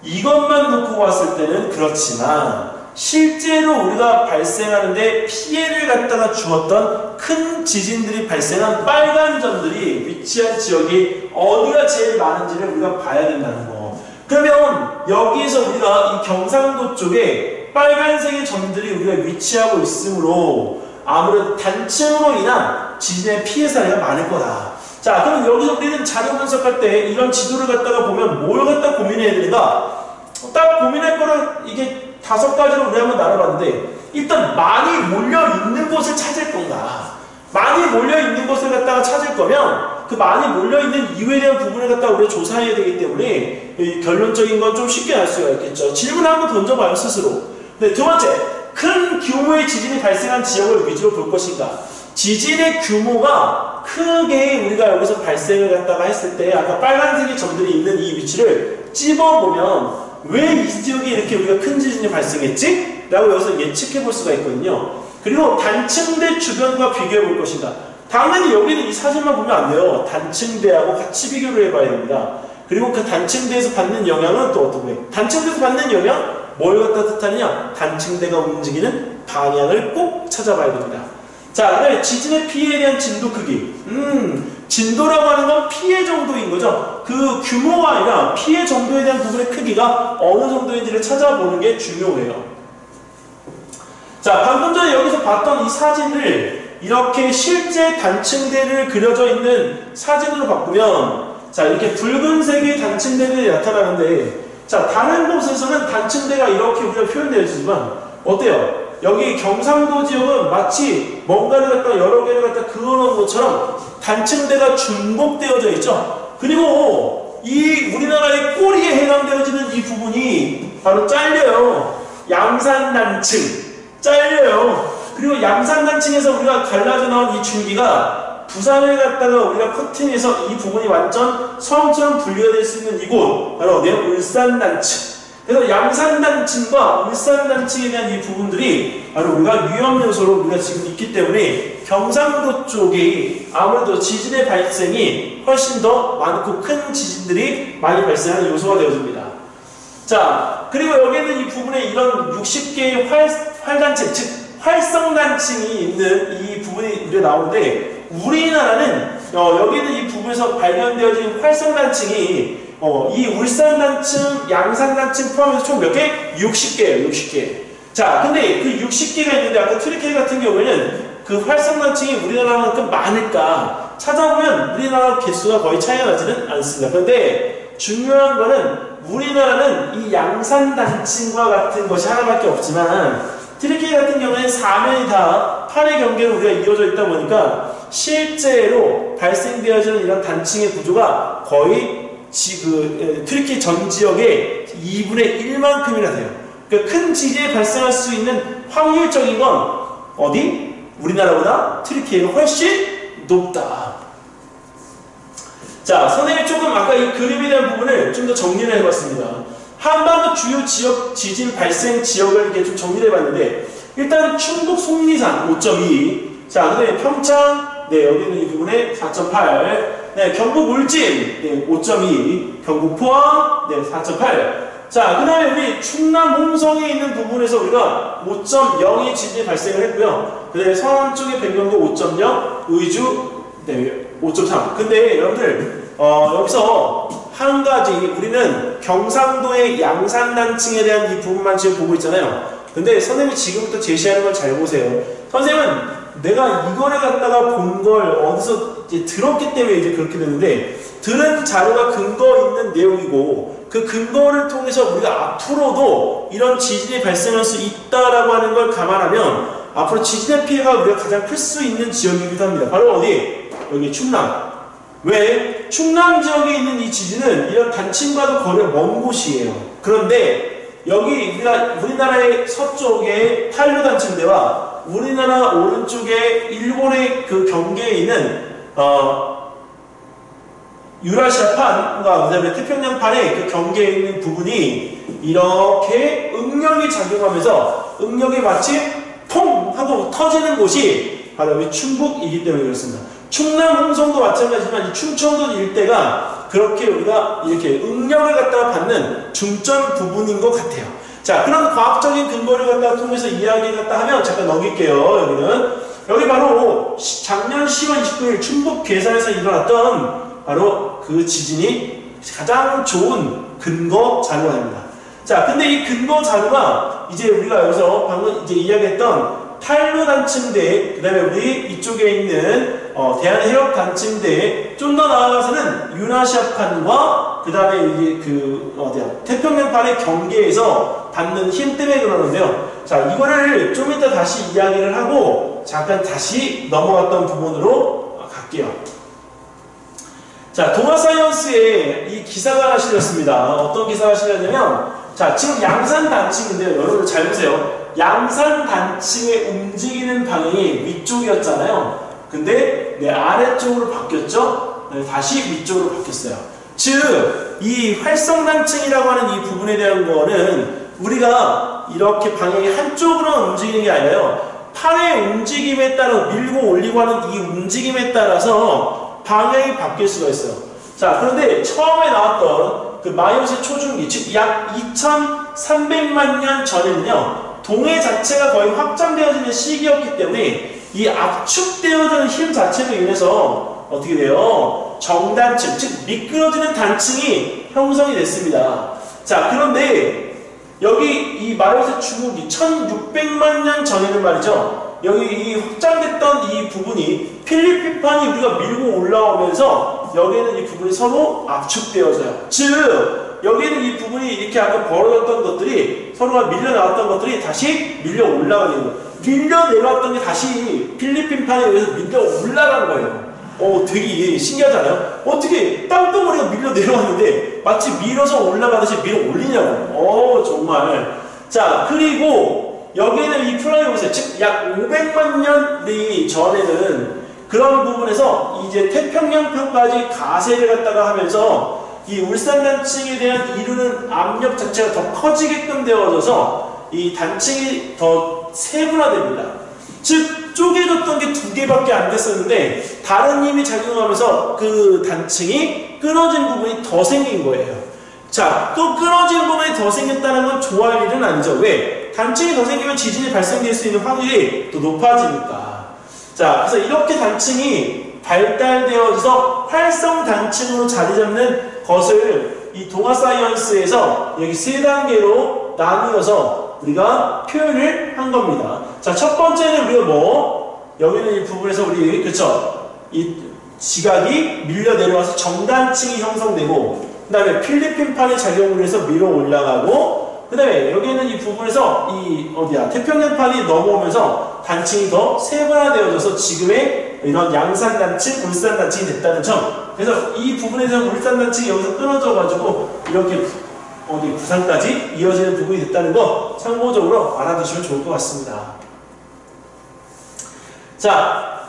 Speaker 1: 이것만 놓고 봤을 때는 그렇지만 실제로 우리가 발생하는데 피해를 갖다가 주었던 큰 지진들이 발생한 빨간 점들이 위치한 지역이 어디가 제일 많은지를 우리가 봐야 된다는 거. 그러면 여기에서 우리가 이 경상도 쪽에 빨간색의 점들이 우리가 위치하고 있으므로 아무래도 단층으로 인한 지진의 피해 사례가 많을 거다. 자, 그럼 여기서 우리는 자료 분석할 때 이런 지도를 갖다가 보면 뭘 갖다 고민해야 되는가? 딱 고민할 거는 이게 5가지로 우리 한번 나눠봤는데 일단 많이 몰려있는 곳을 찾을 건가? 많이 몰려있는 곳을 갖다가 찾을 거면 그 많이 몰려있는 이유에 대한 부분을 갖다 우리가 조사해야 되기 때문에 결론적인 건 좀 쉽게 알 수가 있겠죠. 질문을 한번 던져봐요, 스스로. 네, 두 번째, 큰 규모의 지진이 발생한 지역을 위주로 볼 것인가. 지진의 규모가 크게 우리가 여기서 발생을 갖다가 했을 때 아까 빨간색의 점들이 있는 이 위치를 찝어보면 왜 이 지역에 이렇게 우리가 큰 지진이 발생했지? 라고 여기서 예측해 볼 수가 있거든요. 그리고 단층대 주변과 비교해 볼 것인가. 당연히 여기는 이 사진만 보면 안 돼요. 단층대하고 같이 비교를 해봐야 됩니다. 그리고 그 단층대에서 받는 영향은 또 어떤 거예요? 단층대에서 받는 영향? 뭘 갖다 뜻하느냐? 단층대가 움직이는 방향을 꼭 찾아봐야 됩니다. 자, 그 다음에 지진의 피해에 대한 진도 크기. 진도라고 하는 건 피해 정도인 거죠. 그 규모가 아니라 피해 정도에 대한 부분의 크기가 어느 정도인지를 찾아보는 게 중요해요. 자, 방금 전에 여기서 봤던 이 사진을 이렇게 실제 단층대를 그려져 있는 사진으로 바꾸면 자, 이렇게 붉은색의 단층대들이 나타나는데 자, 다른 곳에서는 단층대가 이렇게 우리가 표현되어지지만 어때요? 여기 경상도 지역은 마치 뭔가를 갖다 여러 개를 갖다 그어놓은 것처럼 단층대가 중복되어져 있죠. 그리고 이 우리나라의 꼬리에 해당되어지는 이 부분이 바로 잘려요. 양산단층 잘려요. 그리고 양산단층에서 우리가 갈라져 나온 이 줄기가 부산을 갖다가 우리가 커팅해서 이 부분이 완전 섬처럼 분리가 될 수 있는 이곳 바로 어디에요? 울산단층. 그래서 양산단층과 울산단층에 대한 이 부분들이 바로 우리가 위험 요소로 우리가 지금 있기 때문에 경상도 쪽이 아무래도 지진의 발생이 훨씬 더 많고 큰 지진들이 많이 발생하는 요소가 되어집니다. 자, 그리고 여기에는 이 부분에 이런 60개의 활단층, 즉 활성단층이 있는 이 부분이 우리가 나오는데 우리나라는 여기는 이 부분에서 발견되어진 활성단층이 이 울산단층, 양산단층 포함해서 총 몇 개? 60개예요, 60개. 자, 근데 그 60개가 있는데 아까 트리케이 같은 경우에는 그 활성단층이 우리나라만큼 많을까? 찾아보면 우리나라 개수가 거의 차이가 나지는 않습니다. 그런데 중요한 거는 우리나라는 이 양산단층과 같은 것이 하나밖에 없지만 트리케이 같은 경우에는 사면이 다 판의 경계로 우리가 이어져 있다 보니까 실제로 발생되어지는 이런 단층의 구조가 거의 트리키 전 지역의 2분의 1만큼이나 돼요. 그러니까 큰 지진이 발생할 수 있는 확률적인 건 어디? 우리나라보다 트리키가 훨씬 높다. 자, 선생님이 조금 아까 이 그림에 대한 부분을 좀 더 정리를 해봤습니다. 한반도 주요 지역 지진 발생 지역을 이렇게 좀 정리를 해봤는데 일단 충북 속리산 5.2, 자, 그다음에 평창, 네, 여기는 이 부분에 4.8, 네, 경북 울진, 네, 5.2, 경북 포항, 네, 4.8. 자, 그 다음에 우리 충남 홍성에 있는 부분에서 우리가 5.0의 지진이 발생을 했고요. 그 다음에 서남 쪽에 백령도 5.0, 의주, 네, 5.3. 근데 여러분들, 여기서 한 가지, 우리는 경상도의 양산단층에 대한 이 부분만 지금 보고 있잖아요. 근데 선생님이 지금부터 제시하는 걸 잘 보세요. 선생님은 내가 이거를 갖다가 본 걸 어디서 이제 들었기 때문에 이제 그렇게 되는데 들은 자료가 근거 있는 내용이고 그 근거를 통해서 우리가 앞으로도 이런 지진이 발생할 수 있다라고 하는 걸 감안하면 앞으로 지진의 피해가 우리가 가장 클 수 있는 지역이기도 합니다. 바로 어디? 여기 충남. 왜? 충남 지역에 있는 이 지진은 이런 단층과도 거리가 먼 곳이에요. 그런데 여기 우리나라의 서쪽에 탄류 단층대와 우리나라 오른쪽에 일본의 그 경계에 있는 유라시아판과 그다음에 태평양판의 그 경계에 있는 부분이 이렇게 응력이 작용하면서 응력이 마치 통 하고 터지는 곳이 바로 여기 충북이기 때문에 그렇습니다. 충남 홍성도 마찬가지지만 이 충청도 일대가 그렇게 우리가 이렇게 응력을 갖다가 받는 중점 부분인 것 같아요. 자, 그런 과학적인 근거를 갖다가 통해서 이야기를 갖다 하면 잠깐 넘길게요. 여기 바로 작년 10월 29일 충북 괴산에서 일어났던 바로 그 지진이 가장 좋은 근거 자료입니다. 자, 근데 이 근거 자료가 이제 우리가 여기서 방금 이제 이야기했던 탄류 단층대, 그 다음에 우리 이쪽에 있는 대한해역 단층대, 좀 더 나아가서는 유라시아판과 그 다음에 이게 태평양판의 경계에서 받는 힘 때문에 그러는데요. 자, 이거를 좀 이따 다시 이야기를 하고 잠깐 다시 넘어갔던 부분으로 갈게요. 자, 동아사이언스에 이 기사가 하나 실렸습니다. 어떤 기사가 실렸냐면, 자, 지금 양산단층인데요. 여러분 잘 보세요. 양산단층의 움직이는 방향이 위쪽이었잖아요. 근데 네, 아래쪽으로 바뀌었죠? 네, 다시 위쪽으로 바뀌었어요. 즉, 이 활성단층이라고 하는 이 부분에 대한 거는 우리가 이렇게 방향이 한쪽으로 움직이는 게 아니라요. 팔의 움직임에 따라 밀고 올리고 하는 이 움직임에 따라서 방향이 바뀔 수가 있어요. 자, 그런데 처음에 나왔던 그 마이오시 초중기, 즉 약 2300만 년 전에는요, 동해 자체가 거의 확장되어지는 시기였기 때문에 이 압축되어지는 힘 자체로 인해서 어떻게 돼요? 정단층, 즉 미끄러지는 단층이 형성이 됐습니다. 자, 그런데 여기 이 마이오시 중국이 1600만 년 전에는 말이죠. 여기 이 확장됐던 이 부분이 필리핀판이 우리가 밀고 올라오면서 여기에는 이 부분이 서로 압축되어져요. 즉 여기에는 이 부분이 이렇게 아까 벌어졌던 것들이 서로가 밀려 나왔던 것들이 다시 밀려 올라가게 되는 거예요. 밀려 내려왔던 게 다시 필리핀판에 의해서 밀려 올라간 거예요. 되게 신기하잖아요? 어떻게 땅덩어리가 밀려 내려왔는데 마치 밀어서 올라가듯이 밀어 올리냐고. 정말. 자, 그리고 여기에는 이 플라이오세, 즉 약 500만 년이 전에는 그런 부분에서 이제 태평양편까지 가세를 갖다가 하면서 이 울산단층에 대한 이루는 압력 자체가 더 커지게끔 되어져서 이 단층이 더 세분화됩니다. 즉 쪼개졌던 게 2개밖에 안 됐었는데 다른 힘이 작용하면서 그 단층이 끊어진 부분이 더 생긴 거예요. 자, 또 끊어진 부분이 더 생겼다는 건 좋아할 일은 아니죠. 왜? 단층이 더 생기면 지진이 발생될 수 있는 확률이 또 높아지니까. 자, 그래서 이렇게 단층이 발달되어서 활성 단층으로 자리 잡는 것을 이 동아사이언스에서 여기 3단계로 나누어서 우리가 표현을 한 겁니다. 자, 첫 번째는 우리가 여기는 이 부분에서 우리, 그쵸? 이 지각이 밀려 내려와서 정단층이 형성되고, 그 다음에 필리핀판이 작용을 해서 밀어 올라가고, 그 다음에 여기는 이 부분에서 태평양판이 넘어오면서 단층이 더 세분화되어져서 지금의 이런 양산단층, 울산단층이 됐다는 점. 그래서 이 부분에서 울산단층이 여기서 끊어져가지고 이렇게 부산까지 이어지는 부분이 됐다는 거 참고적으로 알아두시면 좋을 것 같습니다. 자,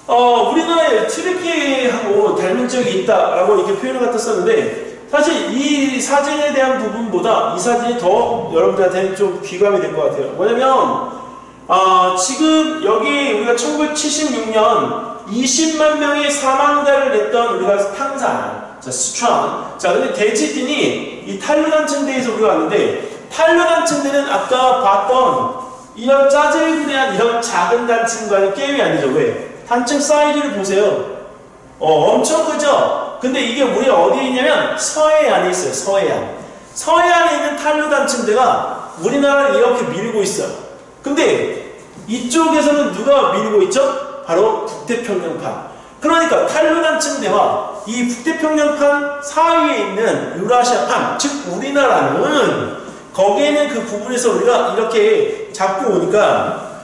Speaker 1: 우리나라에 튀르키예하고 닮은 지역이 있다라고 이렇게 표현을 갖다 썼는데 사실 이 사진에 대한 부분보다 이 사진이 더 여러분들한테는 좀 귀감이 될 것 같아요. 뭐냐면 지금 여기 우리가 1976년 20만 명의 사망자를 냈던 우리가 탕산, 자, 스촨. 자, 근데 대지진이 이 탄류단층대에서 우리가 왔는데 탄류단층대는 아까 봤던 이런 짜질구레한 이런 작은 단층과는 게임이 안 되죠. 왜? 단층 사이즈를 보세요. 엄청 크죠? 근데 이게 우리 어디에 있냐면 서해안에 있어요. 서해안. 서해안에 있는 탄류단층대가 우리나라를 이렇게 밀고 있어요. 근데 이쪽에서는 누가 밀고 있죠? 바로 북태평양판. 그러니까 탄류단층대와 이 북태평양판 사이에 있는 유라시아판, 즉 우리나라는 거기에는 그 부분에서 우리가 이렇게 잡고 오니까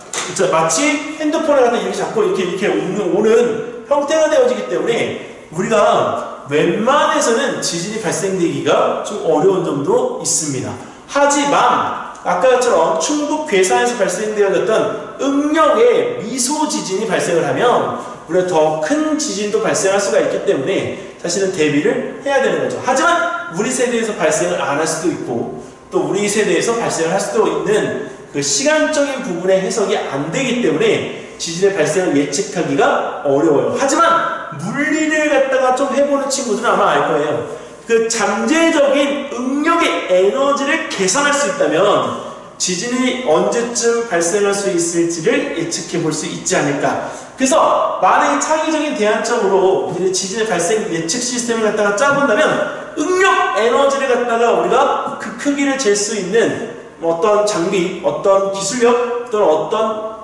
Speaker 1: 마치 핸드폰을 갖다 이렇게 잡고 이렇게 오는 형태가 되어지기 때문에 우리가 웬만해서는 지진이 발생되기가 좀 어려운 점도 있습니다. 하지만 아까처럼 충북 괴산에서 발생되어졌던 응령의 미소 지진이 발생을 하면 우리가 더 큰 지진도 발생할 수가 있기 때문에 사실은 대비를 해야 되는 거죠. 하지만 우리 세대에서 발생을 안 할 수도 있고 또 우리 세대에서 발생을 할 수도 있는 그 시간적인 부분의 해석이 안 되기 때문에 지진의 발생을 예측하기가 어려워요. 하지만 물리를 갖다가 좀 해보는 친구들은 아마 알 거예요. 그 잠재적인 응력의 에너지를 계산할 수 있다면 지진이 언제쯤 발생할 수 있을지를 예측해 볼 수 있지 않을까. 그래서 만약에 창의적인 대안점으로 우리는 지진의 발생 예측 시스템을 갖다가 짜본다면 응력 에너지를 갖다가 우리가 그 크기를 잴 수 있는 어떤 장비, 어떤 기술력 또는 어떤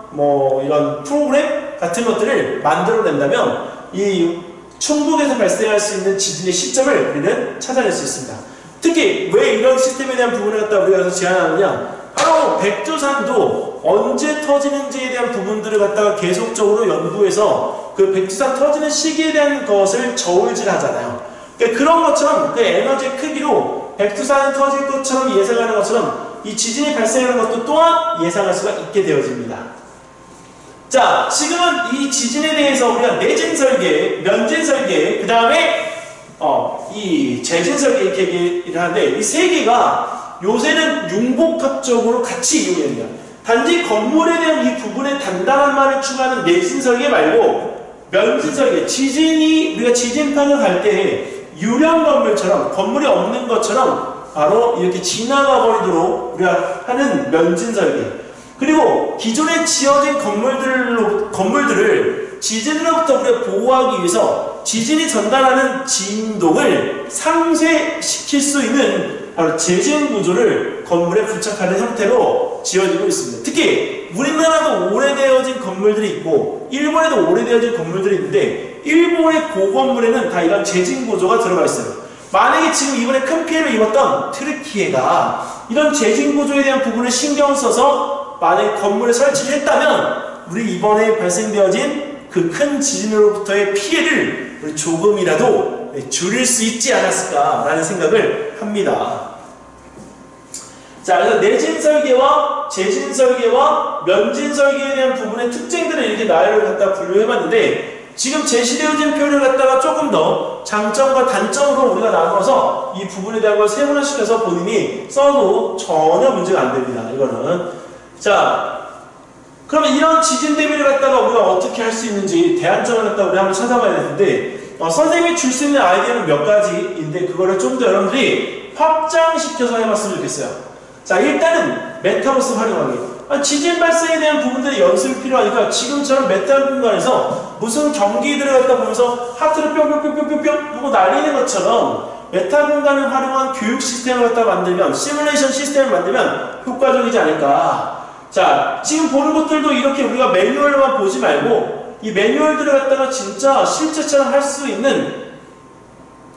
Speaker 1: 이런 프로그램 같은 것들을 만들어낸다면 이 충북에서 발생할 수 있는 지진의 시점을 우리는 찾아낼 수 있습니다. 특히 왜 이런 시스템에 대한 부분을 갖다 우리가 제안하느냐, 바로 백두산도 언제 터지는지에 대한 부분들을 갖다가 계속적으로 연구해서 그 백두산 터지는 시기에 대한 것을 저울질하잖아요. 그러니까 그런 것처럼 그 에너지의 크기로 백두산이 터질 것처럼 예상하는 것처럼 이 지진이 발생하는 것도 또한 예상할 수가 있게 되어집니다. 자, 지금은 이 지진에 대해서 우리가 내진 설계, 면진 설계, 그 다음에 이 재진 설계 이렇게 얘기를 하는데 이 세 개가 요새는 융복합적으로 같이 이용됩니다. 단지 건물에 대한 이 부분에 단단함만을 추구하는 내진 설계 말고 면진 설계, 우리가 지진 파악할 때 유령 건물처럼 건물이 없는 것처럼 바로 이렇게 지나가 버리도록 우리가 하는 면진 설계. 그리고 기존에 지어진 건물들을 지진으로부터 우리가 보호하기 위해서 지진이 전달하는 진동을 상쇄시킬 수 있는 바로 재진 구조를 건물에 부착하는 형태로 지어지고 있습니다. 특히 우리나라도 오래되어진 건물들이 있고 일본에도 오래되어진 건물들이 있는데 일본의 고건물에는 다 이런 재진 구조가 들어가 있어요. 만약에 지금 이번에 큰 피해를 입었던 트르키예가 이런 재진 구조에 대한 부분을 신경 써서 만약에 건물에 설치를 했다면 우리 이번에 발생되어진 그 큰 지진으로부터의 피해를 우리 조금이라도 줄일 수 있지 않았을까라는 생각을 합니다. 자, 그래서 내진 설계와 재진 설계와 면진 설계에 대한 부분의 특징들을 이렇게 나열을 갖다 분류해봤는데 지금 제시되어진 표를 갖다가 조금 더 장점과 단점으로 우리가 나눠서 이 부분에 대한 걸 세분화시켜서 본인이 써도 전혀 문제가 안 됩니다. 이거는. 자, 그러면 이런 지진 대비를 갖다가 우리가 어떻게 할 수 있는지 대안점을 갖다가 우리 한번 찾아봐야 되는데 선생님이 줄 수 있는 아이디어는 몇 가지인데 그거를 좀 더 여러분들이 확장시켜서 해봤으면 좋겠어요. 자, 일단은 메타버스 활용하기. 지진 발생에 대한 부분들이 연습이 필요하니까 지금처럼 메타 공간에서 무슨 경기들을 갖다 보면서 하트를 뿅뿅뿅뿅뿅 하고 날리는 것처럼 메타 공간을 활용한 교육 시스템을 갖다 만들면 시뮬레이션 시스템을 만들면 효과적이지 않을까. 자, 지금 보는 것들도 이렇게 우리가 매뉴얼만 보지 말고 이 매뉴얼들을 갖다가 진짜 실제처럼 할 수 있는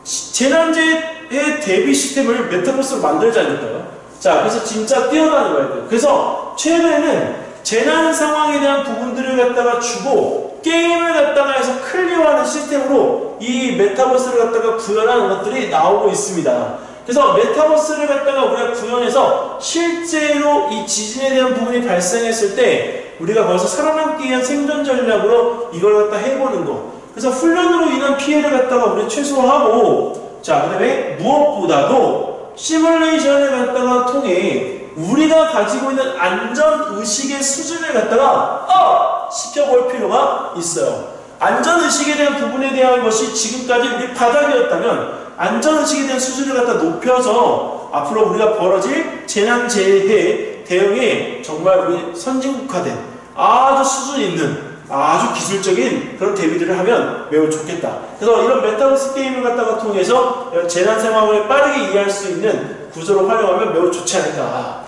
Speaker 1: 재난재해 대비 시스템을 메타버스로 만들지 않을까요? 자, 그래서 진짜 뛰어나는 거예요. 그래서 최근에는 재난 상황에 대한 부분들을 갖다가 주고 게임을 갖다가 해서 클리어하는 시스템으로 이 메타버스를 갖다가 구현하는 것들이 나오고 있습니다. 그래서 메타버스를 갖다가 우리가 구현해서 실제로 이 지진에 대한 부분이 발생했을 때 우리가 거기서 살아남기 위한 생존 전략으로 이걸 갖다 해보는 거. 그래서 훈련으로 인한 피해를 갖다가 우리 최소화하고 자, 그 다음에 무엇보다도 시뮬레이션을 갖다가 통해 우리가 가지고 있는 안전의식의 수준을 갖다가 시켜볼 필요가 있어요. 안전의식에 대한 부분에 대한 것이 지금까지 우리 바닥이었다면 안전의식에 대한 수준을 갖다 높여서 앞으로 우리가 벌어질 재난재해 대응에 정말 우리 선진국화된 아주 수준 있는 아주 기술적인 그런 대비들을 하면 매우 좋겠다. 그래서 이런 메타버스 게임을 갖다가 통해서 재난 상황을 빠르게 이해할 수 있는 구조로 활용하면 매우 좋지 않을까.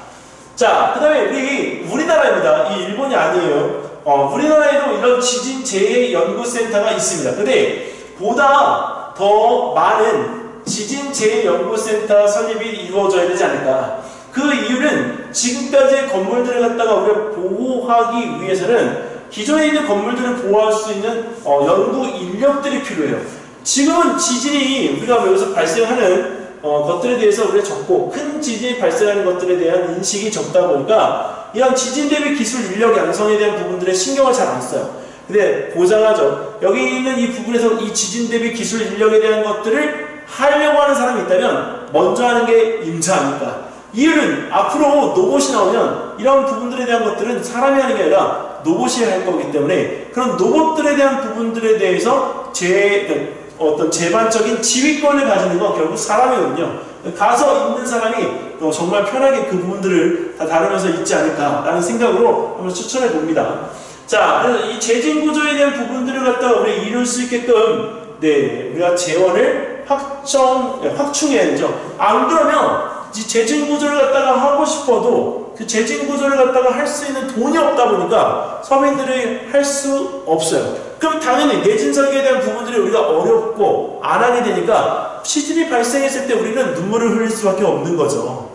Speaker 1: 자, 그 다음에 우리나라입니다. 이 일본이 아니에요. 우리나라에도 이런 지진 재해 연구센터가 있습니다. 근데 보다 더 많은 지진 재해 연구센터 설립이 이루어져야 되지 않을까. 그 이유는 지금까지의 건물들을 갖다가 우리가 보호하기 위해서는 기존에 있는 건물들을 보호할 수 있는 연구 인력들이 필요해요. 지금은 지진이 우리가 여기서 발생하는 것들에 대해서 우리가 적고 큰 지진이 발생하는 것들에 대한 인식이 적다 보니까 이런 지진 대비 기술 인력 양성에 대한 부분들에 신경을 잘 안 써요. 근데 보장하죠. 여기 있는 이 부분에서 이 지진 대비 기술 인력에 대한 것들을 하려고 하는 사람이 있다면 먼저 하는 게 임자 아닙니까? 이유는 앞으로 로봇이 나오면 이런 부분들에 대한 것들은 사람이 하는 게 아니라 로봇이 할 거기 때문에 그런 로봇들에 대한 부분들에 대해서 어떤 제반적인 지휘권을 가지는 건 결국 사람이거든요. 가서 있는 사람이 정말 편하게 그 부분들을 다 다루면서 있지 않을까라는 생각으로 한번 추천해 봅니다. 자, 그래서 이 재진 구조에 대한 부분들을 갖다가 우리 이룰 수 있게끔 우리가 재원을 확충해야 되죠. 안 그러면 이 재진 구조를 갖다가 하고 싶어도 그 재진 구조를 갖다가 할 수 있는 돈이 없다 보니까 서민들이 할 수 없어요. 그럼 당연히 내진 설계에 대한 부분들이 우리가 어렵고 안 하게 되니까 지진이 발생했을 때 우리는 눈물을 흘릴 수밖에 없는 거죠.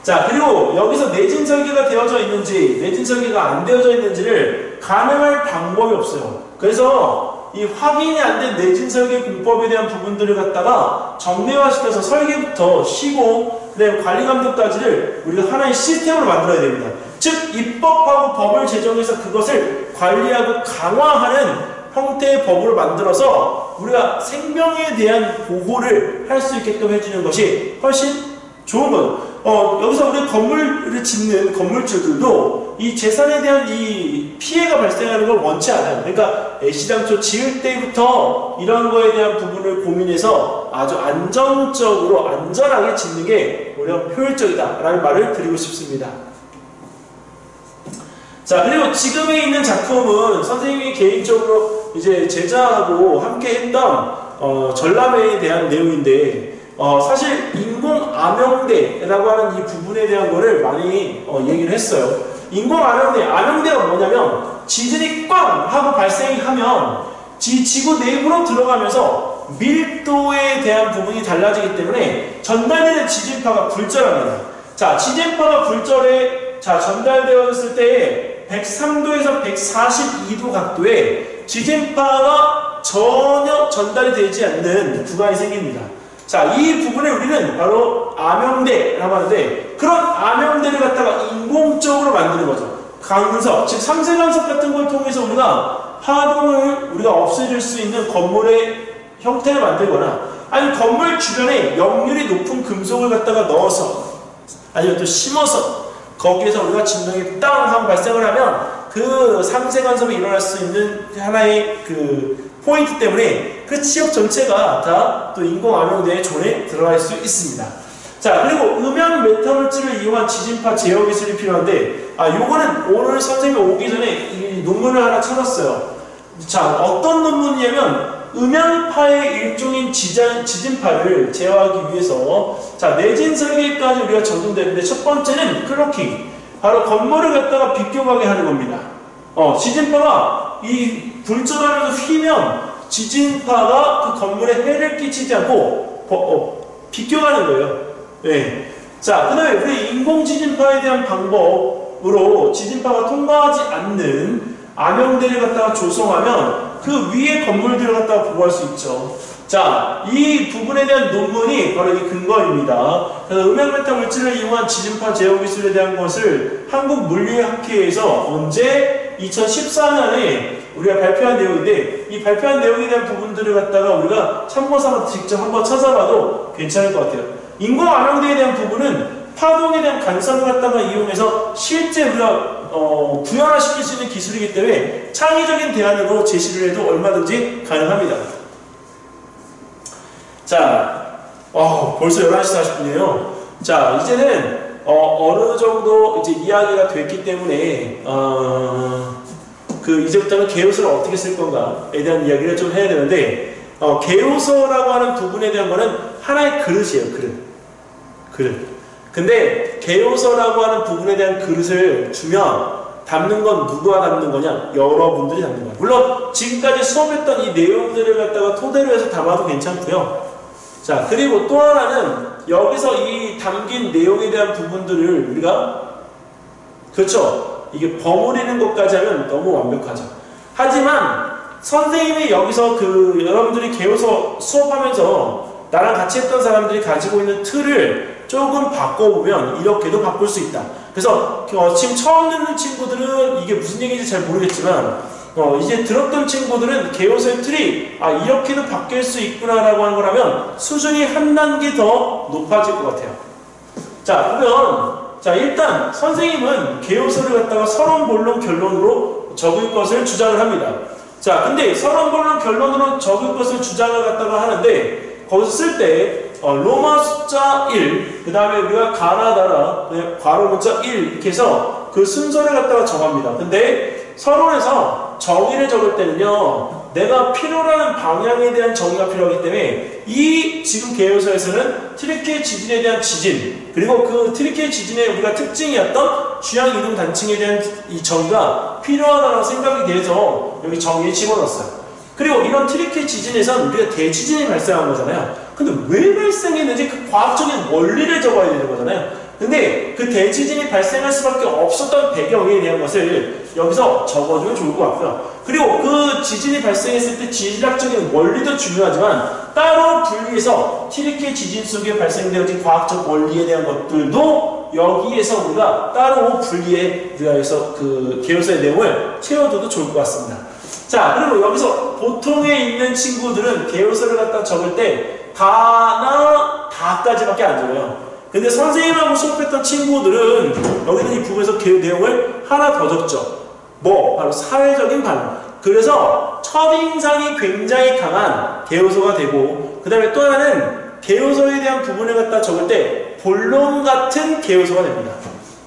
Speaker 1: 자, 그리고 여기서 내진 설계가 되어져 있는지 내진 설계가 안 되어져 있는지를 가능할 방법이 없어요. 그래서 이 확인이 안 된 내진 설계 공법에 대한 부분들을 갖다가 정례화시켜서 설계부터 시공, 그다음에 관리 감독까지를 우리가 하나의 시스템으로 만들어야 됩니다. 즉 입법하고 법을 제정해서 그것을 관리하고 강화하는 형태의 법을 만들어서 우리가 생명에 대한 보호를 할 수 있게끔 해주는 것이 훨씬 좋은 거죠. 여기서 우리 건물을 짓는 건물주들도 이 재산에 대한 이 피해가 발생하는 걸 원치 않아요. 그러니까 애시당초 지을 때부터 이런 거에 대한 부분을 고민해서 아주 안정적으로 안전하게 짓는 게 오히려 효율적이다라는 말을 드리고 싶습니다. 자, 그리고 지금에 있는 작품은 선생님이 개인적으로 이제 제자하고 함께 했던 전람회에 대한 내용인데 사실 인공암용대라고 하는 이 부분에 대한 거를 많이 얘기를 했어요. 인공암용대, 암용대가 뭐냐면 지진이 꽝 하고 발생이 하면 지구 내부로 들어가면서 밀도에 대한 부분이 달라지기 때문에 전달되는 지진파가 불절합니다. 자, 지진파가 불절에 전달되었을 때 103도에서 142도 각도에 지진파가 전혀 전달이 되지 않는 구간이 생깁니다. 자, 이 부분을 우리는 바로 암용대라고 하는데, 그런 암용대를 갖다가 인공적으로 만드는 거죠. 강석, 즉 삼세간섭 같은 걸 통해서 우리가 파동을 우리가 없애줄 수 있는 건물의 형태를 만들거나, 아니면 건물 주변에 역률이 높은 금속을 갖다가 넣어서, 아니면 또 심어서 거기에서 우리가 진동이 땅 하고 발생을 하면 그 상세간섭이 일어날 수 있는 하나의 그 포인트 때문에 그 지역 전체가 다 또 인공암용대의 존에 들어갈 수 있습니다. 자, 그리고 음향 메타물질을 이용한 지진파 제어 기술이 필요한데, 요거는 오늘 선생님이 오기 전에 이 논문을 하나 찾았어요. 자, 어떤 논문이냐면 음향파의 일종인 지진파를 제어하기 위해서 자, 내진 설계까지 우리가 적용되는데, 첫 번째는 클로킹, 바로 건물을 갖다가 비껴가게 하는 겁니다. 지진파가 이 불절하면서 휘면 지진파가 그 건물에 해를 끼치지 않고 비껴가는 거예요. 네. 자, 그 다음에 우리 인공지진파에 대한 방법으로 지진파가 통과하지 않는 암용대를 갖다가 조성하면 그 위에 건물들을 갖다가 보호할 수 있죠. 자, 이 부분에 대한 논문이 바로 이 근거입니다. 그래서 음향메타 물질을 이용한 지진파 제어 기술에 대한 것을 한국물리학회에서 언제 2014년에 우리가 발표한 내용인데, 이 발표한 내용에 대한 부분들을 갖다가 우리가 참고삼아 직접 한번 찾아봐도 괜찮을 것 같아요. 인공암용대에 대한 부분은 파동에 대한 간섭을 갖다가 이용해서 실제 우리가 구현화시킬 수 있는 기술이기 때문에 창의적인 대안으로 제시를 해도 얼마든지 가능합니다. 자, 벌써 11시 40분이에요. 자, 이제는 어느 정도 이제 이야기가 됐기 때문에 이제부터는 개요서를 어떻게 쓸 건가에 대한 이야기를 좀 해야 되는데, 개요서라고 하는 부분에 대한 거는 하나의 그릇이에요. 그릇. 근데 개요서라고 하는 부분에 대한 그릇을 주면 담는 건 누가 담는 거냐? 여러분들이 담는 거야. 물론 지금까지 수업했던 이 내용들을 갖다가 토대로 해서 담아도 괜찮고요. 자, 그리고 또 하나는 여기서 이 담긴 내용에 대한 부분들을 우리가, 그렇죠, 이게 버무리는 것까지 하면 너무 완벽하죠. 하지만 선생님이 여기서 여러분들이 개요서 수업하면서 나랑 같이 했던 사람들이 가지고 있는 틀을 조금 바꿔보면 이렇게도 바꿀 수 있다. 그래서 지금 처음 듣는 친구들은 이게 무슨 얘기인지 잘 모르겠지만 이제 들었던 친구들은 개요서의 틀이 이렇게도 바뀔 수 있구나라고 하는 거라면 수준이 한 단계 더 높아질 것 같아요. 자, 그러면 일단 선생님은 개요서를 갖다가 서론, 본론, 결론으로 적을 것을 주장을 합니다. 자, 근데 서론, 본론, 결론으로 적을 것을 주장을 갖다가 하는데, 거기서 쓸 때 로마 숫자 1, 그 다음에 우리가 가나다라, 괄호 문자 1 이렇게 해서 그 순서를 갖다가 정합니다. 근데 서론에서 정의를 적을 때는요, 내가 필요로 하는 방향에 대한 정의가 필요하기 때문에 이 지금 개요서에서는 트리케 지진에 대한 지진, 그리고 그 트리케 지진의 우리가 특징이었던 취향 이동 단층에 대한 이 정의가 필요하다고 생각이 돼서 여기 정의에 집어넣었어요. 그리고 이런 트리케 지진에선 우리가 대지진이 발생한 거잖아요. 근데 왜 발생했는지 그 과학적인 원리를 적어야 되는 거잖아요. 근데 그 대지진이 발생할 수밖에 없었던 배경에 대한 것을 여기서 적어주면 좋을 것 같고요. 그리고 그 지진이 발생했을 때 지질학적인 원리도 중요하지만 따로 분리해서 튀르키예 지진 속에 발생되어진 과학적 원리에 대한 것들도 여기에서 우리가 따로 분리해 우리가 여기서 그 개요서의 내용을 채워둬도 좋을 것 같습니다. 자, 그리고 여기서 보통에 있는 친구들은 개요서를 갖다 적을 때 다나 다까지밖에 안 적어요. 근데 선생님하고 수업했던 친구들은 여기는 이 부분에서 그 내용을 하나 더 적죠. 뭐? 바로 사회적인 반응. 그래서 첫인상이 굉장히 강한 개요서가 되고, 그 다음에 또 하나는 개요서에 대한 부분을 갖다 적을 때 본론 같은 개요서가 됩니다.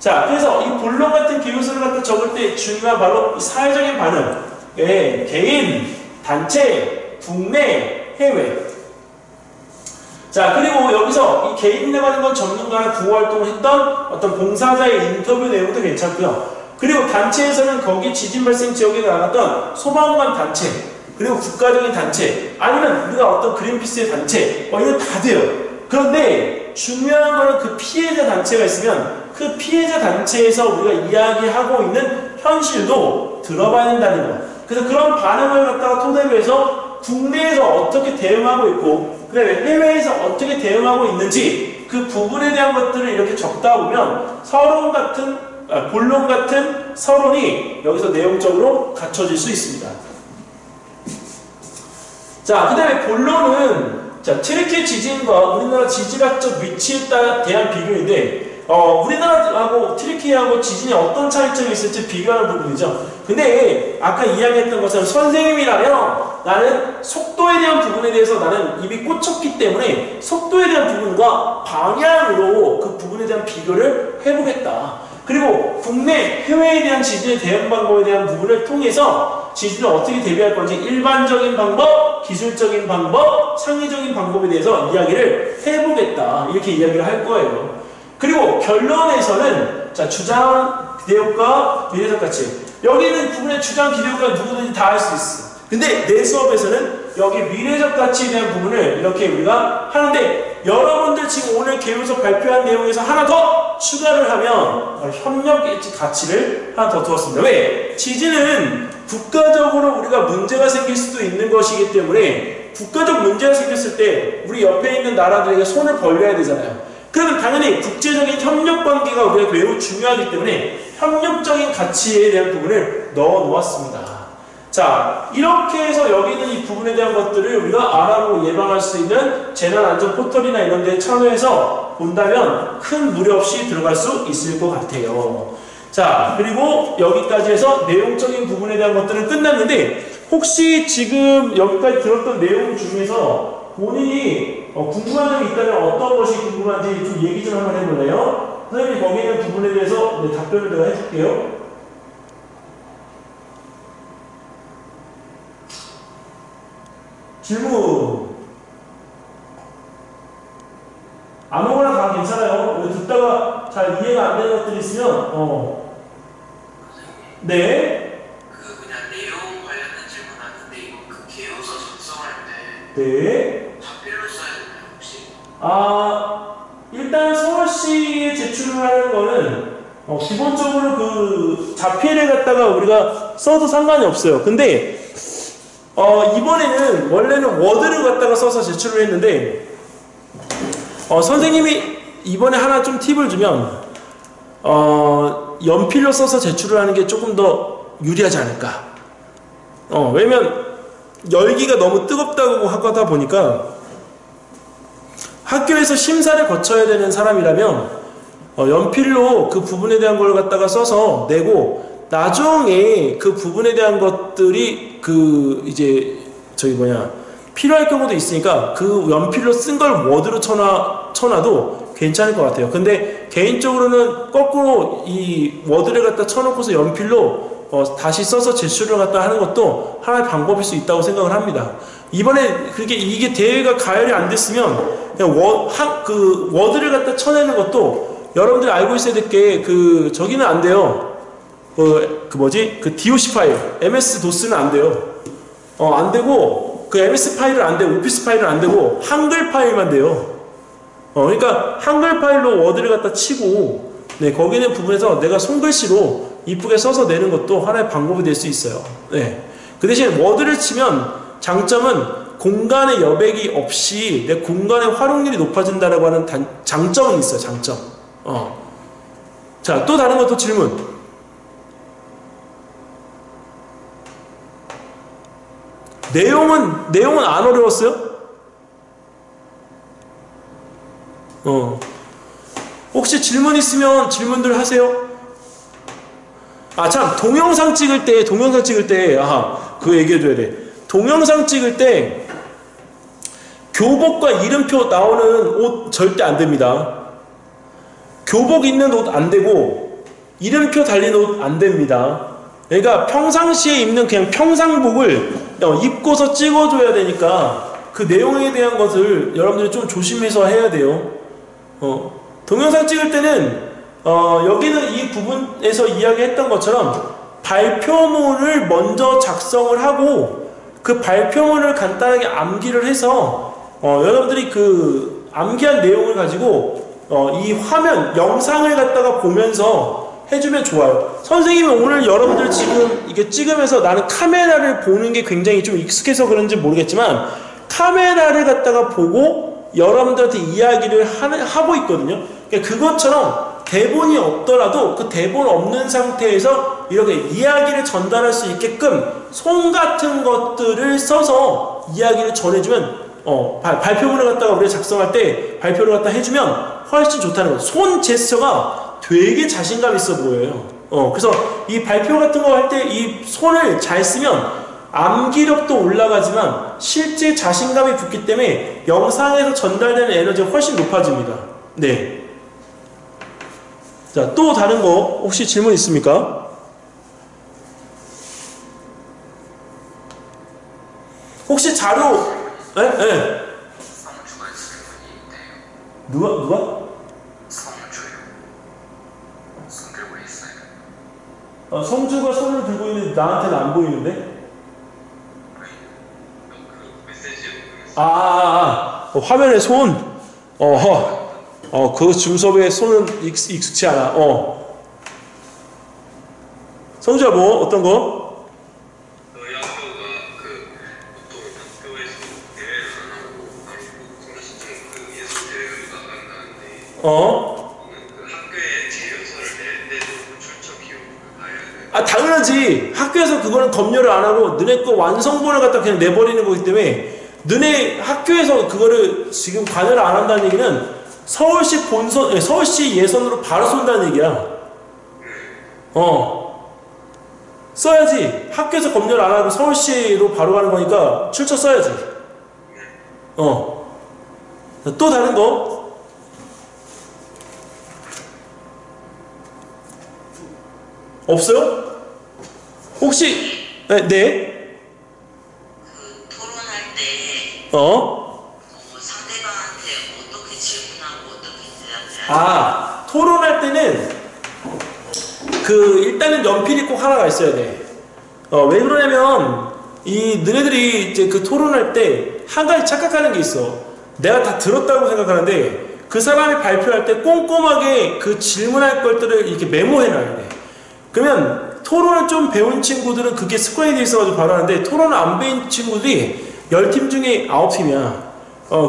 Speaker 1: 자, 그래서 이 본론 같은 개요서를 갖다 적을 때 중요한 바로 이 사회적인 반응. 예, 개인, 단체, 국내, 해외. 자, 그리고 여기서 이 개인에 관한 건 전문가나 구호활동을 했던 어떤 봉사자의 인터뷰 내용도 괜찮고요. 그리고 단체에서는 거기 지진 발생 지역에 나갔던 소방관 단체, 그리고 국가적인 단체, 아니면 우리가 어떤 그린피스의 단체, 이건 다 돼요. 그런데 중요한 거는 그 피해자 단체가 있으면 그 피해자 단체에서 우리가 이야기하고 있는 현실도 들어봐야 된다는 거. 그래서 그런 반응을 갖다가 토대로 해서 국내에서 어떻게 대응하고 있고, 그 다음에 해외에서 어떻게 대응하고 있는지 그 부분에 대한 것들을 이렇게 적다 보면 본론 같은 서론이 여기서 내용적으로 갖춰질 수 있습니다. 자, 그 다음에 본론은 튀르키예 지진과 우리나라 지질학적 위치에 대한 비교인데, 우리나라하고 튀르키예하고 지진이 어떤 차이점이 있을지 비교하는 부분이죠. 근데 아까 이야기했던 것처럼 선생님이라면 나는 속도에 대한 부분에 대해서 나는 입이 꽂혔기 때문에 속도에 대한 부분과 방향으로 그 부분에 대한 비교를 해보겠다. 그리고 국내, 해외에 대한 지진의 대응 방법에 대한 부분을 통해서 지진을 어떻게 대비할 건지 일반적인 방법, 기술적인 방법, 창의적인 방법에 대해서 이야기를 해보겠다. 이렇게 이야기를 할 거예요. 그리고 결론에서는 주장, 기대효과, 미래적 가치. 여기 있는 부분의 주장, 기대효과는 누구든지 다 할 수 있어. 근데 내 수업에서는 여기 미래적 가치에 대한 부분을 이렇게 우리가 하는데, 여러분들 지금 오늘 개요서 발표한 내용에서 하나 더 추가를 하면 협력 가치를 하나 더 두었습니다. 왜? 지진은 국가적으로 우리가 문제가 생길 수도 있는 것이기 때문에 국가적 문제가 생겼을 때 우리 옆에 있는 나라들에게 손을 벌려야 되잖아요. 그러면 당연히 국제적인 협력 관계가 우리가 매우 중요하기 때문에 협력적인 가치에 대한 부분을 넣어 놓았습니다. 자, 이렇게 해서 여기 있는 이 부분에 대한 것들을 우리가 알아보고 예방할 수 있는 재난안전 포털이나 이런 데 참여해서 본다면 큰 무리 없이 들어갈 수 있을 것 같아요. 자, 그리고 여기까지 해서 내용적인 부분에 대한 것들은 끝났는데, 혹시 지금 여기까지 들었던 내용 중에서 본인이 궁금한 점이 있다면 어떤 것이 궁금한지 좀 얘기 좀 한번 해볼래요? 선생님이 거기에 있는 부분에 대해서 답변을 내가 해줄게요. 질문. 아무거나 다 괜찮아요. 듣다가 잘 이해가 안 되는 것들이 있으면, 네.
Speaker 2: 그냥 내용 관련된 질문 하는데, 이거 그 개요서 작성할 때.
Speaker 1: 네.
Speaker 2: 자필로 써야 되나요, 혹시?
Speaker 1: 일단 서울시에 제출을 하는 거는, 기본적으로 그 자필을 갖다가 우리가 써도 상관이 없어요. 근데, 이번에는 원래는 워드를 갖다가 써서 제출을 했는데, 선생님이 이번에 하나 좀 팁을 주면, 연필로 써서 제출을 하는 게 조금 더 유리하지 않을까. 왜냐면 열기가 너무 뜨겁다고 하다 보니까 학교에서 심사를 거쳐야 되는 사람이라면 연필로 그 부분에 대한 걸 갖다가 써서 내고, 나중에 그 부분에 대한 것들이 필요할 경우도 있으니까 그 연필로 쓴 걸 워드로 쳐놔도 괜찮을 것 같아요. 근데 개인적으로는 거꾸로 이 워드를 갖다 쳐놓고서 연필로 다시 써서 제출을 갖다 하는 것도 하나의 방법일 수 있다고 생각을 합니다. 이번에 이게 대회가 가열이 안 됐으면 그냥 워드를 갖다 쳐내는 것도 여러분들이 알고 있어야 될 게 저기는 안 돼요. DOC 파일, MS 도스는 안 돼요. 안 되고, MS 파일은 안 되고, 오피스 파일은 안 되고, 한글 파일만 돼요. 그러니까 한글 파일로 워드를 갖다 치고 네, 거기 있는 부분에서 내가 손글씨로 이쁘게 써서 내는 것도 하나의 방법이 될 수 있어요. 네. 그 대신 워드를 치면 장점은 공간의 여백이 없이 내 공간의 활용률이 높아진다라고 하는 장점은 있어요. 장점. 자, 또 다른 것도 질문. 내용은 안 어려웠어요? 혹시 질문 있으면 질문들 하세요. 아, 참, 동영상 찍을 때, 그거 얘기해줘야 돼. 동영상 찍을 때, 교복과 이름표 나오는 옷 절대 안 됩니다. 교복 있는 옷 안 되고, 이름표 달린 옷 안 됩니다. 그러니까 평상시에 입는 그냥 평상복을 입고서 찍어줘야 되니까, 그 내용에 대한 것을 여러분들이 좀 조심해서 해야 돼요. 동영상 찍을 때는 여기는 이 부분에서 이야기했던 것처럼 발표문을 먼저 작성을 하고 그 발표문을 간단하게 암기를 해서 여러분들이 그 암기한 내용을 가지고 이 화면, 영상을 갖다가 보면서 해주면 좋아요. 선생님이 오늘 여러분들 지금 이게 찍으면서 나는 카메라를 보는 게 굉장히 좀 익숙해서 그런지 모르겠지만 카메라를 갖다가 보고 여러분들한테 이야기를 하고 있거든요. 그러니까 그것처럼 대본이 없더라도 그 대본 없는 상태에서 이렇게 이야기를 전달할 수 있게끔 손 같은 것들을 써서 이야기를 전해주면 발표문을 갖다가 우리가 작성할 때 발표를 갖다 해주면 훨씬 좋다는 거죠. 손 제스처가 되게 자신감 있어 보여요. 그래서 이 발표 같은 거 할 때 이 손을 잘 쓰면 암기력도 올라가지만 실제 자신감이 붙기 때문에 영상에서 전달되는 에너지가 훨씬 높아집니다. 네. 자, 또 다른 거 혹시 질문 있습니까? 혹시 자료 네?
Speaker 2: 성주가 질문이 있대요.
Speaker 1: 누가?
Speaker 2: 성주요. 손 들고 있어요.
Speaker 1: 성주가 손을 들고 있는데 나한테는 안 보이는데?
Speaker 2: 그 메시지에 보냈어요.
Speaker 1: 화면에 손. 그 줌섭에 손은 익숙치 않아. 성주야, 뭐 어떤 거?
Speaker 2: 너희 학교가 그 보통 학교에서 대회를 안 하고 바로 성시청 그 예술 대회를 나간다는데 그 학교에 제휴서를 낼 때도 출처 기록을 봐야 돼.
Speaker 1: 아, 당연하지. 학교에서 그거는 검열을 안 하고 너네 거 완성본을 갖다 그냥 내버리는 거기 때문에 너네 학교에서 그거를 지금 관여를 안 한다는 얘기는 서울시 예선으로 바로 쏜다는 얘기야. 써야지. 학교에서 검열 안 하고 서울시로 바로 가는 거니까 출처 써야지. 또 다른 거? 없어요? 혹시 네?
Speaker 3: 그 토론할 때 상대방한테 어떻게 질문하고 어떻게 대답해야
Speaker 1: 토론할 때는 일단은 연필이 꼭 하나가 있어야 돼. 왜 그러냐면 너네들이 이제 그 토론할 때 한 가지 착각하는 게 있어. 내가 다 들었다고 생각하는데 그 사람이 발표할 때 꼼꼼하게 그 질문할 것들을 이렇게 메모해 놔야 돼. 그러면 토론을 좀 배운 친구들은 그게 습관이 돼 있어가지고 바로 하는데 토론을 안 배운 친구들이 10팀 중에 9팀이야.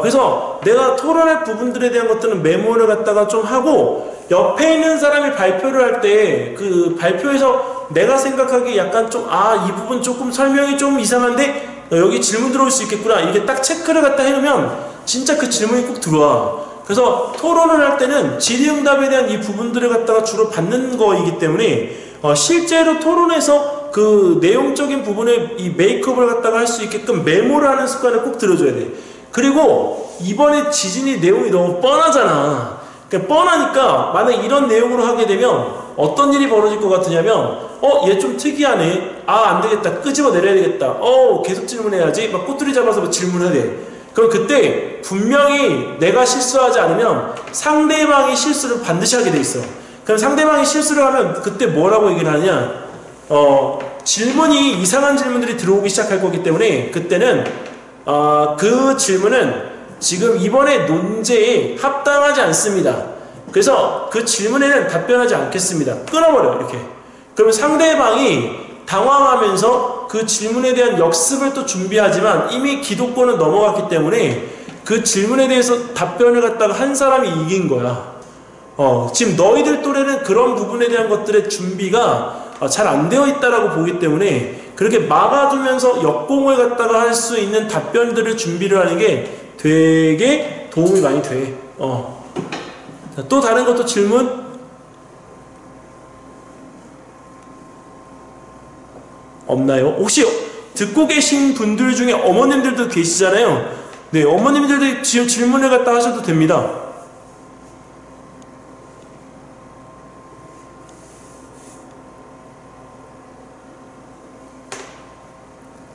Speaker 1: 그래서 내가 토론할 부분들에 대한 것들은 메모를 갖다가 좀 하고 옆에 있는 사람이 발표를 할 때 그 발표에서 내가 생각하기에 약간 좀 이 부분 조금 설명이 좀 이상한데 여기 질문 들어올 수 있겠구나 이렇게 딱 체크를 갖다 해놓으면 진짜 그 질문이 꼭 들어와. 그래서 토론을 할 때는 질의응답에 대한 이 부분들을 갖다가 주로 받는 거이기 때문에 실제로 토론에서 그 내용적인 부분에 이 메이크업을 갖다가 할 수 있게끔 메모를 하는 습관을 꼭 들어줘야 돼. 그리고 이번에 지진이 내용이 너무 뻔하잖아. 그러니까 뻔하니까 만약 이런 내용으로 하게 되면 어떤 일이 벌어질 것 같으냐면 얘 좀 특이하네. 안 되겠다. 끄집어 내려야 되겠다. 계속 질문해야지. 막 꼬투리 잡아서 막 질문해야 돼. 그럼 그때 분명히 내가 실수하지 않으면 상대방이 실수를 반드시 하게 돼 있어. 그럼 상대방이 실수를 하면 그때 뭐라고 얘기를 하냐? 질문이 이상한 질문들이 들어오기 시작할 거기 때문에 그때는 그 질문은 지금 이번에 논제에 합당하지 않습니다. 그래서 그 질문에는 답변하지 않겠습니다. 끊어버려 이렇게. 그러면 상대방이 당황하면서 그 질문에 대한 역습을 또 준비하지만 이미 기도권은 넘어갔기 때문에 그 질문에 대해서 답변을 갖다가 한 사람이 이긴 거야. 지금 너희들 또래는 그런 부분에 대한 것들의 준비가 잘 안 되어 있다라고 보기 때문에 그렇게 막아두면서 역공을 갖다가 할 수 있는 답변들을 준비를 하는 게 되게 도움이 많이 돼. 자, 또 다른 것도 질문? 없나요? 혹시 듣고 계신 분들 중에 어머님들도 계시잖아요. 네, 어머님들도 질문을 갖다 하셔도 됩니다.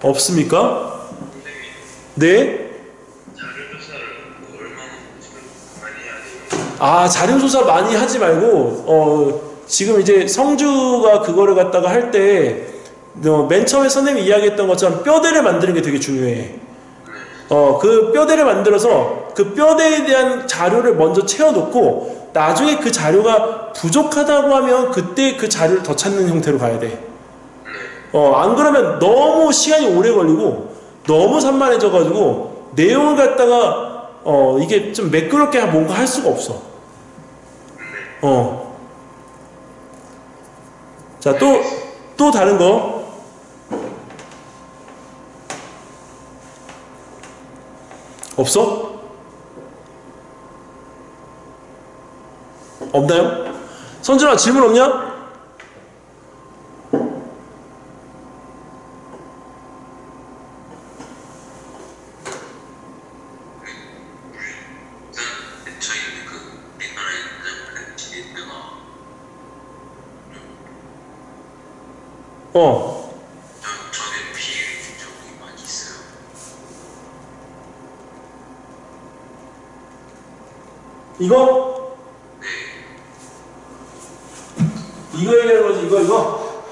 Speaker 1: 없습니까? 네?
Speaker 2: 자료조사를 얼마나 많이 해야 되나요?
Speaker 1: 아, 자료조사 많이 하지 말고 지금 이제 성주가 그거를 갖다가 할 때 맨 처음에 선생님이 이야기했던 것처럼 뼈대를 만드는 게 되게 중요해. 그 뼈대를 만들어서 그 뼈대에 대한 자료를 먼저 채워놓고 나중에 그 자료가 부족하다고 하면 그때 그 자료를 더 찾는 형태로 가야 돼. 안 그러면 너무 시간이 오래 걸리고 너무 산만해져가지고 내용을 갖다가 이게 좀 매끄럽게 뭔가 할 수가 없어. 자, 또 다른 거. 없어? 없나요? 선준아, 질문 없냐?
Speaker 2: 저는 비율이 적이 많이 있어요.
Speaker 1: 이거? 이거 얘기하는 거지, 이거?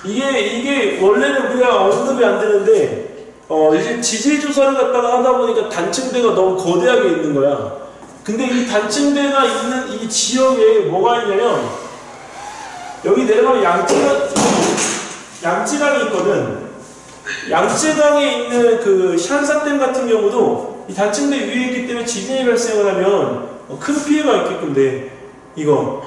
Speaker 1: 이게 원래는 우리가 언급이 안 되는데, 이제 지질조사를 갖다가 하다 보니까 단층대가 너무 거대하게 있는 거야. 근데 이 단층대가 있는 이 지역에 뭐가 있냐면, 여기 내려가면 양쯔강이 있거든. 양쯔강에 있는 그 샨사댐 같은 경우도 이 단층대 위에 있기 때문에 지진이 발생을 하면 큰 피해가 있게끔 돼. 이거.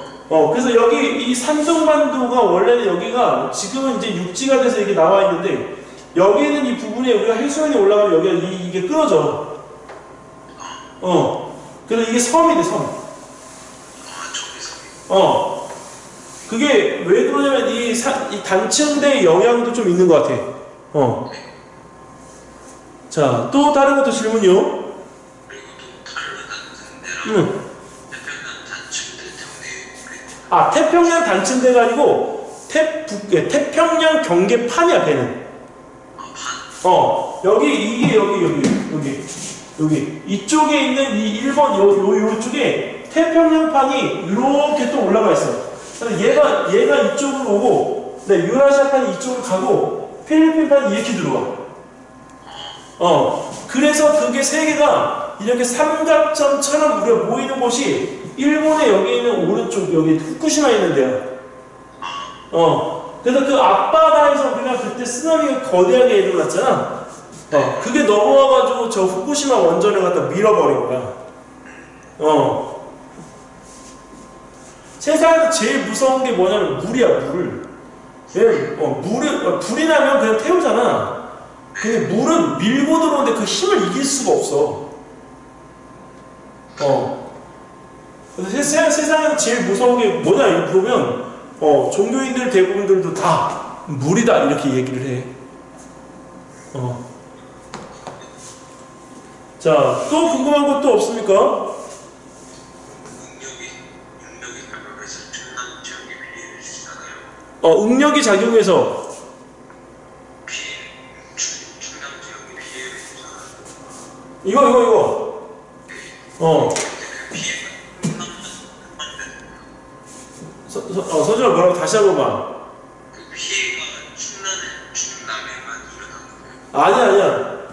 Speaker 1: 그래서 여기 이 산둥반도가 원래는 여기가 지금은 이제 육지가 돼서 이게 나와 있는데 여기는 이 부분에 우리가 해수면이 올라가면 여기가 이게 끊어져. 그래서 이게 섬이 돼, 섬. 그게 왜 그러냐면 이 단층대의 영향도 좀 있는 것 같아. 자, 또 다른 것도 질문이요.
Speaker 2: 그리고 또 다른 단층대랑
Speaker 1: 아, 태평양 단층대가 아니고 태평양 경계판이야, 배는. 이게 여기 이쪽에 있는 이 일본 요쪽에 태평양판이 이렇게 또 올라가 있어. 그래서 얘가 이쪽으로 오고, 네, 유라시아판이 이쪽으로 가고, 필리핀판이 이렇게 들어와. 그래서 그게 세 개가 이렇게 삼각점처럼 우리가 모이는 곳이 일본의 여기 있는 오른쪽, 여기 후쿠시마에 있는 데야. 그래서 그 앞바다에서 우리가 그때 쓰나미가 거대하게 일어났잖아. 그게 넘어와가지고 저 후쿠시마 원전을 갖다 밀어버린 거야. 세상에서 제일 무서운 게 뭐냐면 물이야, 물. 불이 나면 그냥 태우잖아. 근데 물은 밀고 들어오는데 그 힘을 이길 수가 없어. 그래서 세상에서 제일 무서운 게 뭐냐, 이거 물으면, 종교인들 대부분들도 다 물이다, 이렇게 얘기를 해. 자, 또 궁금한 것도 없습니까? 응력이 작용해서 이거 서준아 뭐라고 다시 한 번만.
Speaker 2: 그 피해가 충남에만 일어나는 거예요?
Speaker 1: 아니야.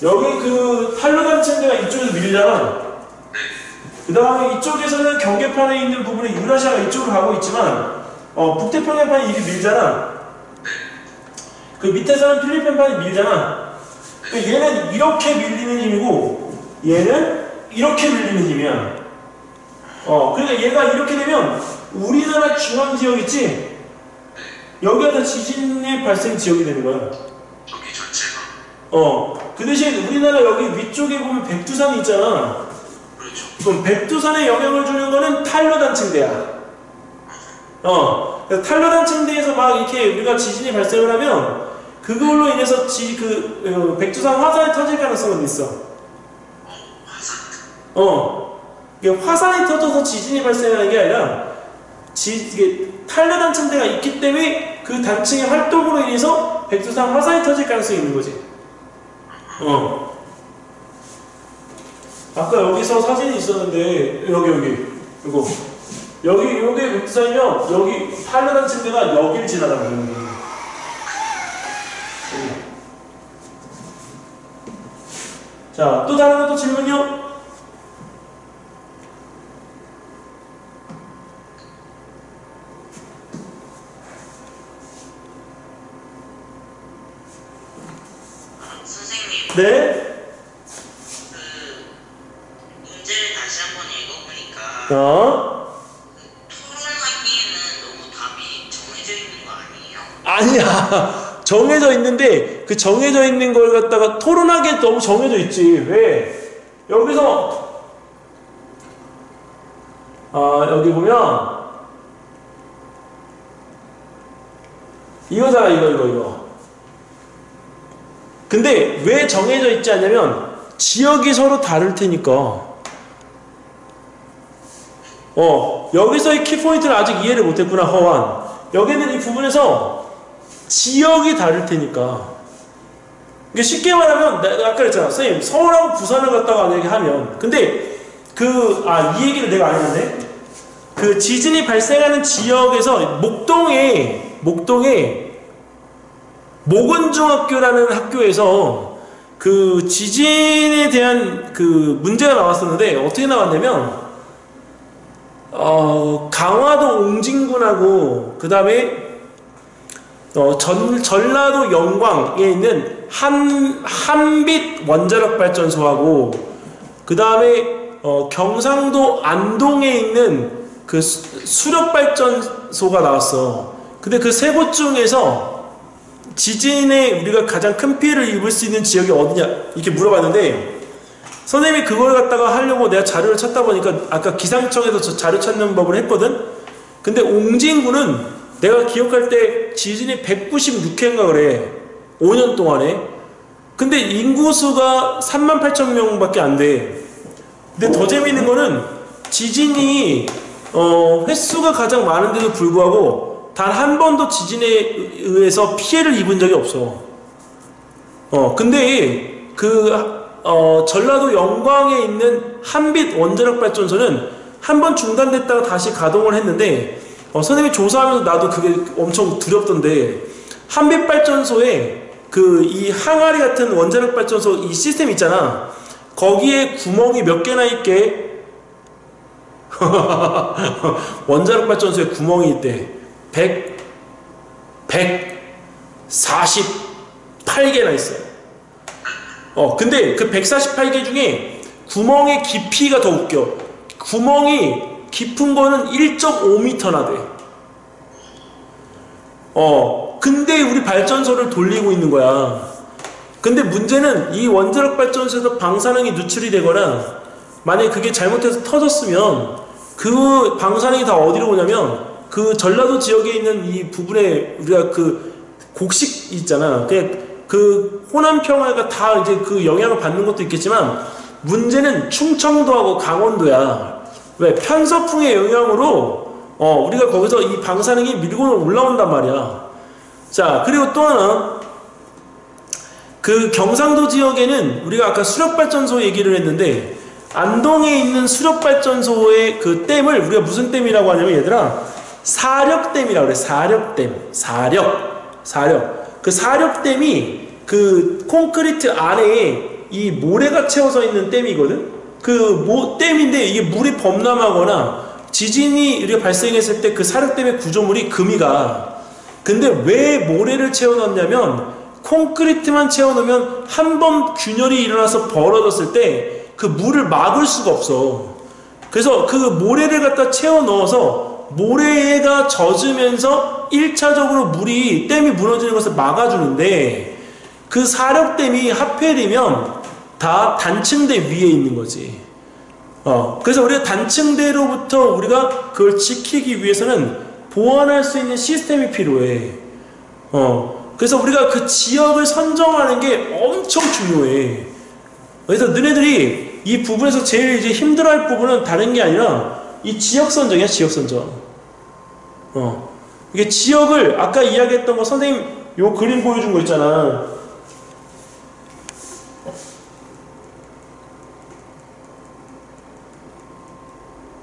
Speaker 1: 여기 그 탄로단층대가 이쪽에서 밀리잖아. 그 다음에 이쪽에서는 경계판에 있는 부분에 유라시아가 이쪽으로 가고 있지만 북태평양판이 이리 밀잖아. 그 밑에서는 필리핀판이 밀잖아. 얘는 이렇게 밀리는 힘이고 얘는 이렇게 밀리는 힘이야. 그러니까 얘가 이렇게 되면 우리나라 중앙 지역 있지? 여기가 다 지진의 발생 지역이 되는 거야.
Speaker 2: 저기 전체가.
Speaker 1: 그 대신 우리나라 여기 위쪽에 보면 백두산이 있잖아.
Speaker 2: 그렇죠.
Speaker 1: 그럼 백두산에 영향을 주는 거는 탄로단층대야. 그래서 탄로단층대에서 막 이렇게 우리가 지진이 발생을 하면 그걸로 인해서 백두산 화산이 터질 가능성은 있어.
Speaker 2: 화산.
Speaker 1: 이게 화산이 터져서 지진이 발생하는 게 아니라 이게 탄로단층대가 있기 때문에 그 단층의 활동으로 인해서 백두산 화산이 터질 가능성이 있는 거지. 아까 여기서 사진이 있었는데 이거 여기 백두산이면 여기 탄로단층대가 여기를 지나가는 거예요. 자, 또 다른 것도 질문요?
Speaker 3: 선생님.
Speaker 1: 네?
Speaker 3: 그 문제를 다시 한번 읽어보니까 토론하기에는 너무 답이 정해져 있는 거 아니에요?
Speaker 1: 아니야. 정해져 있는데 그 정해져 있는 걸 갖다가 토론하기에 너무 정해져 있지. 왜? 여기서 여기 보면 이거잖아. 이거. 근데 왜 정해져 있지 않냐면 지역이 서로 다를 테니까. 여기서의 키포인트를 아직 이해를 못했구나, 허완. 여기는 이 부분에서 지역이 다를 테니까. 이게 쉽게 말하면 내가 아까 그랬잖아. 선생님, 서울하고 부산을 갖다가 만약에 하면, 근데 이 얘기를 내가 안 했네. 그 지진이 발생하는 지역에서 목동에 목은중학교라는 학교에서 그 지진에 대한 그 문제가 나왔었는데 어떻게 나왔냐면 강화도 옹진군하고 그 다음에 전라도 영광에 있는 한빛 원자력 발전소하고 그 다음에 경상도 안동에 있는 그 수력 발전소가 나왔어. 근데 그 세 곳 중에서 지진에 우리가 가장 큰 피해를 입을 수 있는 지역이 어디냐 이렇게 물어봤는데 선생님이 그걸 갖다가 하려고 내가 자료를 찾다 보니까 아까 기상청에서 저 자료 찾는 법을 했거든. 근데 옹진군은 내가 기억할 때 지진이 196회인가 그래. 5년 동안에. 근데 인구수가 38,000명밖에 안 돼. 근데 더 재밌는 거는 지진이 횟수가 가장 많은데도 불구하고 단 한 번도 지진에 의해서 피해를 입은 적이 없어. 근데 전라도 영광에 있는 한빛 원자력 발전소는 한 번 중단됐다가 다시 가동을 했는데 선생님이 조사하면서 나도 그게 엄청 두렵던데 한빛 발전소에 이 항아리 같은 원자력 발전소 이 시스템 있잖아. 거기에 구멍이 몇 개나 있게 원자력 발전소에 구멍이 있대. 148개나 있어요. 근데 그 148개 중에 구멍의 깊이가 더 웃겨. 구멍이 깊은 거는 1.5m나 돼. 근데 우리 발전소를 돌리고 있는 거야. 근데 문제는 이 원자력 발전소에서 방사능이 누출이 되거나 만약에 그게 잘못해서 터졌으면 그 방사능이 다 어디로 오냐면 그 전라도 지역에 있는 이 부분에 우리가 그 곡식 있잖아. 그 호남평화가 다 이제 그 영향을 받는 것도 있겠지만 문제는 충청도하고 강원도야. 왜? 편서풍의 영향으로 우리가 거기서 이 방사능이 밀고 올라온단 말이야. 자, 그리고 또 하나 그 경상도 지역에는 우리가 아까 수력발전소 얘기를 했는데 안동에 있는 수력발전소의 그 댐을 우리가 무슨 댐이라고 하냐면 얘들아 사력댐이라고 그래. 사력. 그 사력댐이 그 콘크리트 안에 이 모래가 채워져 있는 댐이거든. 그 댐인데 이게 물이 범람하거나 지진이 이렇게 발생했을 때 그 사륙댐의 구조물이 금이가. 근데 왜 모래를 채워넣냐면 콘크리트만 채워놓으면 한 번 균열이 일어나서 벌어졌을 때 그 물을 막을 수가 없어. 그래서 그 모래를 갖다 채워넣어서 모래가 젖으면서 1차적으로 댐이 무너지는 것을 막아주는데, 그 사륙댐이 하필이면 다 단층대 위에 있는 거지. 그래서 우리가 단층대로부터 우리가 그걸 지키기 위해서는 보완할 수 있는 시스템이 필요해. 그래서 우리가 그 지역을 선정하는 게 엄청 중요해. 그래서 너네들이 이 부분에서 제일 이제 힘들어할 부분은 다른 게 아니라 이 지역 선정이야, 지역 선정. 이게 지역을 아까 이야기했던 거, 선생님 요 그림 보여준 거 있잖아.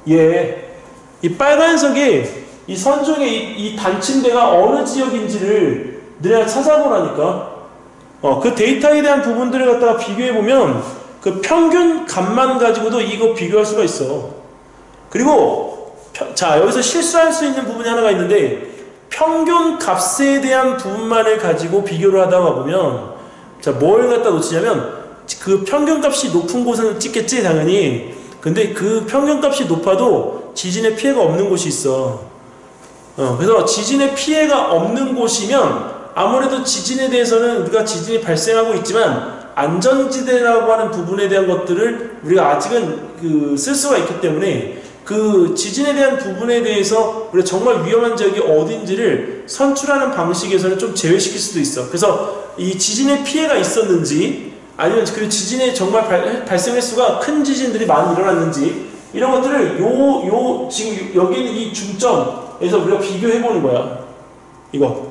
Speaker 1: 이 빨간색이 이 선중의 이 단층대가 어느 지역인지를 너네가 찾아보라니까. 그 데이터에 대한 부분들을 갖다가 비교해보면 그 평균 값만 가지고도 이거 비교할 수가 있어. 그리고 자, 여기서 실수할 수 있는 부분이 하나가 있는데, 평균 값에 대한 부분만을 가지고 비교를 하다가 보면, 자, 뭘 갖다 놓치냐면 그 평균 값이 높은 곳은 찍겠지 당연히. 근데 그 평균 값이 높아도 지진의 피해가 없는 곳이 있어. 그래서 지진의 피해가 없는 곳이면 아무래도 지진에 대해서는 우리가 지진이 발생하고 있지만 안전지대라고 하는 부분에 대한 것들을 우리가 아직은 쓸 수가 있기 때문에 그 지진에 대한 부분에 대해서 우리가 정말 위험한 지역이 어딘지를 선출하는 방식에서는 좀 제외시킬 수도 있어. 그래서 이 지진의 피해가 있었는지, 아니면 그 지진에 정말 발생 횟수가 큰 지진들이 많이 일어났는지, 이런 것들을 지금 여기 있는 이 중점에서 우리가 비교해보는 거야. 이거.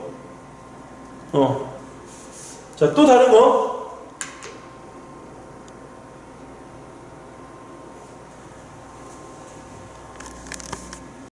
Speaker 1: 자, 또 다른 거.